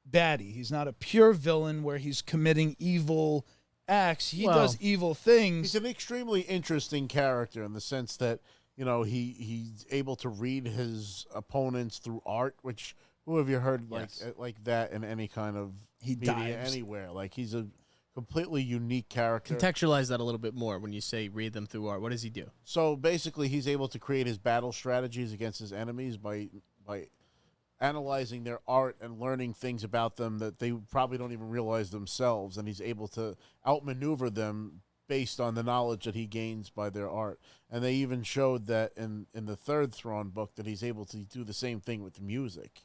baddie. He's not a pure villain where he's committing evil acts. He does evil things. He's an extremely interesting character in the sense that, you know, he's able to read his opponents through art, which who have you heard like that in any kind of media anywhere? Like, he's a completely unique character. Contextualize that a little bit more when you say read them through art. What does he do? So basically, he's able to create his battle strategies against his enemies by analyzing their art and learning things about them that they probably don't even realize themselves, and he's able to outmaneuver them based on the knowledge that he gains by their art. And they even showed that in the third Thrawn book that he's able to do the same thing with the music.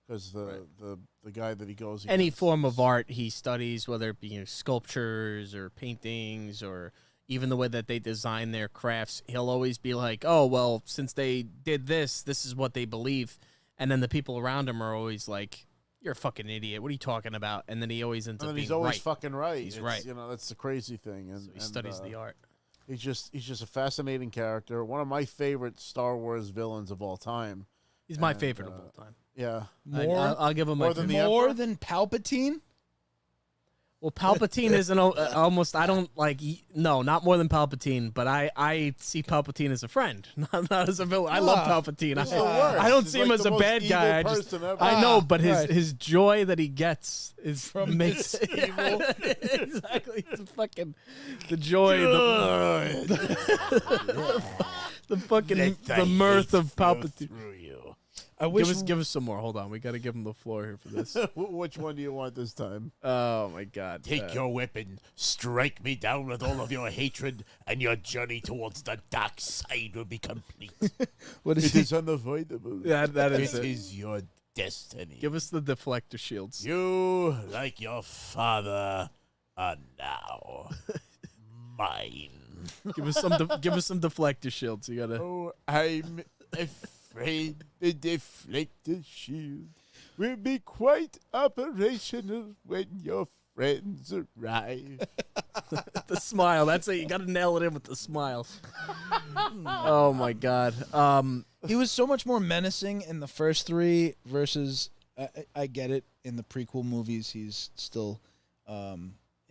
Because the guy that he goes against, Any form of art he studies, whether it be sculptures or paintings or even the way that they design their crafts, he'll always be like, oh, well, since they did this is what they believe. And then the people around him are always like, you're a fucking idiot. What are you talking about? And then he always ends up being right. He's always fucking right. He's right. You know, that's the crazy thing. And so he studies the art. He's just a fascinating character. One of my favorite Star Wars villains of all time. He's my favorite of all time. Yeah. I'll give him more than than Palpatine? Well, Palpatine isn't almost. I don't like. No, not more than Palpatine. But I see Palpatine as a friend, not as a villain. I love Palpatine. I don't see him as a bad guy. I know, but his joy that he gets is from makes evil. Exactly. It's fucking the joy, the fucking the mirth of Palpatine. I wish Give us some more. Hold on, we got to give him the floor here for this. Which one do you want this time? Oh my God! Take your weapon, strike me down with all of your hatred, and your journey towards the dark side will be complete. What is It is unavoidable. Yeah, that is It it. is your destiny. Give us the deflector shields. You, like your father, are now mine. Give us some deflector shields. You gotta. Oh, I'm afraid the deflector shield will be quite operational when your friends arrive. The smile. That's it. You got to nail it in with the smile. Oh my God. He was so much more menacing in the first three versus I get it, in the prequel movies he's still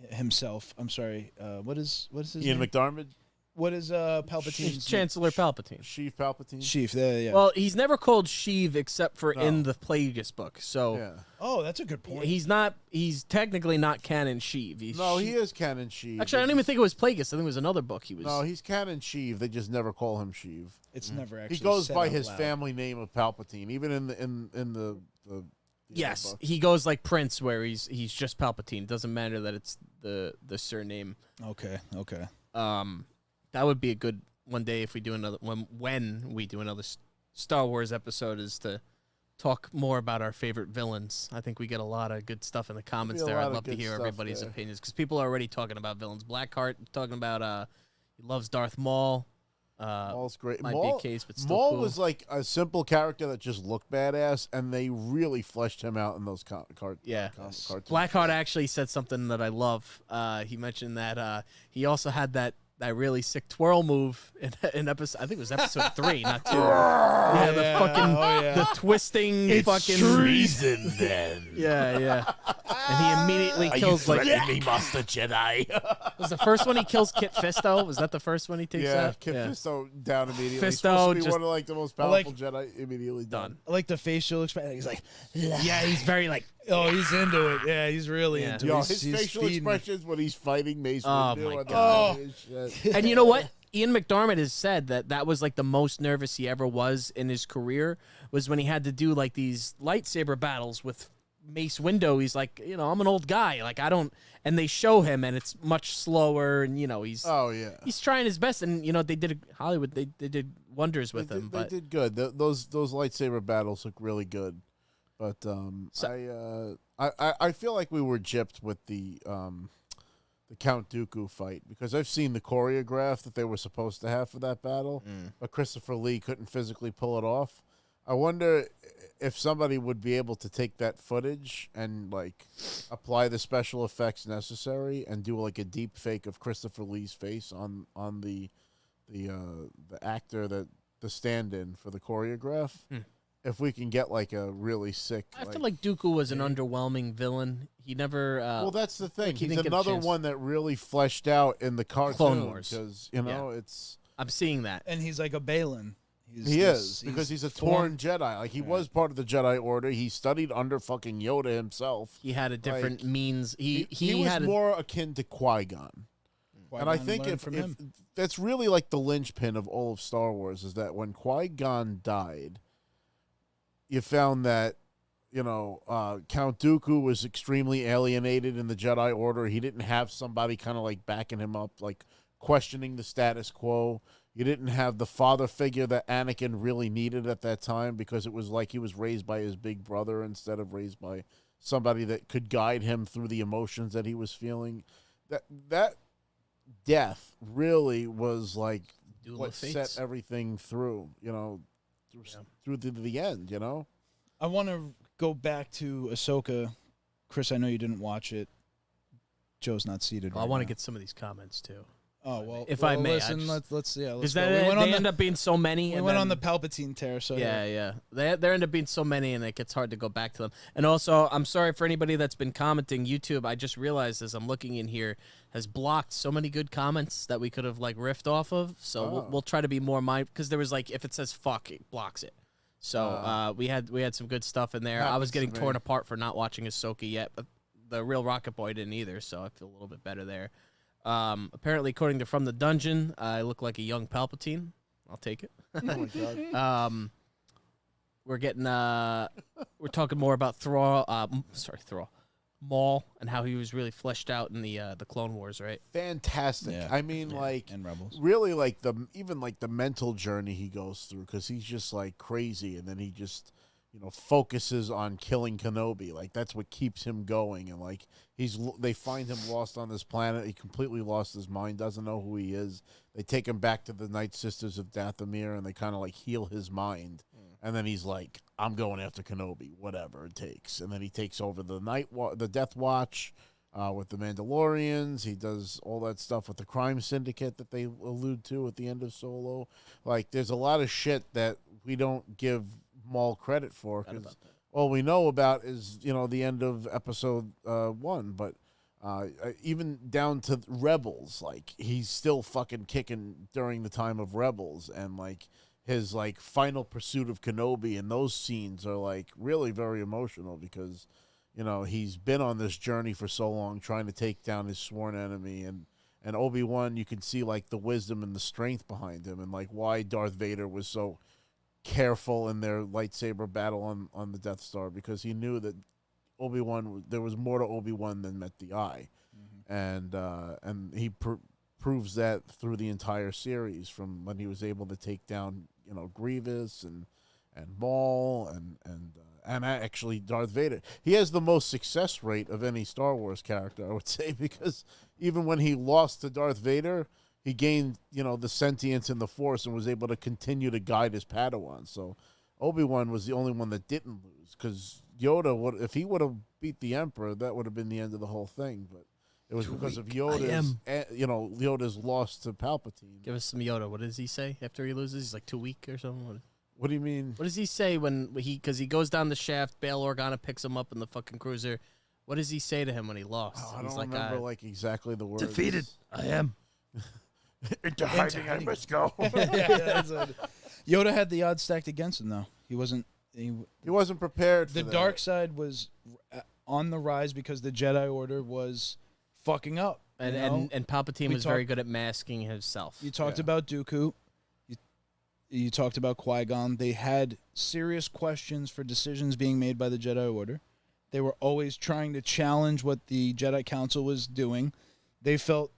himself. I'm sorry. What is his Ian name? McDiarmid? What is Palpatine's Chancellor Palpatine. Sheev Palpatine? Sheev? Yeah. Well, he's never called Sheev except for in the Plagueis book. So Yeah. Oh, that's a good point. he's technically not canon Sheev. He's No, he is canon Sheev. Actually, I don't even think it was Plagueis. I think it was another book he was. No, he's canon Sheev. They just never call him Sheev. It's never actually. He goes said by out his loud. family name of Palpatine, even in the yes, book. he goes like Prince, where he's just Palpatine. Doesn't matter that it's the surname. Okay. That would be a good one day if we do another when we do another Star Wars episode, is to talk more about our favorite villains. I think we get a lot of good stuff in the comments there. I'd love to hear everybody's opinions because people are already talking about villains. Blackheart talking about he loves Darth Maul. Maul's great. Might be a case, but still Maul cool. was like a simple character that just looked badass, and they really fleshed him out in those cartoons. Blackheart actually said something that I love. He mentioned that he also had that really sick twirl move in episode. I think it was episode 3, not 2. The fucking the twisting fucking treason, then. Yeah. And he immediately Are you kills threatening me, Master Jedi? Was the first one he kills Kit Fisto? Was that the first one he takes out? Kit Fisto down immediately. Fisto Supposed to be just one of like the most powerful Jedi. Immediately done. I like the facial expression. He's like, Yeah, he's very like. oh, he's into it. Yeah, he's really into Yo, it. his He's facial feeding. expressions when he's fighting Mace Oh, Windu. my and God. his shit. And you know what? Ian McDiarmid has said that was like the most nervous he ever was in his career, was when he had to do like these lightsaber battles with Mace Windu. He's like, I'm an old guy. Like, I don't. And they show him, and it's much slower, and he's he's trying his best. And they did Hollywood. They did wonders with him. They did good. Those lightsaber battles look really good. But I feel like we were gypped with the Count Dooku fight, because I've seen the choreograph that they were supposed to have for that battle, but Christopher Lee couldn't physically pull it off. I wonder if somebody would be able to take that footage and like apply the special effects necessary and do like a deep fake of Christopher Lee's face on the actor that the stand-in for the choreograph. If we can get like a really sick, I feel like Dooku was an underwhelming villain. He never. well, that's the thing. he He's didn't get a another chance. one that really fleshed out in the cartoon. Clone Wars. Because it's. I'm seeing that. And he's like a Balin. He is, because he's a torn Jedi. Like, he was part of the Jedi Order. He studied under fucking Yoda himself. He had a different Like, means. He was had more akin to Qui-Gon. And I think if that's really like the linchpin of all of Star Wars is that when Qui-Gon died, you found that, Count Dooku was extremely alienated in the Jedi Order. He didn't have somebody kind of like backing him up, like questioning the status quo. You didn't have the father figure that Anakin really needed at that time, because it was like he was raised by his big brother instead of raised by somebody that could guide him through the emotions that he was feeling. That death really was like Duel what of Fates. set everything through, through to the end, I want to go back to Ahsoka. Chris, I know you didn't watch it. Joe's not seated. I want to get some of these comments too. Oh well, if I may, listen. Let's Because go. they end up being so many. We and went then- on the Palpatine tear. So Yeah. There end up being so many, and it gets hard to go back to them. And also, I'm sorry for anybody that's been commenting. YouTube, I just realized as I'm looking in here, has blocked so many good comments that we could have like riffed off of. So we'll try to be more mindful, because there was like, if it says fuck, it blocks it. So we had some good stuff in there. I was getting torn apart for not watching Ahsoka yet, but the real Rocket Boy didn't either. So I feel a little bit better there. Apparently, according to From the Dungeon, I look like a young Palpatine. I'll take it. Oh my god. We're getting we're talking more about Thrall, Maul, and how he was really fleshed out in the Clone Wars, right? Fantastic. Yeah. I mean, like, and Rebels. really, like the mental journey he goes through, because he's just like crazy, and then he just focuses on killing Kenobi. Like, that's what keeps him going. And like, they find him lost on this planet. He completely lost his mind, doesn't know who he is. They take him back to the Night Sisters of Dathomir, and they kind of like heal his mind. And then he's like, I'm going after Kenobi, whatever it takes. And then he takes over the Death Watch with the Mandalorians. He does all that stuff with the crime syndicate that they allude to at the end of Solo. Like, there's a lot of shit that we don't give Maul credit for, because all we know about is the end of episode 1, but even down to Rebels, like, he's still fucking kicking during the time of Rebels, and like his like final pursuit of Kenobi, and those scenes are like really very emotional, because he's been on this journey for so long trying to take down his sworn enemy, and Obi-Wan, you can see like the wisdom and the strength behind him, and like why Darth Vader was so careful in their lightsaber battle on the Death Star, because he knew that there was more to Obi-Wan than met the eye. And he proves that through the entire series, from when he was able to take down Grievous and Maul and actually Darth Vader. He has the most success rate of any Star Wars character, I would say, because even when he lost to Darth Vader, he gained, the sentience in the Force and was able to continue to guide his Padawan. So Obi-Wan was the only one that didn't lose, because Yoda, if he would have beat the Emperor, that would have been the end of the whole thing. But it was because of Yoda's loss to Palpatine. Give us some Yoda. What does he say after he loses? He's like 2 weak or something. What do you mean? What does he say because he goes down the shaft, Bail Organa picks him up in the fucking cruiser. What does he say to him when he lost? I don't remember like exactly the words. Defeated, I am. Into hiding I must go. Yoda had the odds stacked against him, though. He wasn't. He wasn't prepared for the that. dark side was on the rise because the Jedi Order was fucking up. And Palpatine was very good at masking himself. You talked about Dooku. You talked about Qui-Gon. They had serious questions for decisions being made by the Jedi Order. They were always trying to challenge what the Jedi Council was doing. They felt,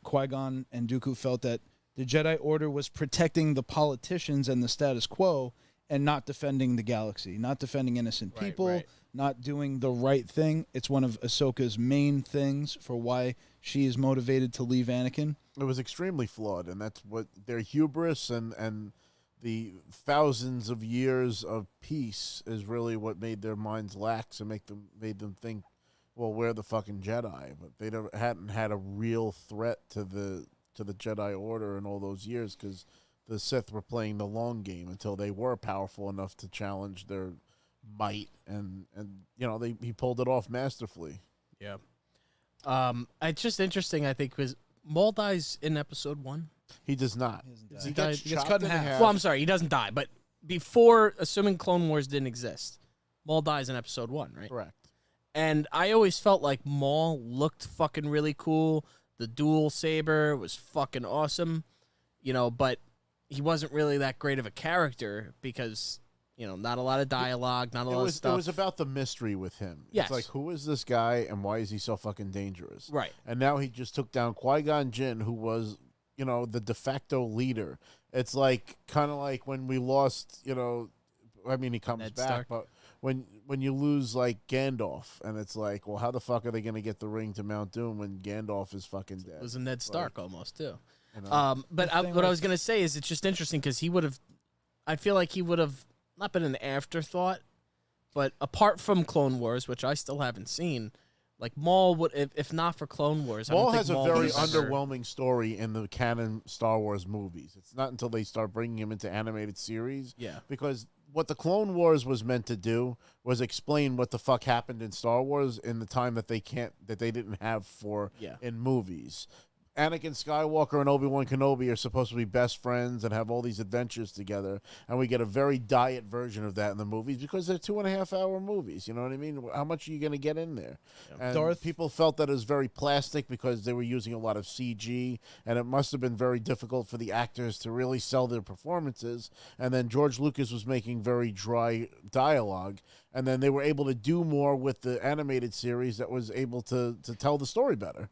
Qui-Gon and Dooku felt, that the Jedi Order was protecting the politicians and the status quo and not defending the galaxy, not defending innocent people, not doing the right thing. It's one of Ahsoka's main things for why she is motivated to leave Anakin. It was extremely flawed, and that's what their hubris and the thousands of years of peace is really what made their minds lax and made them think, well, we're the fucking Jedi, but they hadn't had a real threat to the Jedi Order in all those years because the Sith were playing the long game until they were powerful enough to challenge their might, and he pulled it off masterfully. Yeah. It's just interesting, I think, because Maul dies in episode 1. He does not. He gets gets chopped cut in half. Well, I'm sorry, he doesn't die, but before, assuming Clone Wars didn't exist, Maul dies in episode 1, right? Correct. And I always felt like Maul looked fucking really cool. The dual saber was fucking awesome, but he wasn't really that great of a character because, not a lot of dialogue, not a lot of stuff. It was about the mystery with him. Yes. It's like, who is this guy and why is he so fucking dangerous? Right. And now he just took down Qui-Gon Jinn, who was, the de facto leader. It's like, kind of like when we lost, he comes Ned back, Stark. but when you lose, like, Gandalf, and it's like, well, how the fuck are they going to get the ring to Mount Doom when Gandalf is fucking dead? It was a Ned Stark almost, too. But What I was going to say is it's just interesting because I feel like he would have not been an afterthought, but apart from Clone Wars, which I still haven't seen, like Maul would, if not for Clone Wars, I Maul don't think has a Maul very would have ever- underwhelming story in the canon Star Wars movies. It's not until they start bringing him into animated series. Yeah. Because what the Clone Wars was meant to do was explain what the fuck happened in Star Wars in the time that they didn't have in movies. Anakin Skywalker and Obi-Wan Kenobi are supposed to be best friends and have all these adventures together, and we get a very diet version of that in the movies because they're 2.5-hour movies. You know what I mean? How much are you going to get in there? And people felt that it was very plastic because they were using a lot of CG, and it must have been very difficult for the actors to really sell their performances. And then George Lucas was making very dry dialogue, and then they were able to do more with the animated series that was able to tell the story better.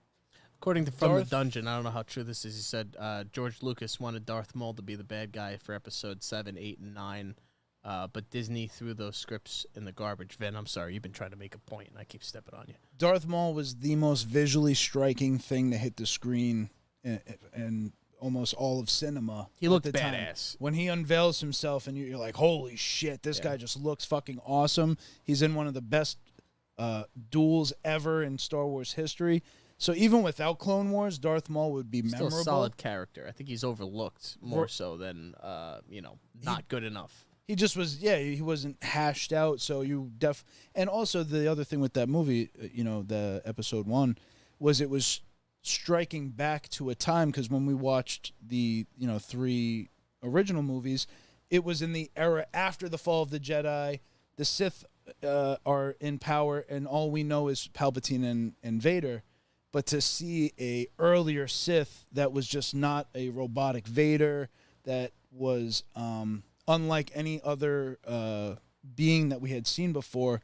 According to From the Dungeon, I don't know how true this is, he said George Lucas wanted Darth Maul to be the bad guy for episode 7, 8, and 9, but Disney threw those scripts in the garbage. Vin, I'm sorry, you've been trying to make a point, and I keep stepping on you. Darth Maul was the most visually striking thing to hit the screen in almost all of cinema. He looked at the time. badass. When he unveils himself and you're like, holy shit, this guy just looks fucking awesome. He's in one of the best duels ever in Star Wars history. So even without Clone Wars, Darth Maul would be memorable. Still a solid character. I think he's overlooked more so than, not good enough. He just was, he wasn't hashed out. So and also the other thing with that movie, the episode 1, was it was striking back to a time because when we watched the, 3 original movies, it was in the era after the fall of the Jedi. The Sith are in power, and all we know is Palpatine and Vader. But to see a earlier Sith that was just not a robotic Vader, that was unlike any other being that we had seen before,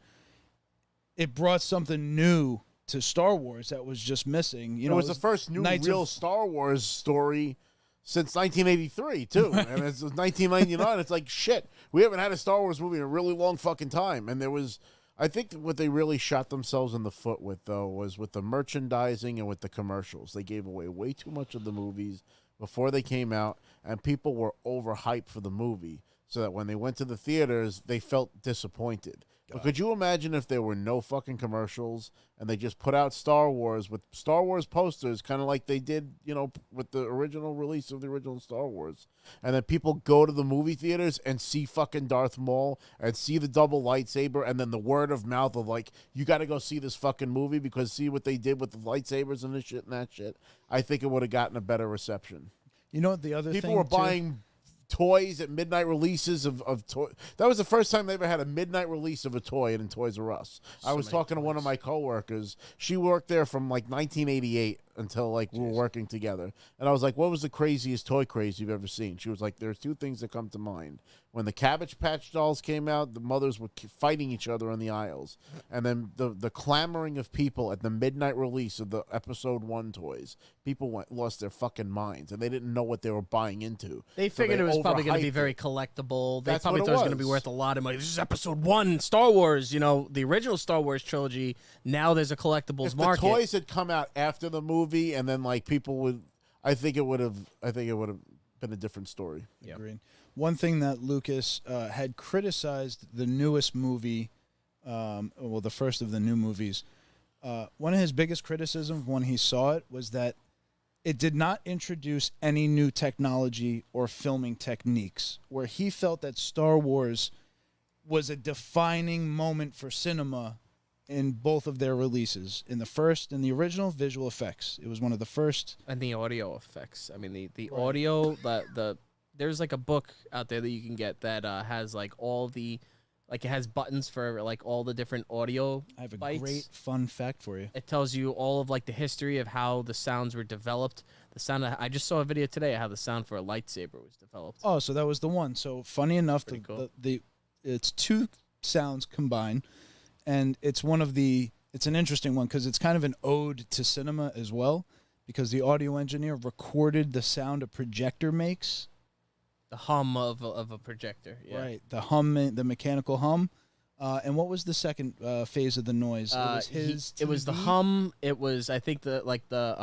it brought something new to Star Wars that was just missing. It was the first new real Star Wars story since 1983, too. Right. And it's 1999. It's like, shit, we haven't had a Star Wars movie in a really long fucking time. And there was... I think what they really shot themselves in the foot with, though, was with the merchandising and with the commercials. They gave away way too much of the movies before they came out, and people were overhyped for the movie, so that when they went to the theaters, they felt disappointed. But could you imagine if there were no fucking commercials and they just put out Star Wars with Star Wars posters, kind of like they did, with the original release of the original Star Wars, and then people go to the movie theaters and see fucking Darth Maul and see the double lightsaber, and then the word of mouth of like, you got to go see this fucking movie because see what they did with the lightsabers and this shit and that shit. I think it would have gotten a better reception. You know what the other people thing were too? buying toys at midnight releases of toy. That was the first time they ever had a midnight release of a toy in Toys R Us. I was talking to one of my coworkers. She worked there from like 1988 until like we were working together. And I was like, what was the craziest toy craze you've ever seen? She was like, there's 2 things that come to mind. When the Cabbage Patch dolls came out, the mothers were fighting each other in the aisles. And then the clamoring of people at the midnight release of the episode 1 toys. People lost their fucking minds, and they didn't know what they were buying into. They figured it was probably going to be very collectible. They probably thought it was going to be worth a lot of money. This is episode 1, Star Wars, the original Star Wars trilogy. Now there's a collectibles market. If the toys had come out after the movie, and then like people would, I think it would have been a different story. Agreed. one thing that Lucas had criticized the newest movie, well, the first of the new movies, one of his biggest criticisms when he saw it was that it did not introduce any new technology or filming techniques, where he felt that Star Wars was a defining moment for cinema in both of their releases. In the first, in the original, visual effects. It was one of the first. And the audio effects. I mean, the Right. audio, there's like a book out there that you can get that has like all the, like it has buttons for like all the different audio I have a bites. great fun fact for you. It tells you all of like the history of how the sounds were developed. The sound I just saw a video today of how the sound for a lightsaber was developed. Oh, so that was the one. So funny enough, Pretty cool. it's two sounds combined, and it's an interesting one because it's kind of an ode to cinema as well, because the audio engineer recorded the sound a projector makes. The hum of a projector. Yeah. Right, the hum, the mechanical hum. And what was the second phase of the noise? It was his. It was the TV? hum. It was a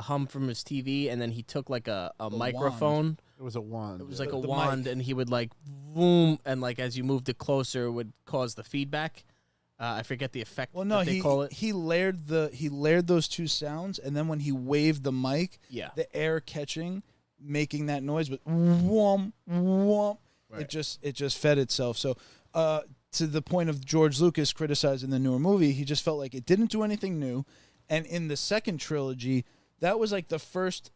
hum from his TV, and then he took like a microphone. It was a wand. It was like a The wand, mic. and he would like boom, and like as you moved it closer, it would cause the feedback. I forget the effect. Well, no, that they call it. he layered those two sounds, and then when he waved the mic, Yeah. the air catching, making that noise, but whomp whomp, Right. it just fed itself. So, to the point of George Lucas criticizing the newer movie, he just felt like it didn't do anything new, and in the second trilogy, that was like the first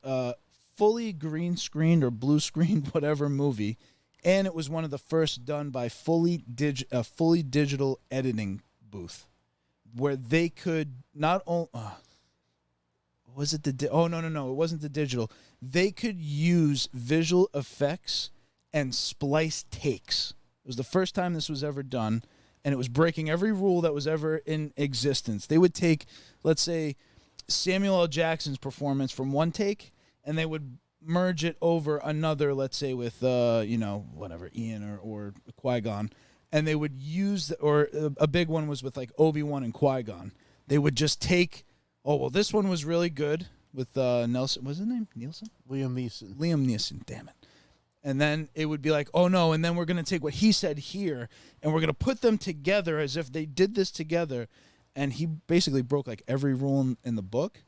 fully green screened or blue screened whatever movie, and it was one of the first done by fully digital editing booth, where they could not only was it the no, it wasn't the digital. They could use visual effects and splice takes. It was the first time this was ever done, and it was breaking every rule that was ever in existence. They would take, let's say, Samuel L. Jackson's performance from one take, and they would merge it over another, let's say with whatever, Ian or Qui-Gon, and they would use a big one was with like Obi-Wan and Qui-Gon. They would just take, this one was really good with Nelson. What's his name? Nielsen? Liam Neeson. Liam Neeson, damn it. And then it would be like, oh no, and then we're going to take what he said here, and we're going to put them together as if they did this together. And he basically broke like every rule in the book,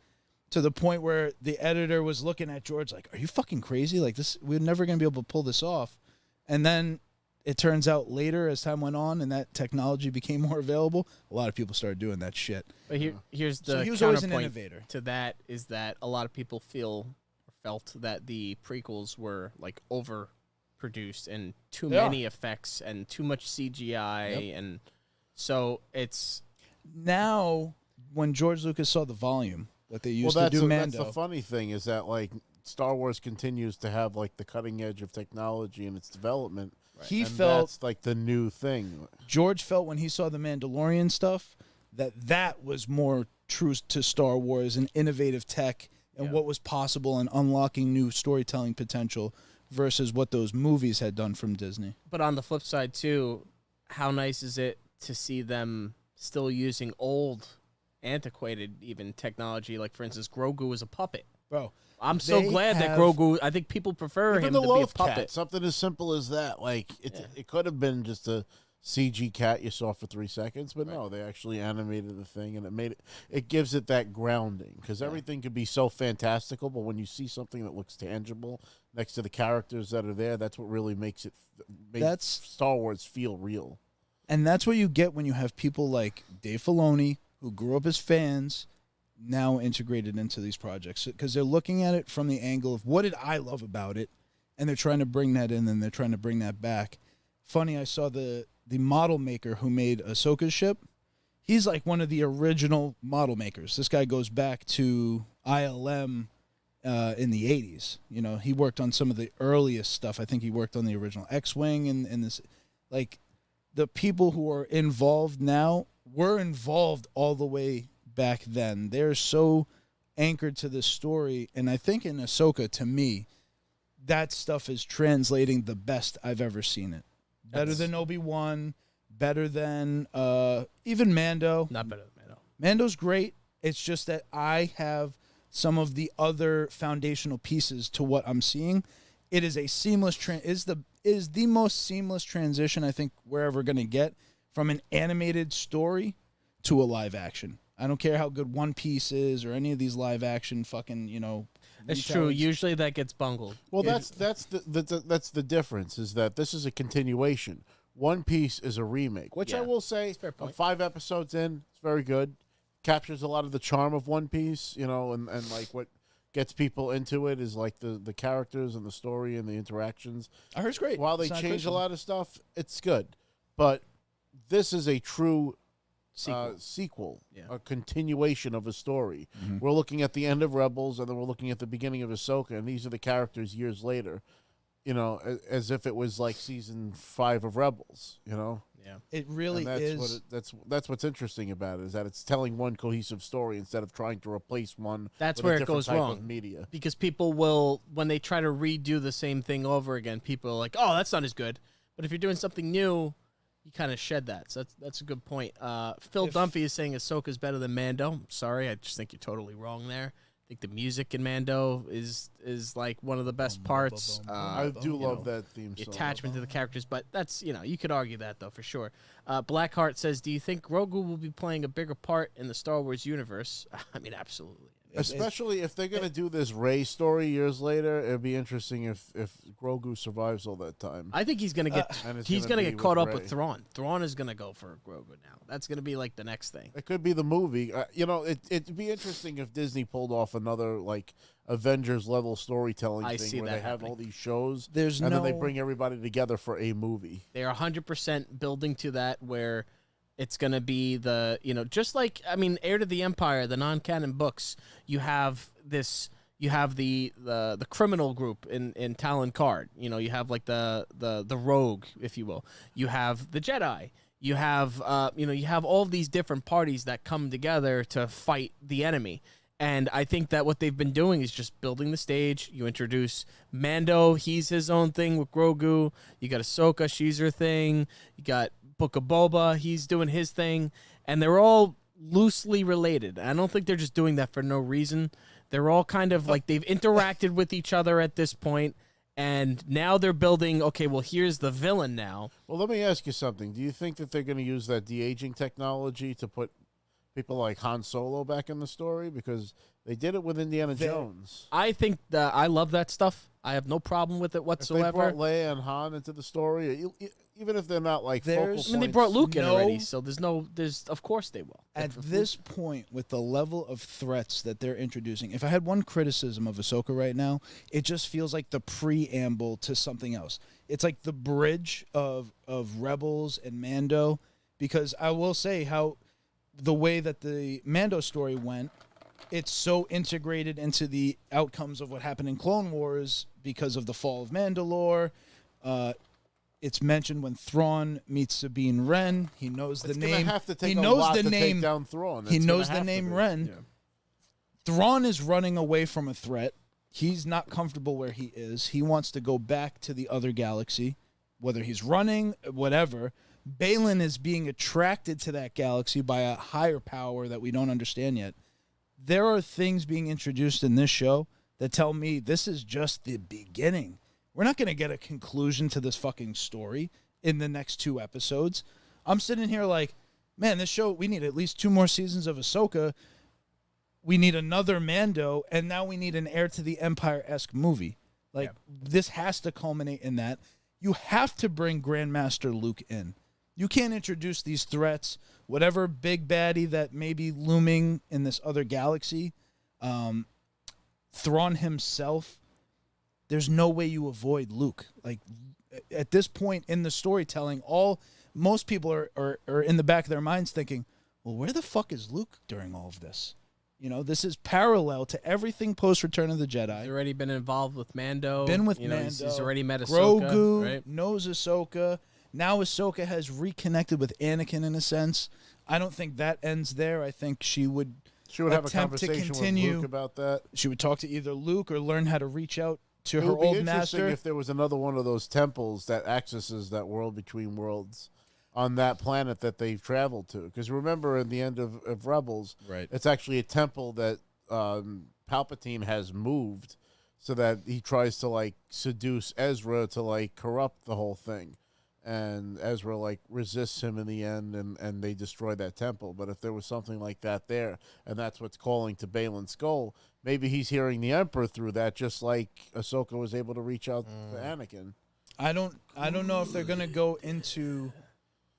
to the point where the editor was looking at George like, are you fucking crazy? Like this, we're never going to be able to pull this off. And then it turns out later, as time went on and that technology became more available, a lot of people started doing that shit. But here's the So he was always an counterpoint innovator. to that is that a lot of people felt that the prequels were like overproduced and too They are. many effects and too much CGI, and so it's Now, when George Lucas saw the volume, what they used to that's do that's Mando. the funny thing is that like Star Wars continues to have like the cutting edge of technology in its development. He and felt that's like the new thing. George felt when he saw the Mandalorian stuff that was more true to Star Wars and innovative tech and what was possible and unlocking new storytelling potential versus what those movies had done from Disney. But on the flip side too, how nice is it to see them still using old, antiquated even technology? Like for instance, Grogu is a puppet. Bro, I'm so They glad that have- Grogu. I think people prefer Even him the to be a Loaf puppet. Cat, something as simple as that. Like it could have been just a CG cat you saw for 3 seconds, but no, they actually animated the thing, and it gives it that grounding, because everything could be so fantastical, but when you see something that looks tangible next to the characters that are there, that's what really makes Star Wars feel real. and that's what you get when you have people like Dave Filoni, who grew up as fans, now integrated into these projects, because they're looking at it from the angle of what did I love about it, and they're trying to bring that in and they're trying to bring that back. Funny, I saw the model maker who made Ahsoka's ship. He's like one of the original model makers. This guy goes back to ILM in the 80s. You know, he worked on some of the earliest stuff. I think he worked on the original X-Wing and this. Like, the people who are involved now were involved all the way back then. They're so anchored to this story. And I think in Ahsoka, to me, that stuff is translating the best I've ever seen it. Better than Obi-Wan, better than even Mando. Not better than Mando. Mando's great. It's just that I have some of the other foundational pieces to what I'm seeing. It is a seamless is the most seamless transition I think we're ever going to get from an animated story to a live action. I don't care how good One Piece is or any of these live action fucking, It's true. Usually that gets bungled. Well, that's the difference, is that this is a continuation. One Piece is a remake, which I Yeah, will say, fair point. 5 episodes in, it's very good. Captures a lot of the charm of One Piece, and like what gets people into it is like the characters and the story and the interactions. I heard it's great. While they It's not change a criticism. lot of stuff, it's good. But this is a true Sequel. Yeah. a continuation of a story. Mm-hmm. We're looking at the end of Rebels, and then we're looking at the beginning of Ahsoka, and these are the characters years later, as if it was like season 5 of Rebels, Yeah. It really and is. that's what's interesting about it, is that it's telling one cohesive story instead of trying to replace one. That's with where a it different goes type wrong. Of media. Because people will, when they try to redo the same thing over again, people are like, "Oh, that's not as good." But if you're doing something new, you kind of shed that. So that's a good point. Phil Dunphy is saying Ahsoka's better than Mando. I'm sorry, I just think you're totally wrong there. I think the music in Mando is like one of the best parts. I do love that theme The song. attachment to the characters, but that's, you could argue that though for sure. Blackheart says, "Do you think Grogu will be playing a bigger part in the Star Wars universe?" I mean, absolutely. Especially if they're gonna do this Rey story years later, it'd be interesting if Grogu survives all that time. I think he's gonna get And it's he's gonna gonna be get caught with up with Rey. Thrawn. Thrawn is gonna go for Grogu now. That's gonna be like the next thing. It could be the movie. It'd be interesting if Disney pulled off another like Avengers level storytelling I thing see where that they have happening. all these shows, There's and then they no- bring everybody together for a movie. They are 100% building to that where it's going to be the, just like, I mean, Heir to the Empire, the non-canon books, you have the criminal group in Talon Card. You have like the rogue, if you will. You have the Jedi. You have, you have all of these different parties that come together to fight the enemy. And I think that what they've been doing is just building the stage. You introduce Mando, he's his own thing with Grogu. You got Ahsoka, she's her thing. You got Book of Boba, he's doing his thing. And they're all loosely related. I don't think they're just doing that for no reason. They're all kind of like they've interacted with each other at this point, and now they're building, okay, well, here's the villain now. Well, let me ask you something. Do you think that they're going to use that de-aging technology to put people like Han Solo back in the story? Because they did it with Indiana Jones. I think that I love that stuff. I have no problem with it If they whatsoever. brought Leia and Han into the story, even if they're not like focal There's- I mean, they points- brought Luke in No- already, so there's of course they will. At this point, with the level of threats that they're introducing, if I had one criticism of Ahsoka right now, it just feels like the preamble to something else. It's like the bridge of Rebels and Mando, because I will say how the way that the Mando story went, it's so integrated into the outcomes of what happened in Clone Wars because of the fall of Mandalore. It's mentioned when Thrawn meets Sabine Wren. He knows the It's name. gonna have to take he a knows lot the to name. take down Thrawn. He It's knows gonna the have to name be. Wren. Yeah. Thrawn is running away from a threat. He's not comfortable where he is. He wants to go back to the other galaxy, whether he's running, whatever. Balin is being attracted to that galaxy by a higher power that we don't understand yet. There are things being introduced in this show that tell me this is just the beginning. We're not going to get a conclusion to this fucking story in the next 2 episodes. I'm sitting here like, man, this show, we need at least 2 more seasons of Ahsoka. We need another Mando, and now we need an Heir to the Empire-esque movie. Like, this has to culminate in that. You have to bring Grandmaster Luke in. You can't introduce these threats, whatever big baddie that may be looming in this other galaxy. Thrawn himself, there's no way you avoid Luke. Like, at this point in the storytelling, most people are in the back of their minds thinking, well, where the fuck is Luke during all of this? This is parallel to everything post Return of the Jedi. He's already been involved with Mando. Been with Mando. Mando. He's already met Ahsoka. Grogu Right? knows Ahsoka. Now Ahsoka has reconnected with Anakin in a sense. I don't think that ends there. I think she would She would have a attempt to conversation continue. with Luke about that. She would talk to either Luke or learn how to reach out to It her would be old interesting master. if there was another one of those temples that accesses that world between worlds on that planet that they've traveled to. Because remember, in the end of Rebels, Right. it's actually a temple that Palpatine has moved so that he tries to like seduce Ezra to like corrupt the whole thing. And Ezra like resists him in the end, and they destroy that temple. But if there was something like that there, and that's what's calling to Balin's skull, maybe he's hearing the Emperor through that, just like Ahsoka was able to reach out to Anakin. I don't know if they're gonna go into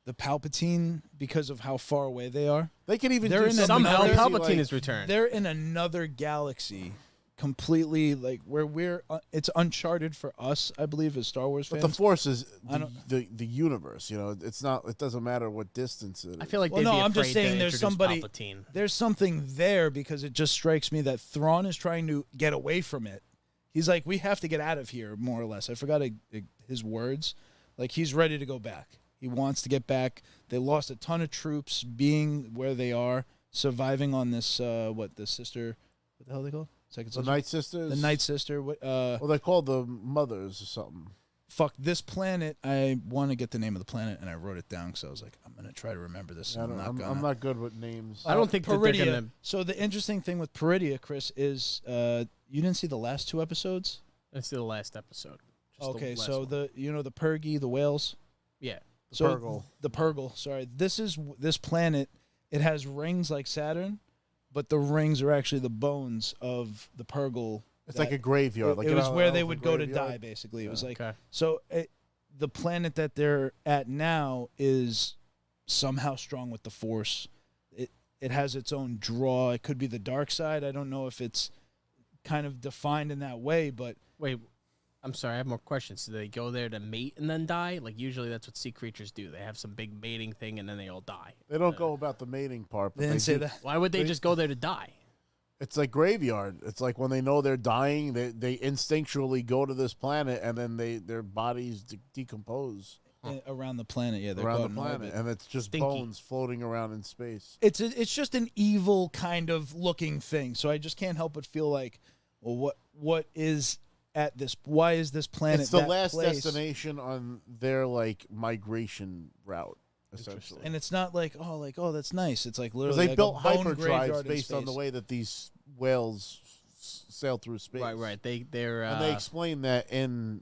the Palpatine because of how far away they are. They could even They're do in something Somehow crazy, Palpatine like, is returned. They're in another galaxy, completely like where we're. It's uncharted for us, I believe, as Star Wars But fans. the Force is I the universe. You know, it's not. It doesn't matter what distance it is. I feel like Well, they'd no, be I'm afraid just saying to there's introduce somebody- Palpatine. There's something there because it just strikes me that Thrawn is trying to get away from it. He's like, we have to get out of here, more or less. I forgot his words. Like, he's ready to go back. He wants to get back. They lost a ton of troops being where they are, surviving on this, the sister, what the hell are they called? Second the sister? Night Sisters. The Night Sister. What? Well, they're called the Mothers or something. Fuck, this planet, I want to get the name of the planet, and I wrote it down because I was like, I'm going to try to remember this. I and don't, I'm not I'm gonna. not good with names. I don't think that they're Peridia. gonna. So the interesting thing with Peridia, Chris, is you didn't see the last 2 episodes? Let's do the last episode. Just the Okay, last so one. the Purgy, the whales. yeah. So Purgle. the Purgle. Sorry, this planet. It has rings like Saturn, but the rings are actually the bones of the Purgle. It's like a graveyard. Like it an was where they elephant would go to graveyard. die. Basically, it was like Okay. so. The planet that they're at now is somehow strong with the Force. It has its own draw. It could be the dark side. I don't know if it's kind of defined in that way, but Wait, I'm sorry. I have more questions. Do they go there to mate and then die? Like usually that's what sea creatures do. They have some big mating thing and then they all die. They don't go about the mating part. But they didn't say do- that. Why would they They- just go there to die? It's like graveyard. It's like when they know they're dying, they instinctually go to this planet, and then their bodies decompose Around the planet. Yeah, they're around caught the in planet, orbit. and it's just Stinky. bones floating around in space. It's just an evil kind of looking thing. So I just can't help but feel like, well, what is at this? Why is this planet? It's the that last place? destination on their like migration route, essentially. And it's not like oh that's nice. It's like Because literally they like built a bone hyperdrives graveyard in based on the space. way that these whales sail through space. Right. They're And they explain that in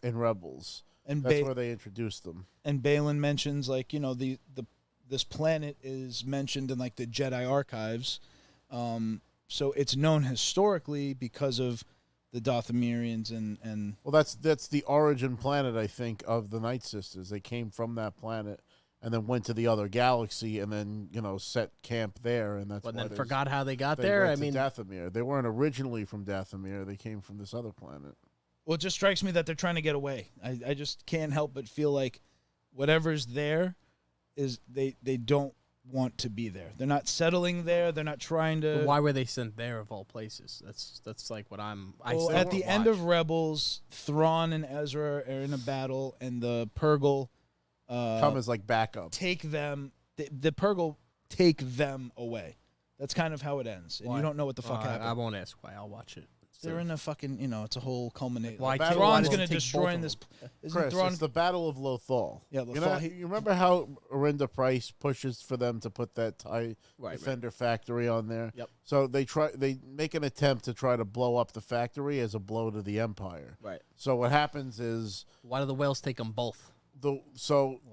Rebels. And That's where they introduced them. and Balin mentions like this planet is mentioned in like the Jedi archives, so it's known historically because of the Dathomirians and Well, that's the origin planet, I think, of the Night Sisters. They came from that planet and then went to the other galaxy and then set camp there, and that's but why then there's- forgot how they got they there. went I to mean, Dathomir. They weren't originally from Dathomir. They came from this other planet. well, it just strikes me that they're trying to get away. I just can't help but feel like whatever's there is they don't want to be there. They're not settling there. They're not trying to. but why were they sent there of all places? That's like what I'm. I Well, still at the end of watch. Rebels, Thrawn and Ezra are in a battle, and the Purgle Come as like backup. take them. The Purgle take them away. That's kind of how it ends, and Why? you don't know what the fuck happened. I won't ask why. I'll watch it. They're in a fucking, it's a whole culminate. Why Battle- Thrawn's why going to take destroy both in of this. them? Isn't Chris, Thrawn? it's the Battle of Lothal. Yeah, You Lothal. you remember how Orinda Price pushes for them to put that TIE Right. Defender factory on there? Yep. So they make an attempt to try to blow up the factory as a blow to the Empire. Right. So what happens is Why do the whales take them both? Well,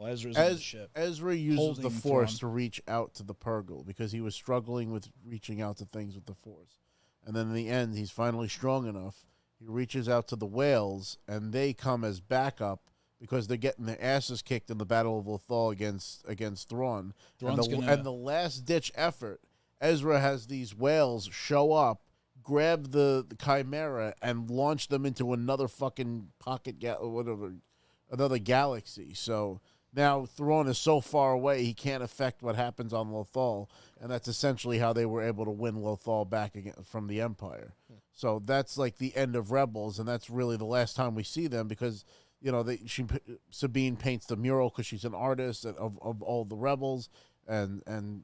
Ezra's in the ship. Ezra uses Holding the Force Thrawn. to reach out to the Purgle because he was struggling with reaching out to things with the Force. And then in the end, he's finally strong enough. He reaches out to the whales, and they come as backup because they're getting their asses kicked in the Battle of Lothal against Thrawn. Thrawn's And gonna- the last-ditch effort, Ezra has these whales show up, grab the Chimera, and launch them into another fucking another galaxy. So now Thrawn is so far away he can't affect what happens on Lothal, and that's essentially how they were able to win Lothal back again from the Empire. So that's like the end of Rebels, and that's really the last time we see them because Sabine paints the mural because she's an artist of all the rebels, and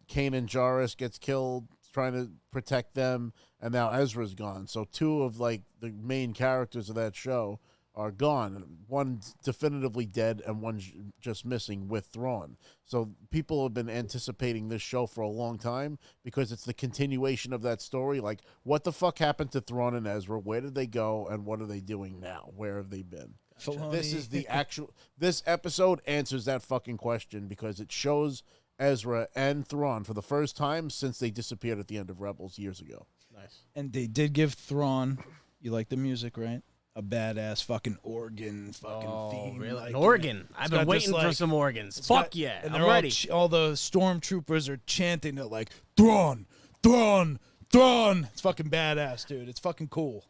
Kanan Jarrus gets killed trying to protect them, and now Ezra's gone. So two of like the main characters of that show are gone. One's definitively dead, and one's just missing with Thrawn. So people have been anticipating this show for a long time because it's the continuation of that story. Like, what the fuck happened to Thrawn and Ezra? Where did they go, and what are they doing now? Where have they been? Filoni. This is the actual. This episode answers that fucking question because it shows Ezra and Thrawn for the first time since they disappeared at the end of Rebels years ago. Nice. And they did give Thrawn, you like the music, right? A badass fucking organ fucking theme. Really? Like, An organ. I've been got this, waiting for like- some organs. it's Fuck got- yeah, And I'm they're ready. all the stormtroopers are chanting it like, Thrawn, Thrawn, Thrawn. It's fucking badass, dude. It's fucking cool.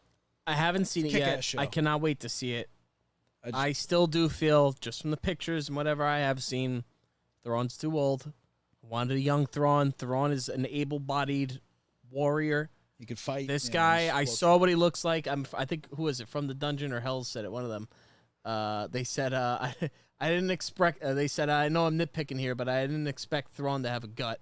I haven't seen it Kick-ass yet. show. I cannot wait to see it. I just- I still do feel, just from the pictures and whatever I have seen, Thrawn's too old. I wanted a young Thrawn. Thrawn is an able-bodied warrior. He could fight. This you know, guy, he's I well- saw what he looks like. I think, who is it, From the Dungeon or Hell said it, one of them. They said, I didn't expect, they said, I know I'm nitpicking here, but I didn't expect Thrawn to have a gut.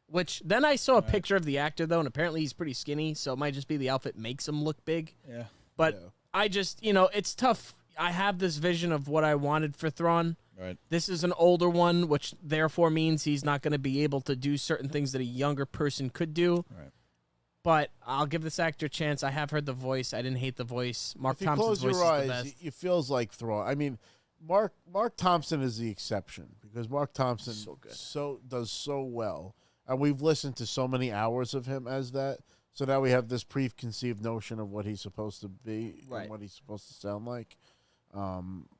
Which, then I saw a picture of the actor, though, and apparently he's pretty skinny, so it might just be the outfit makes him look big. Yeah. But Yeah. I just, it's tough. I have this vision of what I wanted for Thrawn. Right. This is an older one, which therefore means he's not going to be able to do certain things that a younger person could do. Right. But I'll give this actor a chance. I have heard the voice. I didn't hate the voice. Mark If you Thompson's close voice your is the eyes, best. it feels like Thrawn. I mean, Mark Thompson is the exception because Mark Thompson So good. does so well, and we've listened to so many hours of him as that. So now we have this preconceived notion of what he's supposed to be Right. and what he's supposed to sound like.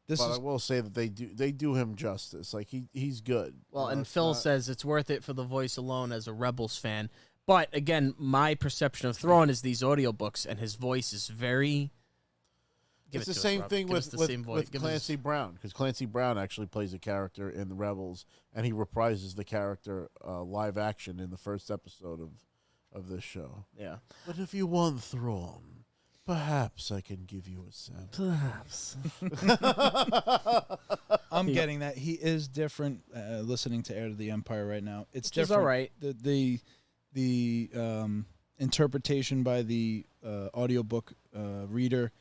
This But is I will say that they do him justice. Like he's good. Well, You know, and it's Phil not- says it's worth it for the voice alone as a Rebels fan. But again, my perception of Thrawn is these audiobooks, and his voice is very. Give it's it the to us, same Rob. thing Give us with, the same voice. with Give us- Clancy Brown, because Clancy Brown actually plays a character in the Rebels, and he reprises the character live action in the first episode of this show. Yeah. But if you want Thrawn, perhaps I can give you a sample. Perhaps. I'm getting that he is different. Listening to Heir to the Empire right now, it's Which is different. all right. The interpretation by the audiobook reader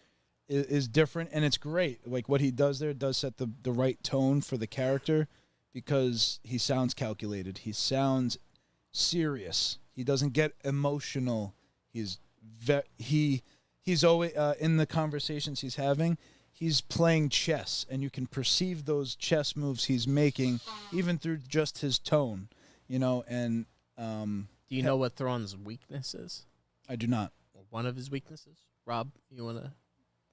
is different, and it's great. Like what he does there does set the right tone for the character because he sounds calculated. He sounds serious. He doesn't get emotional. He's always in the conversations he's having. He's playing chess, and you can perceive those chess moves he's making even through just his tone, and Do you know what Thrawn's weakness is? I do not. Or one of his weaknesses? Rob, you want to?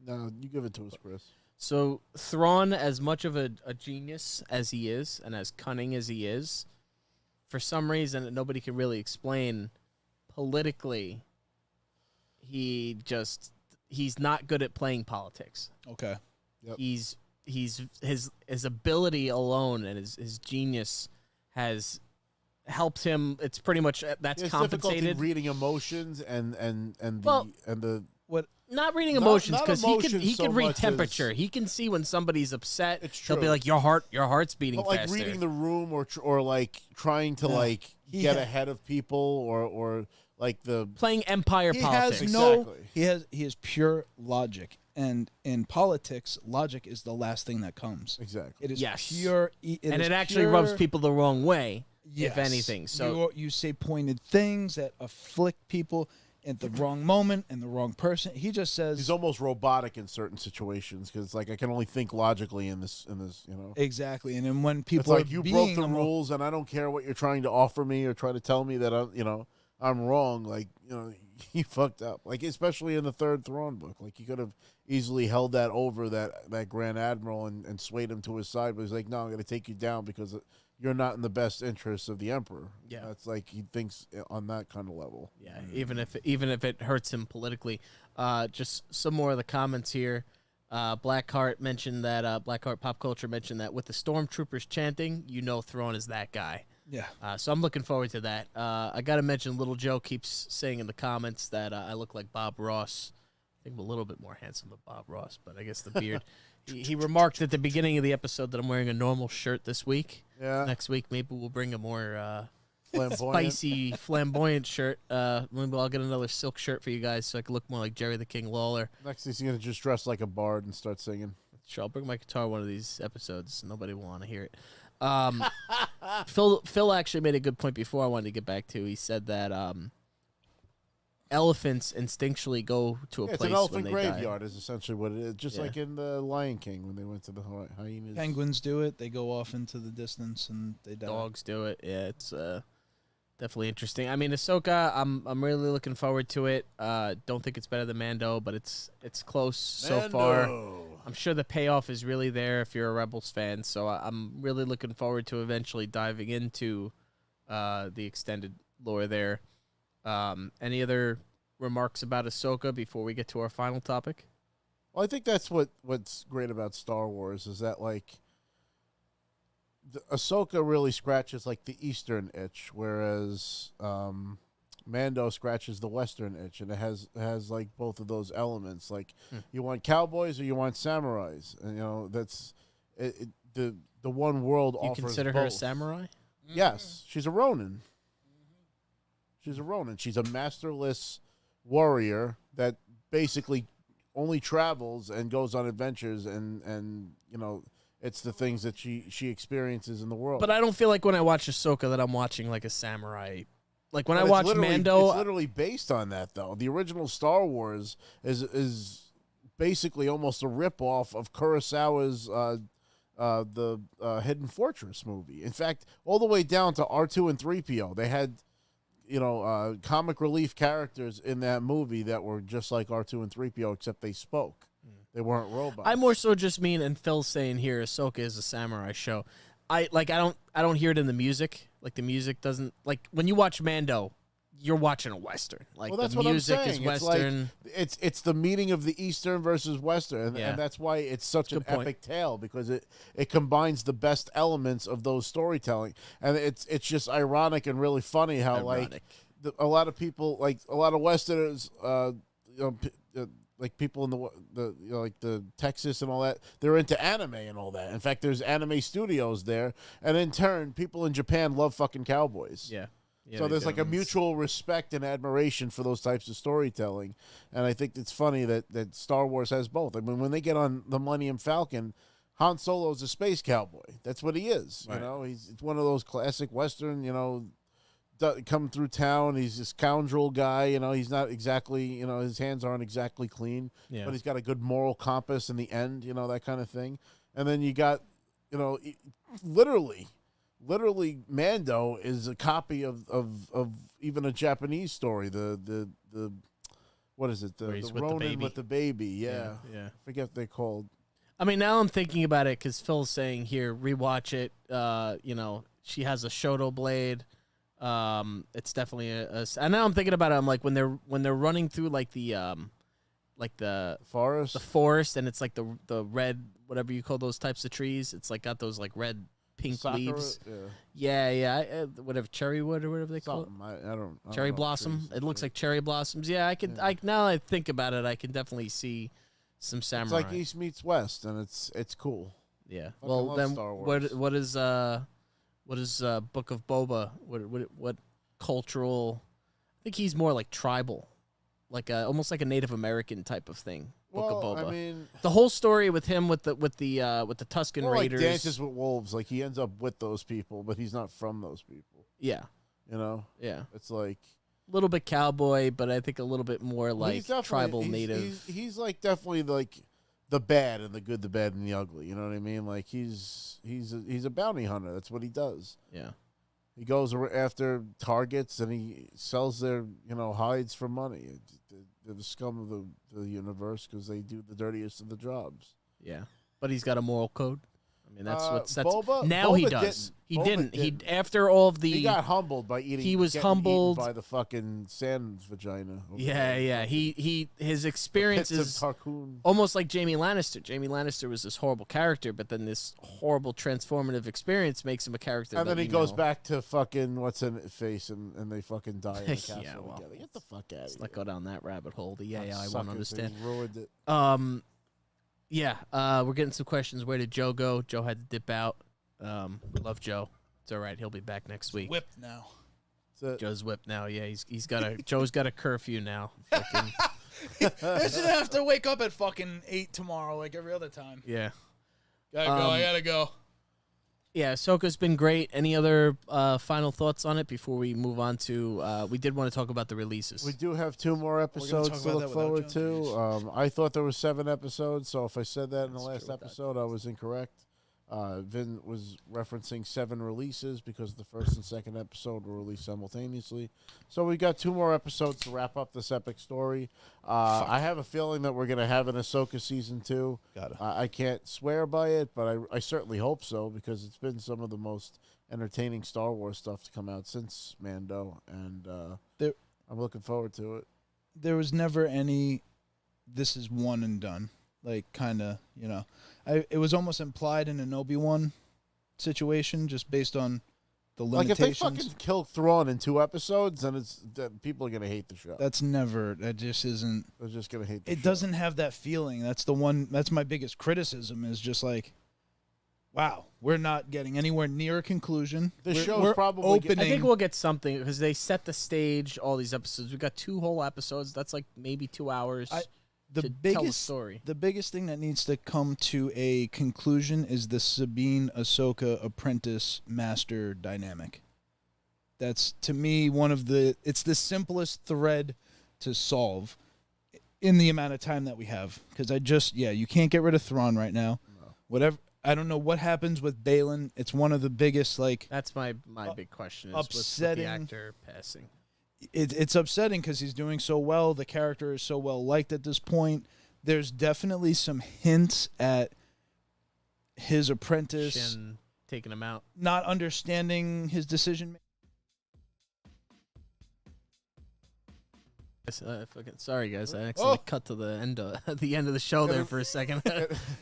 No, you give it to us, Chris. So Thrawn, as much of a genius as he is, and as cunning as he is, for some reason that nobody can really explain, politically, he's not good at playing politics. Okay. Yep. He's his ability alone and his genius has helped him. It's pretty much that's It's difficulty compensated. reading emotions and Well, the not reading Not- emotions not because emotions he so can read much as- temperature. He can see when somebody's upset. It's He'll be true. like, your heart's beating but like faster. reading the room or like trying to Yeah. like He get ha- ahead of people or like the Playing empire He politics. has no. Exactly. He has pure logic, and in politics, logic is the last thing that comes. exactly. It is Yes. pure. and is it actually pure- rubs people the wrong way, Yes. if anything. So you say pointed things that afflict people at the wrong moment and the wrong person. He just says He's almost robotic in certain situations because like I can only think logically in this. exactly. And then when people It's like are you broke being the emo- rules, and I don't care what you're trying to offer me or try to tell me that I'm wrong. Like you fucked up. Like especially in the third Thrawn book, like you could have easily held that over that Grand Admiral and swayed him to his side, but he's like, no, I'm going to take you down because you're not in the best interests of the Emperor. Yeah. That's like he thinks on that kind of level. yeah, even if it hurts him politically. Just some more of the comments here. Blackheart mentioned that Blackheart Pop Culture mentioned that with the stormtroopers chanting, Thrawn is that guy. Yeah. So I'm looking forward to that. I got to mention, Little Joe keeps saying in the comments that I look like Bob Ross. I think I'm a little bit more handsome than Bob Ross, but I guess the beard. He remarked at the beginning of the episode that I'm wearing a normal shirt this week. Yeah. Next week, maybe we'll bring a more Flamboyant. spicy, flamboyant shirt. Maybe I'll get another silk shirt for you guys so I can look more like Jerry the King Lawler. Next, he's gonna just dress like a bard and start singing. Sure, I'll bring my guitar one of these episodes. Nobody will want to hear it. Phil actually made a good point before I wanted to get back to. He said that elephants instinctually go to a It's place an elephant when they graveyard is essentially what it is. Just Yeah. like in the Lion King when they went to the hyenas. Penguins do it. They go off into the distance and they die. Dogs do it. Yeah, it's definitely interesting. I mean, Ahsoka, I'm really looking forward to it. Don't think it's better than Mando, but it's close so far. I'm sure the payoff is really there if you're a Rebels fan. So I'm really looking forward to eventually diving into the extended lore there. Any other remarks about Ahsoka before we get to our final topic? Well, I think that's what's great about Star Wars is that like Ahsoka really scratches like the Eastern itch, whereas Mando scratches the Western itch, and it has like both of those elements. Like you want cowboys or you want samurais, and you know that's the one world You offers consider both. her a samurai? Yes, she's a Ronin. She's a Ronin. She's a masterless warrior that basically only travels and goes on adventures, and you know it's the things that she experiences in the world. But I don't feel like when I watch Ahsoka that I'm watching like a samurai. Like when But I it's watch literally- Mando, it's literally based on that though. The original Star Wars is basically almost a ripoff of Kurosawa's the Hidden Fortress movie. In fact, all the way down to R2 and 3PO, they had comic relief characters in that movie that were just like R2 and 3PO, except they spoke. They weren't robots. I more so just mean, and Phil's saying here, Ahsoka is a samurai show. I don't hear it in the music. Like the music doesn't like when you watch Mando, you're watching a western. Like Well, that's the what I'm music saying. is western. It's the meeting of the Eastern versus Western, Yeah. and that's why it's such an Good point. epic tale because it combines the best elements of those storytelling, and it's just ironic and really funny how Ironic. like a lot of people, like a lot of Westerners, like people in the like the Texas and all that, they're into anime and all that. In fact, there's anime studios there, and in turn, people in Japan love fucking cowboys. Yeah. Yeah, So they there's do. like a mutual respect and admiration for those types of storytelling, and I think it's funny that Star Wars has both. I mean, when they get on the Millennium Falcon, Han Solo's a space cowboy. That's what he is. Right. You know, it's one of those classic Western. You know, come through town. He's this scoundrel guy. You know, he's not exactly. You know, his hands aren't exactly clean, Yeah. but he's got a good moral compass in the end. You know, that kind of thing. And then you got, you know, literally, Mando is a copy of even a Japanese story. The what is it? Where he's The with the Ronin baby. with the baby. Yeah. Yeah. I forget what they're called. I mean, now I'm thinking about it because Phil's saying here, rewatch it. You know, she has a Shoto blade. It's definitely and now I'm thinking about it. I'm like when they're running through like the Forest. forest, and it's like the red, whatever you call those types of trees. It's like got those like red, pink Sakura? leaves. Yeah. Yeah. Whatever, cherry wood or whatever they call it. Something. I don't Cherry know blossom. trees It and looks shit. like cherry blossoms. Yeah, I could. Yeah. Now that I think about it, I can definitely see some It's samurai. like East meets West, and it's cool. Yeah. Fucking Well, love then Star what Wars. what is Book of Boba? What cultural? I think he's more like tribal, like almost like a Native American type of thing. Book of Boba. I mean, The whole story with him with the Tusken more like Raiders. Dances with Wolves. Like he ends up with those people, but he's not from those people. Yeah. You know, Yeah. it's like A little bit cowboy, but I think a little bit more well, like he's definitely- tribal he's- native. He's like definitely like the bad and the good, the bad and the ugly. You know what I mean? Like he's a bounty hunter. That's what he does. Yeah. He goes after targets and he sells their hides for money. They're the scum of the universe because they do the dirtiest of the jobs. Yeah. But he's got a moral code. I mean, that's what sets. Boba- Now he Boba does. He Boba didn't. He didn't. after all of the. He got humbled by eating. He was getting eaten humbled. by the fucking sand vagina. Yeah. His experience Pits of is Tarkoon. almost like Jamie Lannister. Jamie Lannister was this horrible character, but then this horrible transformative experience makes him a character. And that then he we goes know. back to fucking what's in his face, and they fucking die in the castle Yeah, well, together. Get the fuck out of Let's here. not go down that rabbit hole. The AI Suckers, won't they understand. ruined it. Yeah, we're getting some questions. Where did Joe go? Joe had to dip out. We love Joe. It's all right. He'll be back next week. Whipped now. Joe's whipped now. Yeah, Joe's got a curfew now. Fucking, I shouldn't have to wake up at fucking 8 tomorrow like every other time. yeah. Gotta go. I gotta go. Yeah, Ahsoka's been great. Any other final thoughts on it before we move on to? We did want to talk about the releases. We do have 2 more episodes talk to about look that forward without to. I thought there was 7 episodes, so if I said that in the last true with that. episode, I was incorrect. Vin was referencing 7 releases because the first and second episode were released simultaneously. So we got 2 more episodes to wrap up this epic story. I have a feeling that we're going to have an Ahsoka season 2. I can't swear by it, but I certainly hope so because it's been some of the most entertaining Star Wars stuff to come out since Mando, and I'm looking forward to it. There was never any, this is one and done. Like, kind of, it was almost implied in an Obi-Wan situation just based on the limitations. Like, if they fucking kill Thrawn in 2 episodes, then people are going to hate the show. That just isn't. They're just going to hate the show. It doesn't have that feeling. That's my biggest criticism is just like, wow, we're not getting anywhere near a conclusion. The We're show's probably opening. I think we'll get something because they set the stage. All these episodes, we got 2 whole episodes. That's like maybe 2 hours. To tell a story. The biggest thing that needs to come to a conclusion is the Sabine Ahsoka apprentice master dynamic. That's, to me, it's the simplest thread to solve in the amount of time that we have. Because you can't get rid of Thrawn right now. No. Whatever. I don't know what happens with Balin. It's one of the biggest, like... That's my big question, is upsetting, with the actor passing. It's upsetting because he's doing so well. The character is so well liked at this point. There's definitely some hints at his apprentice Shin taking him out, not understanding his decision. Sorry, guys. I accidentally cut to the end of the show there for a second.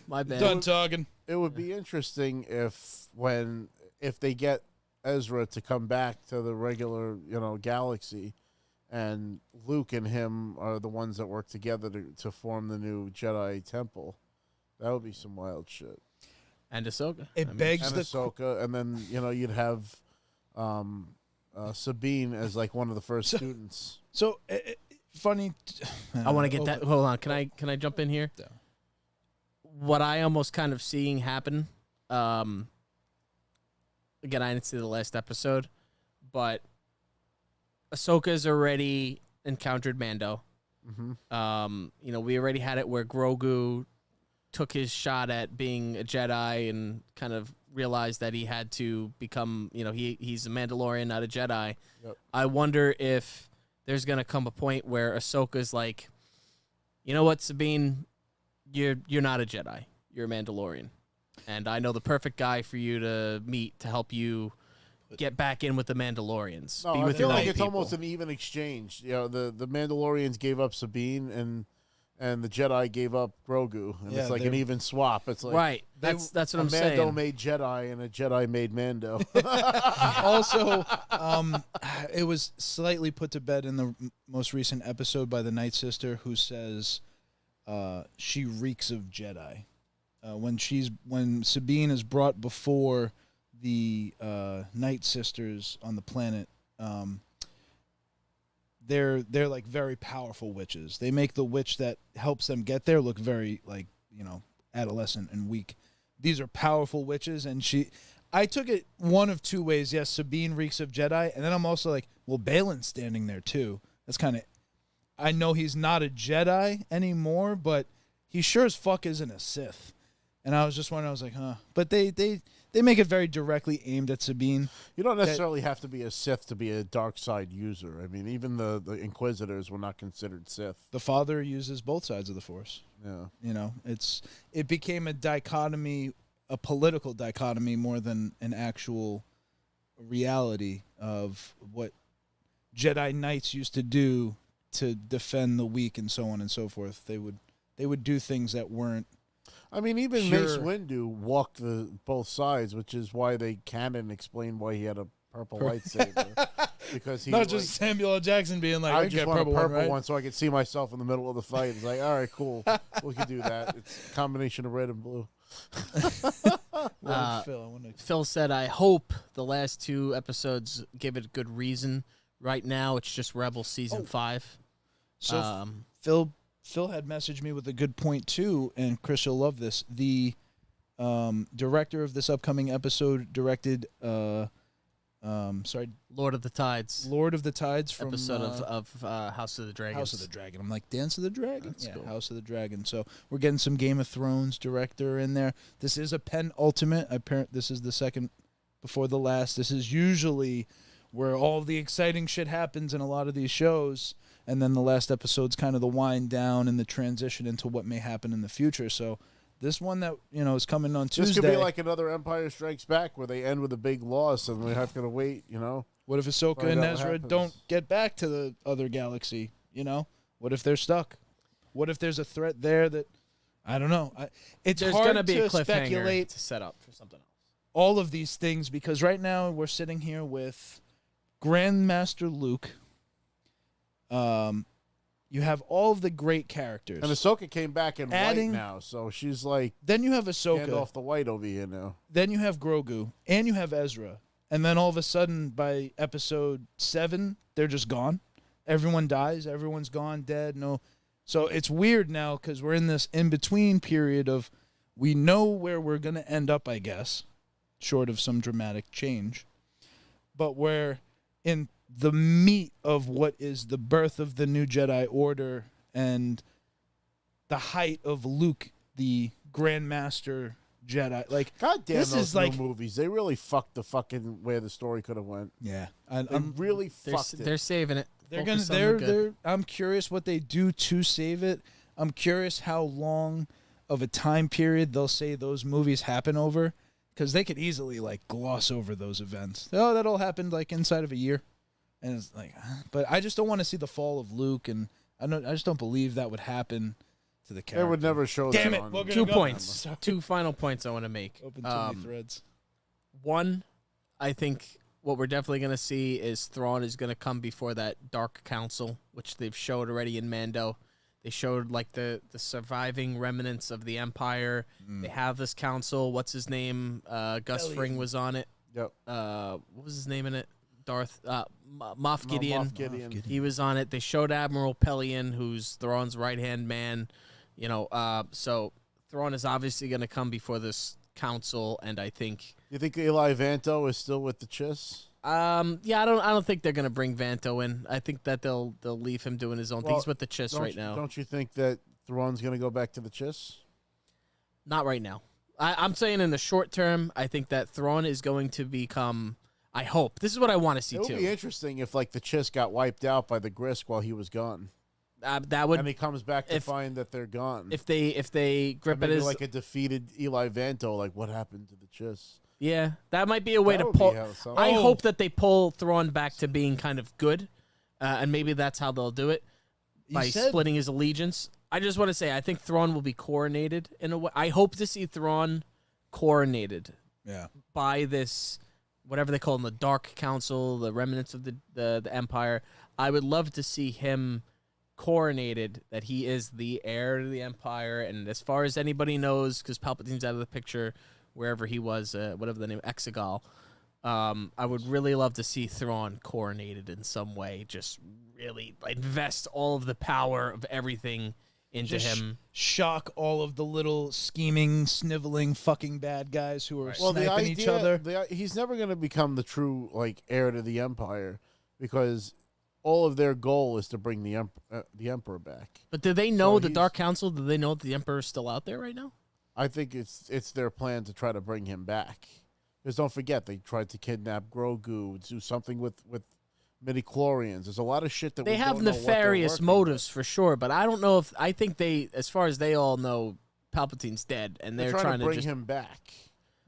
My bad. Done talking. It would be interesting if they get Ezra to come back to the regular, galaxy, and Luke and him are the ones that work together to form the new Jedi Temple. That would be some wild shit. And Ahsoka. Begs and Ahsoka, and then you'd have Sabine as like one of the first students. So funny. I want to get that. Hold on. Can I jump in here? Yeah. What I almost kind of seeing happen. Again, I didn't see the last episode, but Ahsoka's already encountered Mando. Mm-hmm. We already had it where Grogu took his shot at being a Jedi and kind of realized that he had to become, he's a Mandalorian, not a Jedi. Yep. I wonder if there's going to come a point where Ahsoka's like, you know what, Sabine, you're not a Jedi. You're a Mandalorian. And I know the perfect guy for you to meet to help you get back in with the Mandalorians. No, be I with feel your like own it's people. almost an even exchange. The Mandalorians gave up Sabine and the Jedi gave up Grogu, and it's like an even swap. It's like right. That's what I'm saying. Mando made Jedi, and a Jedi made Mando. Also, it was slightly put to bed in the most recent episode by the Night Sister, who says she reeks of Jedi. When Sabine is brought before the Night Sisters on the planet, they're like very powerful witches. They make the witch that helps them get there look very like adolescent and weak. These are powerful witches, and I took it one of 2 ways. Yes, Sabine reeks of Jedi, and then I'm also like, well, Balin's standing there too. That's kind of, I know he's not a Jedi anymore, but he sure as fuck isn't a Sith. And I was just wondering, I was like, huh. But they make it very directly aimed at Sabine. You don't necessarily have to be a Sith to be a dark side user. I mean, even the Inquisitors were not considered Sith. The Father uses both sides of the Force. Yeah. It became a dichotomy, a political dichotomy more than an actual reality of what Jedi Knights used to do to defend the weak and so on and so forth. They would do things that weren't. I mean, even Sure. Mace Windu walked both sides, which is why they canon explained why he had a purple lightsaber. Because he Not just Samuel L. Jackson being like, I get just want a purple purple one, right? one so I could see myself in the middle of the fight. It's like, all right, cool. We can do that. It's a combination of red and blue. Well, Phil, I wanna... Phil said, I hope the last 2 episodes give it good reason Right now, it's just Rebels Season 5. So Phil had messaged me with a good point too, and Chris, you'll love this. The director of this upcoming episode directed Lord of the Tides. Lord of the Tides from Episode of House of the Dragon. House of the Dragon. I'm like, Dance of the Dragon? That's cool. House of the Dragon. So we're getting some Game of Thrones director in there. This is a penultimate. This is the second before the last. This is usually where all the exciting shit happens in a lot of these shows, and then the last episode's kind of the wind down and the transition into what may happen in the future. So this one that is coming on Tuesday. This could be like another Empire Strikes Back where they end with a big loss and we have to wait. What if Ahsoka Find and out what Ezra happens. don't get back to the other galaxy? What if they're stuck? What if there's a threat there that I don't know? It's There's hard going to be to a cliffhanger speculate to set up for something else. all of these things because right now we're sitting here with Grandmaster Luke. You have all of the great characters. And Ahsoka came back in Adding- white now, so she's like Then you have Ahsoka. Gandalf the White over here now. Then you have Grogu, and you have Ezra. And then all of a sudden, by episode 7, they're just gone. Everyone dies. Everyone's gone, dead. No, so it's weird now because we're in this in-between period of we know where we're going to end up, I guess, short of some dramatic change. But we're in the meat of what is the birth of the new Jedi Order and the height of Luke, the Grandmaster Jedi. Like, God damn this those is new like movies. They really fucked the fucking where the story could have went. yeah, They really fucked it. They're saving it. They're Focus gonna. on the good. I'm curious what they do to save it. I'm curious how long of a time period they'll say those movies happen over, because they could easily like gloss over those events. Oh, that all happened like inside of a year, and it's like, but I just don't want to see the fall of Luke, and I just don't believe that would happen to the character. They would never show Damn that it, on we're gonna 2 go. points. Sorry. 2 final points I want to make. Open too many threads. One, I think what we're definitely going to see is Thrawn is going to come before that Dark Council, which they've showed already in Mando. They showed like the surviving remnants of the Empire. They have this council. What's his name? Gus Fring was on it. Yep. What was his name in it? Moff Gideon. Moff Gideon. He was on it. They showed Admiral Pelion, who's Thrawn's right-hand man. So Thrawn is obviously going to come before this council, and I think You think Eli Vanto is still with the Chiss? yeah, I don't think they're gonna bring Vanto in. I think that they'll leave him doing his own thing. He's with the Chiss right now. Don't you think that Thrawn's going to go back to the Chiss? Not right now. I'm saying in the short term, I think that Thrawn is going to become. I hope this is what I want to see It would too. be interesting if like the Chiss got wiped out by the Grisk while he was gone, That would and he comes back to if- find that they're gone. if they grip it Maybe as like a defeated Eli Vanto, like what happened to the Chiss? yeah, that might be a way That to would be pull. how something- I hope that they pull Thrawn back to being kind of good, and maybe that's how they'll do it by splitting his allegiance. I just want to say I think Thrawn will be coronated in a way. I hope to see Thrawn coronated Yeah. by this, whatever they call them, the Dark Council, the remnants of the Empire. I would love to see him coronated, that he is the heir to the Empire. And as far as anybody knows, because Palpatine's out of the picture, wherever he was, whatever the name, Exegol, I would really love to see Thrawn coronated in some way. Just really invest all of the power of everything into Just him. shock all of the little scheming, sniveling, fucking bad guys who are Well, the sniping idea, each other. He's never going to become the true like heir to the Empire because all of their goal is to bring the Emperor back. But do they know So the he's- Dark Council? Do they know that the Emperor is still out there right now? I think it's their plan to try to bring him back. Because don't forget, they tried to kidnap Grogu, do something with midichlorians. There's a lot of shit that They we have don't know what they're nefarious working motives for sure, but I don't know if I think they, as far as they all know, Palpatine's dead, and with. they're trying to bring just him back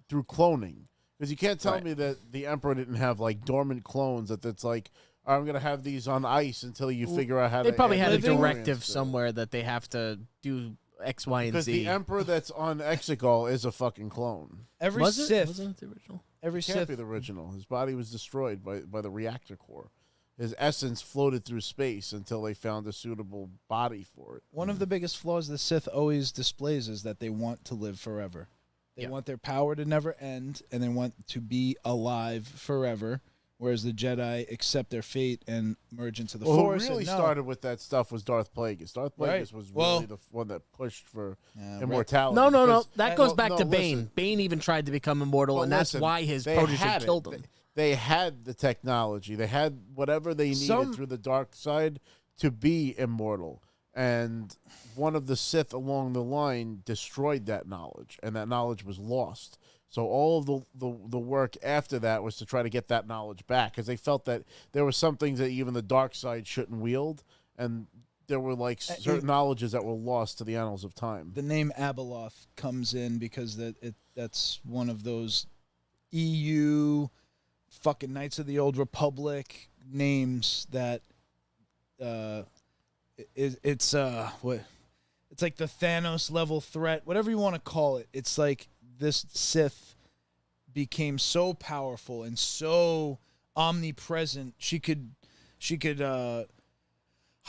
through cloning. Because you can't tell Right. me that the Emperor didn't have like dormant clones that's like, I'm going to have these on ice until you figure out how They to. probably add had a midichlorians directive to it. somewhere that they have to do X, Y, and Because Z. the Emperor that's on Exegol is a fucking clone. Every Was it? Sith, Wasn't it the original? every Can't Sith be the original. His body was destroyed by the reactor core. His essence floated through space until they found a suitable body for it. One of the biggest flaws the Sith always displays is that they want to live forever. They Yeah. want their power to never end, and they want to be alive forever. whereas the Jedi accept their fate and merge into the Well, Force. who really and no. started with that stuff was Darth Plagueis. Darth Plagueis Right. was Well- really the one that pushed for Yeah, immortality. No. because- That goes well, back no, to Bane. listen. Bane even tried to become immortal, But and that's listen, why his they protege had it. killed him. They had the technology. They had whatever they needed through the dark side to be immortal. And one of the Sith along the line destroyed that knowledge, and that knowledge was lost. So all of the work after that was to try to get that knowledge back, because they felt that there were some things that even the dark side shouldn't wield, and there were like certain knowledges that were lost to the annals of time. The name Abeloth comes in because that's one of those EU fucking Knights of the Old Republic names that it's like the Thanos level threat, whatever you want to call it. It's like this Sith became so powerful and so omnipresent. She could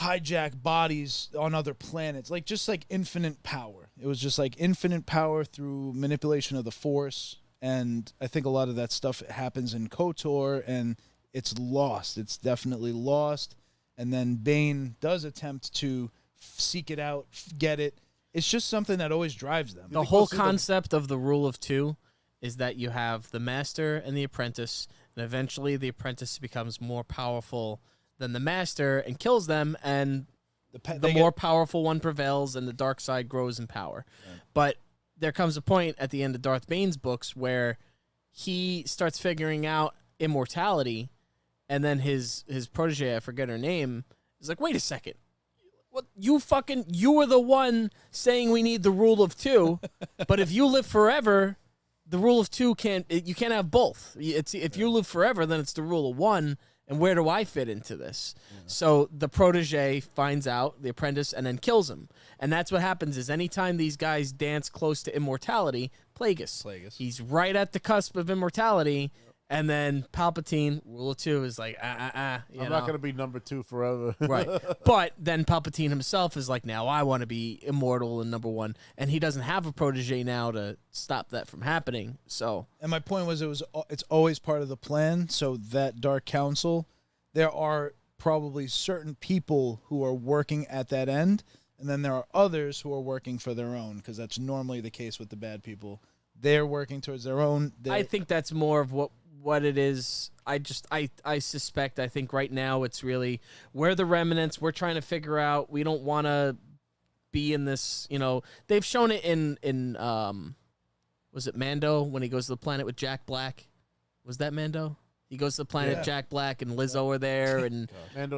hijack bodies on other planets, just like infinite power. It was just like infinite power through manipulation of the Force, and I think a lot of that stuff happens in KOTOR, and it's lost. It's definitely lost. And then Bane does attempt to seek it out, get it. It's just something that always drives them. The whole concept of the rule of two is that you have the master and the apprentice, and eventually the apprentice becomes more powerful than the master and kills them, and the more powerful one prevails, and the dark side grows in power. Right. But there comes a point at the end of Darth Bane's books where he starts figuring out immortality, and then his protege, I forget her name, is like, wait a second. What, you were the one saying we need the rule of two, but if you live forever, the rule of two you can't have both. If you live forever, then it's the rule of one, and where do I fit into this? Yeah. So the protege finds out, the apprentice, and then kills him. And that's what happens is anytime these guys dance close to immortality, Plagueis. He's right at the cusp of immortality. And then Palpatine, rule of two, is like, I'm not going to be number two forever. Right. But then Palpatine himself is like, now I want to be immortal and number one. And he doesn't have a protege now to stop that from happening. So. And my point was it's always part of the plan. So that Dark Council, there are probably certain people who are working at that end. And then there are others who are working for their own, because that's normally the case with the bad people. They're working towards their own. I think that's more of what it is. I suspect, I think right now it's really, we're the remnants. We're trying to figure out, we don't want to be in this, they've shown it in was it Mando when he goes to the planet with Jack Black? Was that Mando? He goes to the planet, Jack Black and Lizzo are there, and then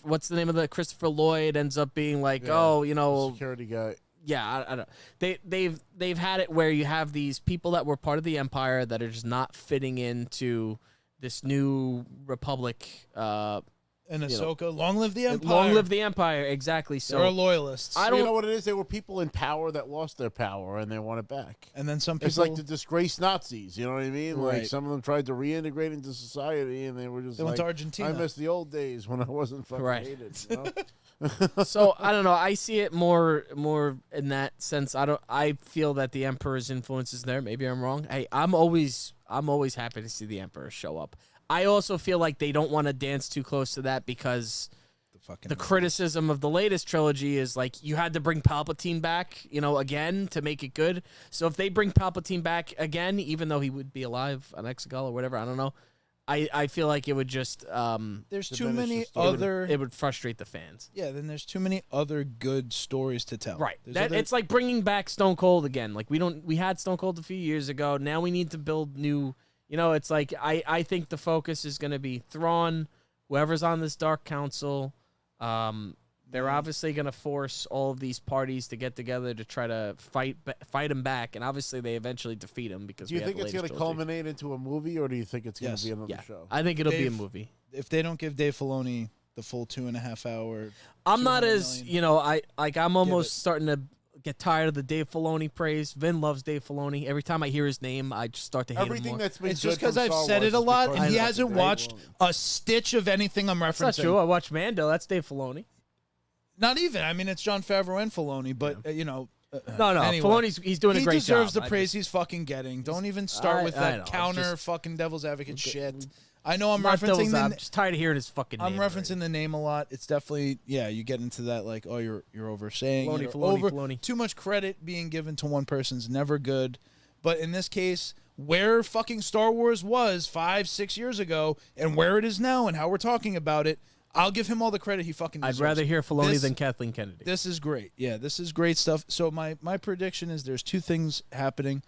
what's the name of Christopher Lloyd ends up being like, the security guy. Yeah, I don't. They've had it where you have these people that were part of the Empire that are just not fitting into this new Republic. And Ahsoka, long live the Empire. Long live the Empire, exactly. So they're loyalists. You know what it is? There were people in power that lost their power and they want it back. And then some people. It's like the disgraced Nazis. You know what I mean? Right. Like some of them tried to reintegrate into society, and they were just went to Argentina. I miss the old days when I wasn't fucking hated. You know? So I don't know. I see it more in that sense. I feel that the Emperor's influence is there. Maybe I'm wrong. Hey, I'm always happy to see the Emperor show up. I also feel like they don't want to dance too close to that, because the criticism of the latest trilogy is like, you had to bring Palpatine back, again to make it good. So if they bring Palpatine back again, even though he would be alive on Exegol or whatever, I don't know. I feel like it would just there's too many other. It would frustrate the fans. Yeah, then there's too many other good stories to tell. Right. It's like bringing back Stone Cold again. Like we had Stone Cold a few years ago. Now we need to build new. It's like I think the focus is going to be Thrawn, whoever's on this Dark Council. They're obviously going to force all of these parties to get together to try to fight him back, and obviously they eventually defeat him because. Do you think it's going to culminate into a movie, or do you think it's going to be another show? I think it'll be a movie. If they don't give Dave Filoni the full 2.5 hour, I'm not as I'm almost starting to get tired of the Dave Filoni praise. Vin loves Dave Filoni. Every time I hear his name, I just start to hate him more. That's been it's just because I've said it a lot, and he hasn't watched a stitch of anything I'm referencing. That's not true. I watched Mando. That's Dave Filoni. Not even. I mean, it's Jon Favreau and Filoni, but no. Anyway, Filoni's he's doing a great job. He deserves the praise he's fucking getting. Don't even start with that counter fucking devil's advocate shit. I know I'm Not referencing I'm just tired of hearing his fucking I'm name referencing the name a lot. It's definitely you get into that like, oh, you're oversaying Filoni, it, or Filoni, over Filoni. too much credit being given to one person's never good. But in this case, where fucking Star Wars was 5-6 years ago and where it is now and how we're talking about it, I'll give him all the credit he fucking deserves. I'd rather hear Filoni This- than Kathleen Kennedy. This is great. Yeah, this is great stuff. So my prediction is there's two things happening.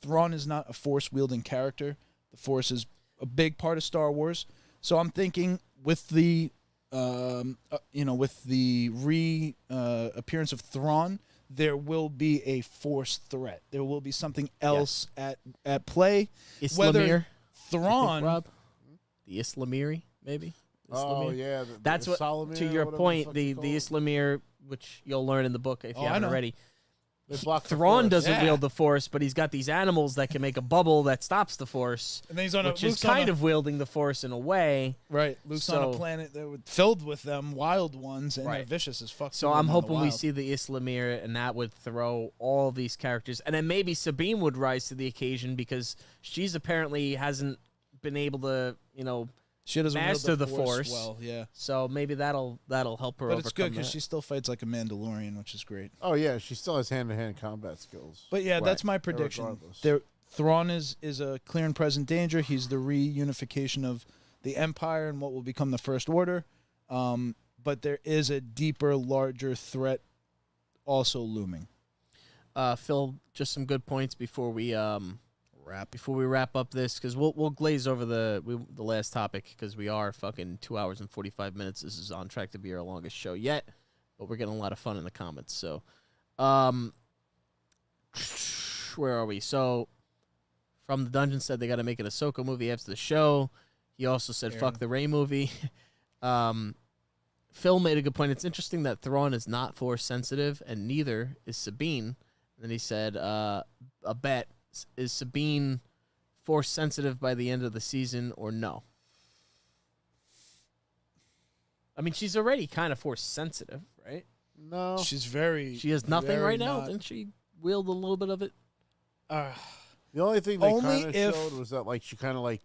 Thrawn is not a force-wielding character. The Force is a big part of Star Wars. So I'm thinking with the with the appearance of Thrawn, there will be a Force threat. There will be something else at play. Islamir, Thrawn, Rob, the Islamiri, maybe. Oh Islamir? yeah, That's what. Solomir, To your whatever point, fuck the you call it. Islamir, which you'll learn in the book if you I haven't know. already. They block the Thrawn Force. doesn't Yeah. wield the Force, but he's got these animals that can make a bubble that stops the Force, and then he's on which a is Luke's on kind a- of wielding the Force in a way. right. Luke's on a So- planet that was filled with them, wild ones, and they're Right. vicious as fuck. So too, I'm in the hoping we wild. see the Islamir, and that would throw all these characters, and then maybe Sabine would rise to the occasion because she's apparently hasn't been able to, She doesn't wield master the Force. well. Yeah, So maybe that'll help her but it's good overcome because that. she still fights like a Mandalorian, which is great. Oh yeah, she still has hand-to-hand combat skills. But yeah, Right. that's my prediction. Regardless. Thrawn is a clear and present danger. He's the reunification of the Empire and what will become the First Order. But there is a deeper, larger threat also looming. Phil, just some good points before we wrap up this, because we'll glaze over the last topic because we are fucking 2 hours and 45 minutes. This is on track to be our longest show yet, but we're getting a lot of fun in the comments. So, where are we? So, From the Dungeon said they got to make an Ahsoka movie after the show. He also said fuck the Rey movie. Phil made a good point. It's interesting that Thrawn is not Force sensitive, and neither is Sabine. And then he said, a bet. Is Sabine Force sensitive by the end of the season or no? I mean, she's already kind of Force sensitive, right? No, She's very. She has nothing very right now. not- Didn't she wield a little bit of it? the only thing they Only kind of if- showed was that like she kind of like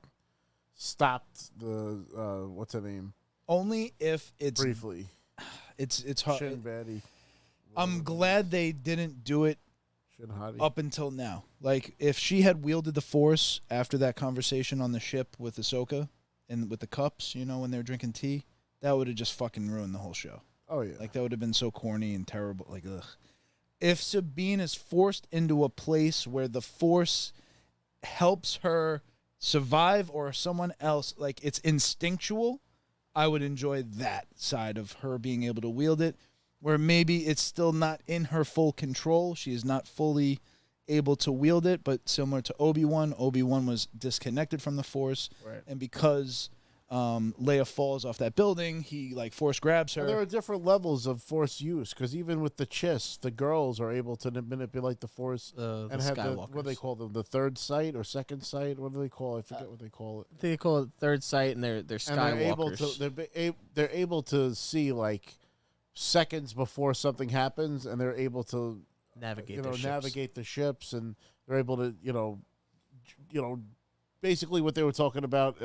stopped the what's her name Only if it's briefly. it's hard. Shin Baddie. I'm glad they didn't do it Shin Hottie. up until now. Like, if she had wielded the Force after that conversation on the ship with Ahsoka and with the cups, when they're drinking tea, that would have just fucking ruined the whole show. Oh yeah. Like, that would have been so corny and terrible. Like, ugh. If Sabine is forced into a place where the Force helps her survive or someone else, like, it's instinctual, I would enjoy that side of her being able to wield it, where maybe it's still not in her full control. She is not fully able to wield it, but similar to Obi-Wan was disconnected from the Force, Right. and because Leia falls off that building, he like Force grabs her. And there are different levels of Force use because even with the Chiss, the girls are able to manipulate the Force The and have the, Skywalkers. what do they call them, the third sight or second sight. What do they call it? I forget what they call it. I think they call it third sight, and they're And Skywalkers. they're able to see like seconds before something happens, and they're able to navigate their ships. navigate the ships, and they're able to basically what they were talking about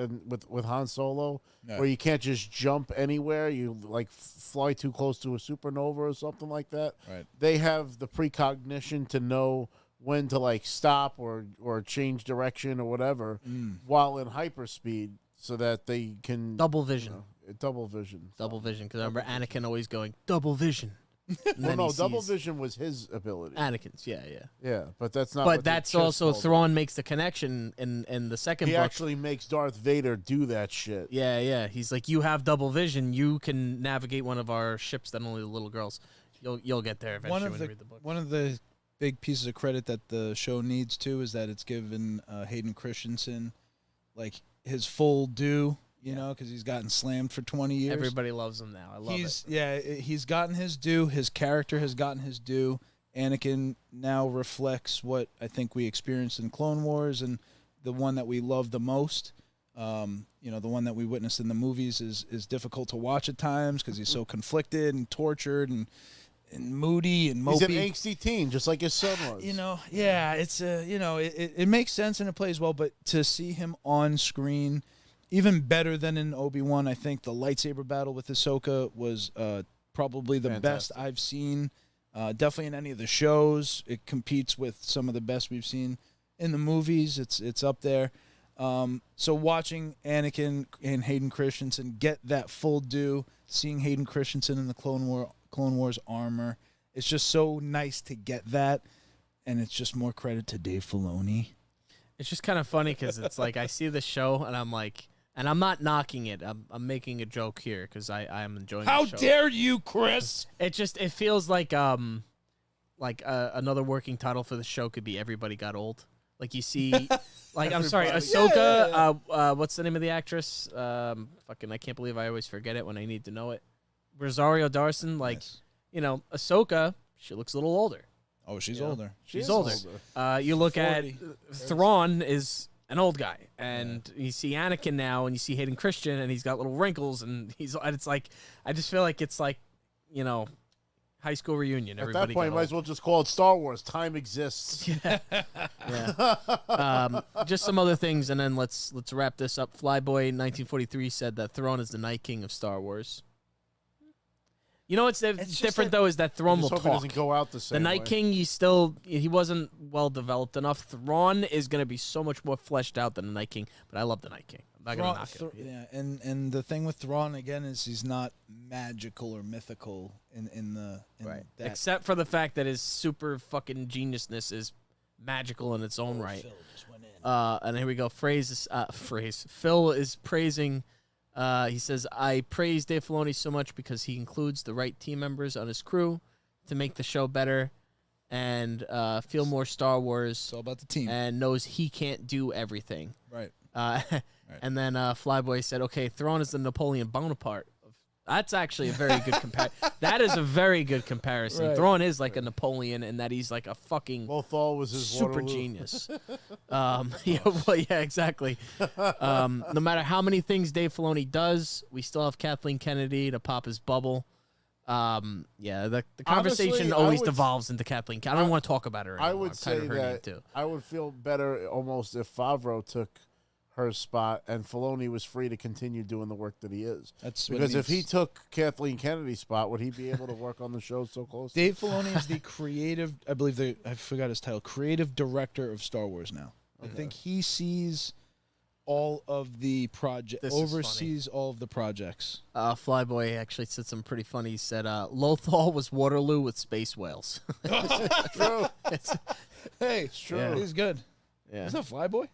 with Han Solo, No. where you can't just jump anywhere. You like fly too close to a supernova or something like that. Right. They have the precognition to know when to like stop or change direction or whatever while in hyperspeed, so that they can Double vision. double vision. Double vision. Because I remember Anakin always going, double vision. And Well, then no, he double sees vision was his ability. Anakin's, yeah. Yeah, but that's not. But what the that's Chiss also called it. Thrawn makes the connection in the second He book. actually makes Darth Vader do that shit. Yeah. He's like, you have double vision. You can navigate one of our ships that only the little girls. You'll get there eventually when you read the book. One of the big pieces of credit that the show needs too is that it's given Hayden Christensen like his full due, because he's gotten slammed for 20 years. Everybody loves him now. I love it. Yeah, he's gotten his due. His character has gotten his due. Anakin now reflects what I think we experienced in Clone Wars, and the one that we love the most. The one that we witnessed in the movies is difficult to watch at times because he's so conflicted and tortured and moody and mopey. He's an angsty teen, just like his son was. It's it makes sense and it plays well, but to see him on screen even better than in Obi-Wan. I think the lightsaber battle with Ahsoka was probably the best I've seen. Definitely in any of the shows. It competes with some of the best we've seen in the movies. It's up there. So watching Anakin and Hayden Christensen get that full due, seeing Hayden Christensen in the Clone Wars armor, it's just so nice to get that, and it's just more credit to Dave Filoni. It's just kind of funny because it's like I see the show and I'm like, and I'm not knocking it. I'm making a joke here because I'm enjoying. How the show. dare you, Chris? It feels like another working title for the show could be Everybody Got Old. Like you see, like I'm sorry, Ahsoka. What's the name of the actress? Fucking, I can't believe I always forget it when I need to know it. Rosario Dawson. Like, you know, Ahsoka. She looks a little older. Oh, she's older. She's older. You look 40. At Thrawn is an old guy, and you see Anakin now, and you see Hayden Christian, and he's got little wrinkles, and it's like I just feel like it's like, you know, high school reunion. At that point, you might as well just call it Star Wars. Time exists. Yeah. Just some other things, and then let's wrap this up. Flyboy 1943 said that Thrawn is the Night King of Star Wars. You know what's different though is that Thrawn will talk. Doesn't go out the same Night way. King, he wasn't well developed enough. Thrawn is going to be so much more fleshed out than the Night King, but I love the Night King. I'm not going to knock it. Yeah, and the thing with Thrawn again is he's not magical or mythical in Right. that. Except for the fact that his super fucking geniusness is magical in its own right. Phil just went in. And here we go. Phil is praising. He says, I praise Dave Filoni so much because he includes the right team members on his crew to make the show better and feel more Star Wars. It's all about the team. And knows he can't do everything. Right. And then Flyboy said, okay, Thrawn is the Napoleon Bonaparte. That's actually a very good comparison. That is a very good comparison. Right. Thrawn is like a Napoleon in that he's like a fucking Lothal was his super Waterloo. genius. Yeah, exactly. No matter how many things Dave Filoni does, we still have Kathleen Kennedy to pop his bubble. The conversation Honestly, always devolves into Kathleen. I don't want to talk about her anymore. I would I'm tired say of her name, that too. I would feel better almost if Favreau took her spot and Filoni was free to continue doing the work that he is. That's what because it if he needs. took Kathleen Kennedy's spot, would he be able to work on the show so closely? Dave Filoni is the creative, I believe I forgot his title, creative director of Star Wars now. I think he sees all of the oversees all of the projects. Flyboy actually said something pretty funny. He said, Lothal was Waterloo with space whales. True. Hey, It's true. Yeah. he's good. Yeah. Is that Flyboy?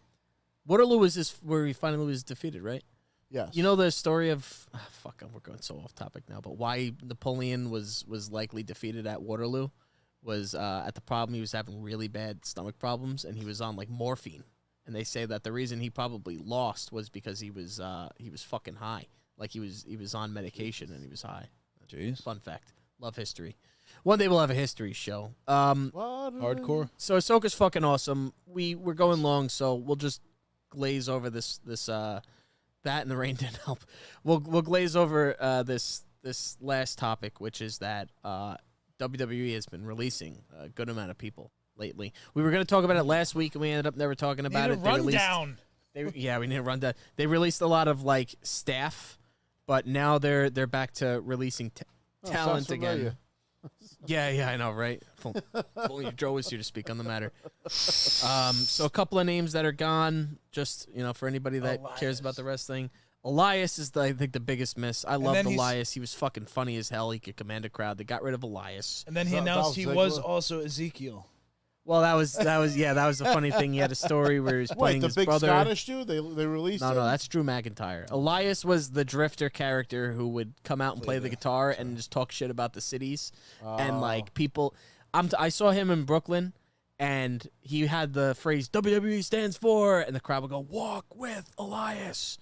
Waterloo was where he finally was defeated, right? Yes. You know the story of we're going so off topic now, but why Napoleon was likely defeated at Waterloo was at the problem he was having really bad stomach problems and he was on like morphine, and they say that the reason he probably lost was because he was fucking high, like he was on medication and he was high. Jeez. Fun fact, love history. One day we'll have a history show. Hardcore. So Ahsoka's fucking awesome. We're going long, so we'll just glaze over this that and the rain didn't help. We'll glaze over this last topic, which is that WWE has been releasing a good amount of people lately. We were going to talk about it last week, and we ended up never talking about it. Rundown. We need a rundown. They released a lot of like staff, but now they're back to releasing talent sounds again. familiar. Yeah, I know, right? If only Joe was here to speak on the matter. So a couple of names that are gone, just, for anybody that cares about the wrestling. Elias is, I think, the biggest miss. I loved Elias. He was fucking funny as hell. He could command a crowd. They got rid of Elias. And then he announced he was also Ezekiel. Well, that was the funny thing. He had a story where he was playing the his big brother. Scottish dude? They released him? No, that's Drew McIntyre. Elias was the drifter character who would come out and play the guitar and just talk shit about the cities. And, like, people... I saw him in Brooklyn, and he had the phrase, WWE stands for, and the crowd would go, walk with Elias.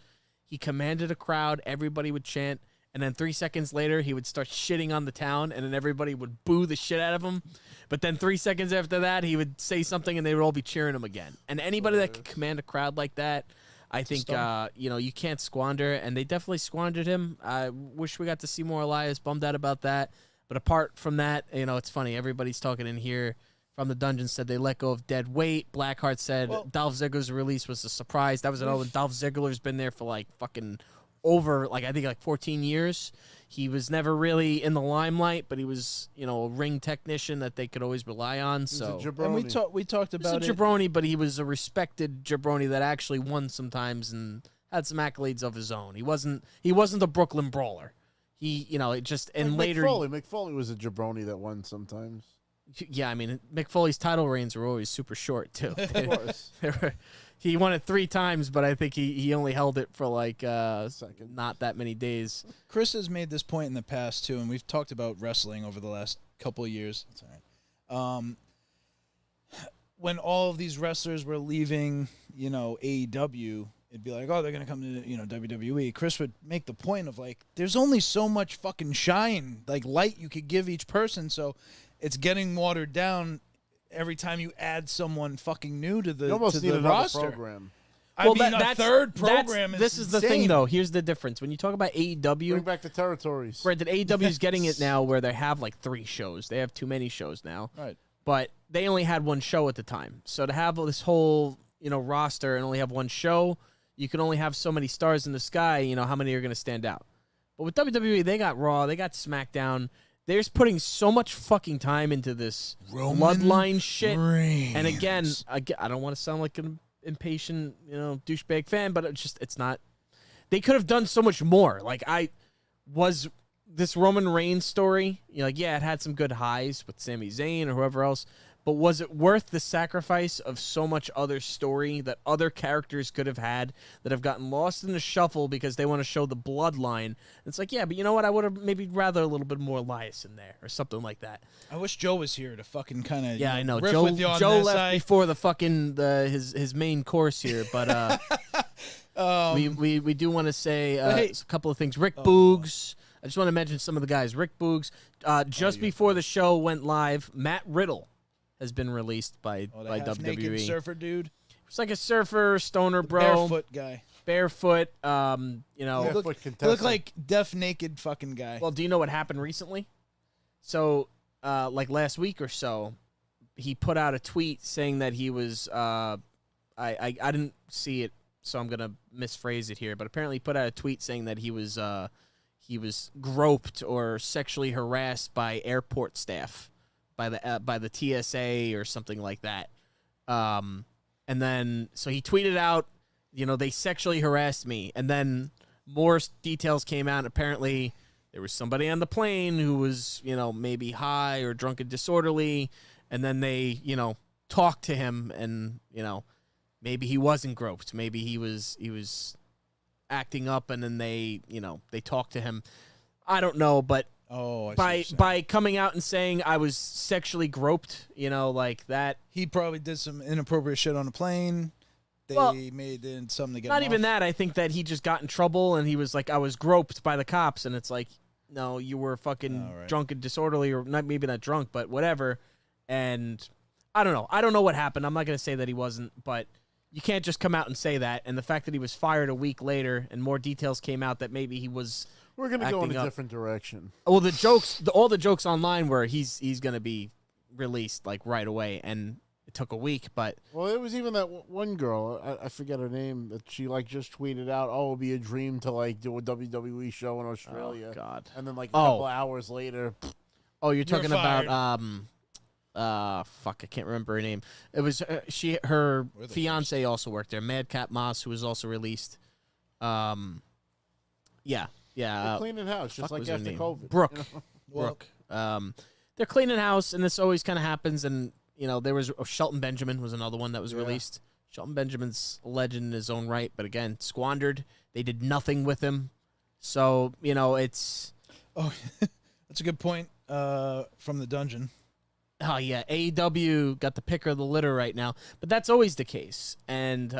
He commanded a crowd. Everybody would chant. And then 3 seconds later, he would start shitting on the town, and then everybody would boo the shit out of him. But then 3 seconds after that, he would say something, and they would all be cheering him again. And anybody that could command a crowd like that, I think, you can't squander. And they definitely squandered him. I wish we got to see more Elias. Bummed out about that. But apart from that, it's funny. Everybody's talking in here from the dungeon said they let go of dead weight. Blackheart said Dolph Ziggler's release was a surprise. That was another one. Dolph Ziggler's been there for like fucking over, like I think like 14 years. He was never really in the limelight, but he was, you know, a ring technician that they could always rely on. So And we talked about a jabroni, but he was a respected jabroni that actually won sometimes and had some accolades of his own. He wasn't a Brooklyn brawler. He, you know, it just and like later. Mick Foley was a jabroni that won sometimes. Yeah, I mean, Mick Foley's title reigns were always super short too. Of course. He won it 3 times, but I think he only held it for like not that many days. Chris has made this point in the past too, and we've talked about wrestling over the last couple of years. That's all right. When all of these wrestlers were leaving, you know, AEW, it'd be like, oh, they're gonna come to, you know, WWE. Chris would make the point of like, there's only so much fucking shine, like light you could give each person, so it's getting watered down every time you add someone fucking new to the You almost need another roster. program. I mean, a third program is This is the thing, though. Here's the difference. When you talk about AEW, Bring back the territories. granted, AEW is getting it now where they have like 3 shows. They have too many shows now. Right. But they only had 1 show at the time. So to have this whole, you know, roster and only have 1 show, you can only have so many stars in the sky. You know, how many are going to stand out? But with WWE, they got Raw, they got SmackDown. They're just putting so much fucking time into this bloodline shit. Reigns. And again, I don't want to sound like an impatient, you know, douchebag fan, but it's not. They could have done so much more. Like, this Roman Reigns story, you know, like, yeah, it had some good highs with Sami Zayn or whoever else, but was it worth the sacrifice of so much other story that other characters could have had that have gotten lost in the shuffle because they want to show the bloodline? It's like, yeah, but you know what? I would have maybe rather a little bit more Elias in there or something like that. I wish Joe was here to fucking kind of Yeah, I know. riff Joe with you on Joe this. left before the fucking his main course here, but we do want to say hey. a couple of things. Rick Boogs. I just want to mention some of the guys. Rick Boogs. Just before the show went live, Matt Riddle has been released by half-naked WWE. surfer dude, It's like a surfer, stoner bro. barefoot guy. Barefoot, you know. Yeah. He looked like deaf naked fucking guy. Well, do you know what happened recently? So, like last week or so, he put out a tweet saying that he was, I didn't see it, so I'm going to misphrase it here, but apparently he put out a tweet saying that he was groped or sexually harassed by airport staff, by the TSA or something like that. And then, so he tweeted out, you know, they sexually harassed me. And then more details came out. Apparently, there was somebody on the plane who was, you know, maybe high or drunk and disorderly. And then they, you know, talked to him and, you know, maybe he wasn't groped. Maybe he was acting up and then they, you know, they talked to him. I don't know, but by coming out and saying I was sexually groped, you know, like that. He probably did some inappropriate shit on a plane. They made it something to get Not him even off. that. I think that he just got in trouble and he was like, I was groped by the cops. And it's like, no, you were fucking drunk and disorderly, or maybe not drunk, but whatever. And I don't know. I don't know what happened. I'm not going to say that he wasn't, but you can't just come out and say that. And the fact that he was fired a week later and more details came out that maybe he was We're going to go in a acting up. different direction. Well, all the jokes online were he's going to be released like right away, and it took a week. But Well, it was even that one girl, I forget her name, that she like just tweeted out, "Oh, it'll be a dream to like do a WWE show in Australia." oh god, And then like a couple hours later, oh, you're talking fired. about fuck, I can't remember her name. It was her fiance also worked there, Madcap Moss, who was also released. Yeah. they're cleaning house just fuck like was her after name? COVID. Brooke. you know? Brooke. They're cleaning house, and this always kind of happens. And you know, there was Shelton Benjamin was another one that was released. Shelton Benjamin's a legend in his own right, but again, squandered. They did nothing with him. So you know, it's That's a good point from the dungeon. oh yeah, AEW got the pick of the litter right now, but that's always the case. And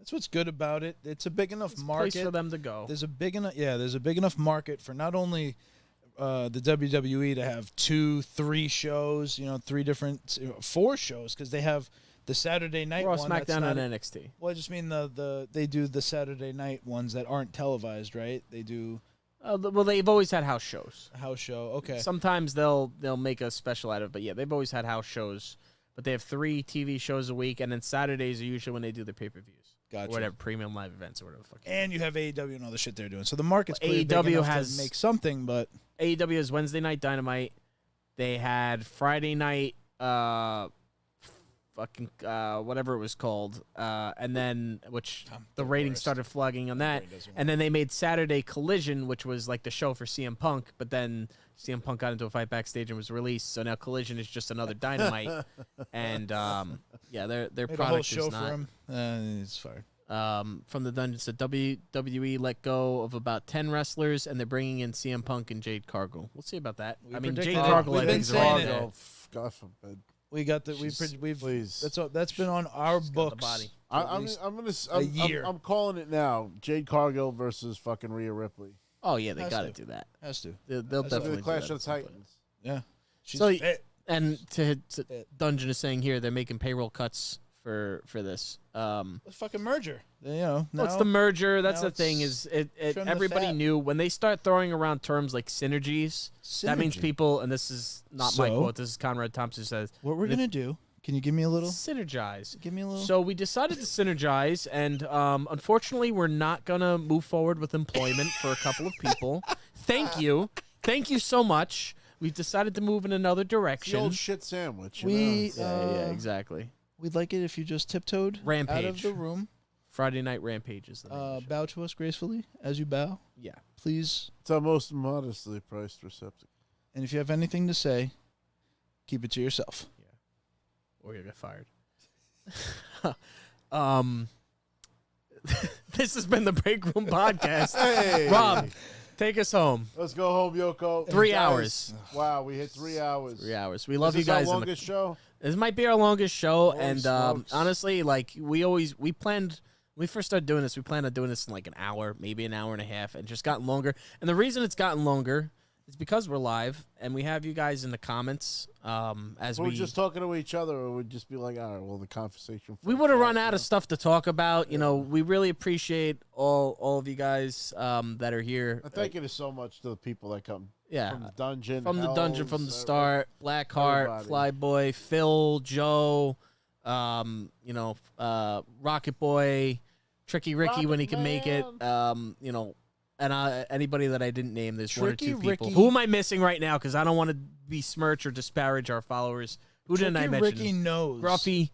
That's what's good about it. It's a big enough it's a market place for them to go. There's a big enough market for not only the WWE to have 2-3 shows, you know, 4 shows, because they have the Saturday night Raw, one. SmackDown, and NXT. Well, I just mean they do the Saturday night ones that aren't televised, right? They do Well, they've always had house shows. A house show. Okay. Sometimes they'll make a special out of it, but yeah, they've always had house shows. But they have 3 TV shows a week, and then Saturdays are usually when they do their pay-per-views. Gotcha. Or whatever, premium live events or whatever. And you have AEW and all the shit they're doing. So the market's Well, clearly big AEW enough has- to make something, but AEW is Wednesday Night Dynamite. They had Friday night, whatever it was called, and then the ratings started flagging on that, and then they made Saturday Collision, which was like the show for CM Punk, but then CM Punk got into a fight backstage and was released, so now Collision is just another Dynamite, and yeah, their made a whole product show is not. for him. It's fine. From the dungeon, so WWE let go of about 10 wrestlers, and they're bringing in CM Punk and Jade Cargill. We'll see about that. We I mean, predicted Jade it. Cargill, We've I been think, is saying already it. there. God forbid. We got the we've Please. that's been on our Got the books. body. I'm year. I'm calling it now. Jade Cargill versus fucking Rhea Ripley. Oh yeah, they Has got to to. do that. Has to. They'll That's definitely The Clash do of that. the Titans. Yeah. She's So- fit. And to Dungeon is saying here they're making payroll cuts for this. Let's fucking merger. You know, now, What's the merger? That's now the thing. it's Is it trim the everybody fat. knew when they start throwing around terms like synergies? That means synergy. people, and this is not my So? quote. This is Conrad Thompson says What we're gonna do? Can you give me a little? synergize. Give me a little. So we decided to synergize, and unfortunately, we're not gonna move forward with employment for a couple of people. Thank you so much. We've decided to move in another It's the direction. old shit sandwich. You We know? Yeah, exactly. we'd like it if you just tiptoed out of Rampage. the room. Friday Night Rampage is the name of the show. Bow to us gracefully as you bow, Yeah. please. It's our most modestly priced receptacle. And if you have anything to say, keep it to yourself. Or you'll get fired. This has been the Break Room Podcast. Hey, Rob, take us home. let's go home, Yoko. 3 Guys, hours. Wow, we hit 3 hours. 3 hours. We love This you is our guys. longest show. This might be our longest show, Holy and smokes. honestly, like we planned. When we first started doing this, we planned on doing this in like an hour, maybe an hour and a half, and just gotten longer. And the reason it's gotten longer is because we're live, and we have you guys in the comments. As We were we just talking to each other, or we'd just be like, all right, well, the conversation. we would have run out of stuff to talk about. You know, we really appreciate all of you guys that are here. Thank you so much to the people that come Yeah, from the dungeon. from the dungeon from the start. Blackheart, everybody. Flyboy, Phil, Joe, Rocket Boy, Tricky Ricky when he can make it. And anybody that I didn't name, there's Tricky 1 or 2 people. Ricky. Who am I missing right now? Because I don't want to besmirch or disparage our followers. Who didn't I Tricky mention? Ricky knows Gruffy.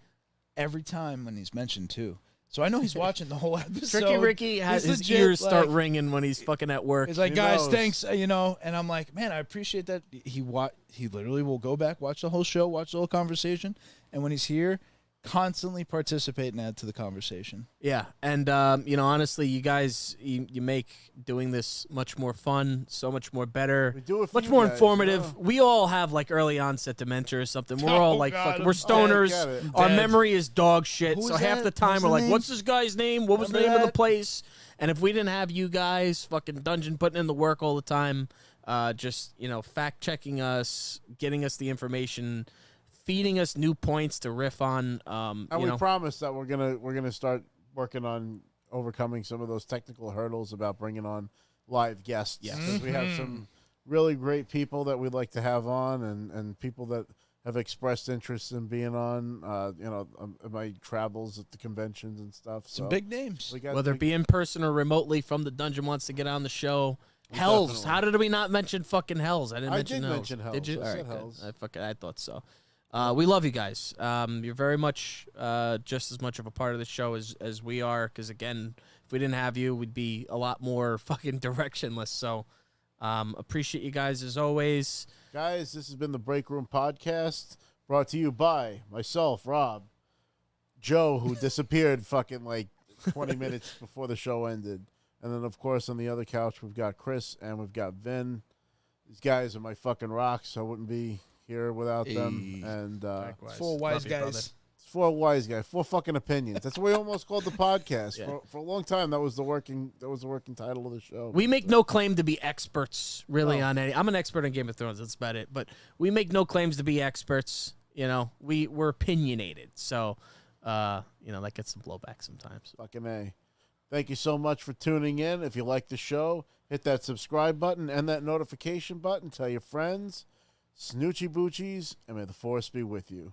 every time when he's mentioned too. So I know he's watching the whole episode. Tricky Ricky has He's his legit, ears start like- ringing when he's fucking at work. He's like, He guys, knows. thanks, and I'm like, man, I appreciate that. He literally will go back, watch the whole show, watch the whole conversation, and when he's here, constantly participate and add to the conversation. Yeah, and honestly, you guys, you make doing this much more fun, so much more better, We do it for much you more guys, informative. you know? We all have like early onset dementia or something. We're all like, God, fucking, we're I'm stoners. dead, get it. Our Dead. memory is dog shit. Who So was half that? the time What's we're the like, name? what's this guy's name? What was the Remember name of the that? place? And if we didn't have you guys, fucking dungeon putting in the work all the time, just fact checking us, getting us the information, feeding us new points to riff on. And we promise that we're gonna start working on overcoming some of those technical hurdles about bringing on live guests. Yes. 'Cause we have some really great people that we'd like to have on, and people that have expressed interest in being on. My travels at the conventions and stuff. Some so big names. we got whether it be in person or remotely from the dungeon wants to get on the show. Hells. Definitely. How did we not mention fucking Hells? I didn't I mention did Hells. mention Hells. Did you? I All said right, good. Hells. I thought so. We love you guys. You're very much just as much of a part of the show as we are. Because again, if we didn't have you, we'd be a lot more fucking directionless. So appreciate you guys as always. Guys, this has been the Break Room Podcast, brought to you by myself, Rob, Joe, who disappeared fucking like 20 minutes before the show ended. And then, of course, on the other couch, we've got Chris and we've got Vin. These guys are my fucking rocks. I wouldn't be here without them. Hey. And Likewise. 4 wise Love you, brother. guys. it's 4 wise guys, 4 fucking opinions. That's what we almost called the podcast. Yeah. For a long time, that was the working title of the show. We make no claim to be experts, really, No. on any. I'm an expert on Game of Thrones. That's about it. But we make no claims to be experts. We're opinionated. So, that gets some blowback sometimes. Fucking A. Thank you so much for tuning in. If you like the show, Hit that subscribe button and that notification button. Tell your friends, snoochie boochies, and may the force be with you.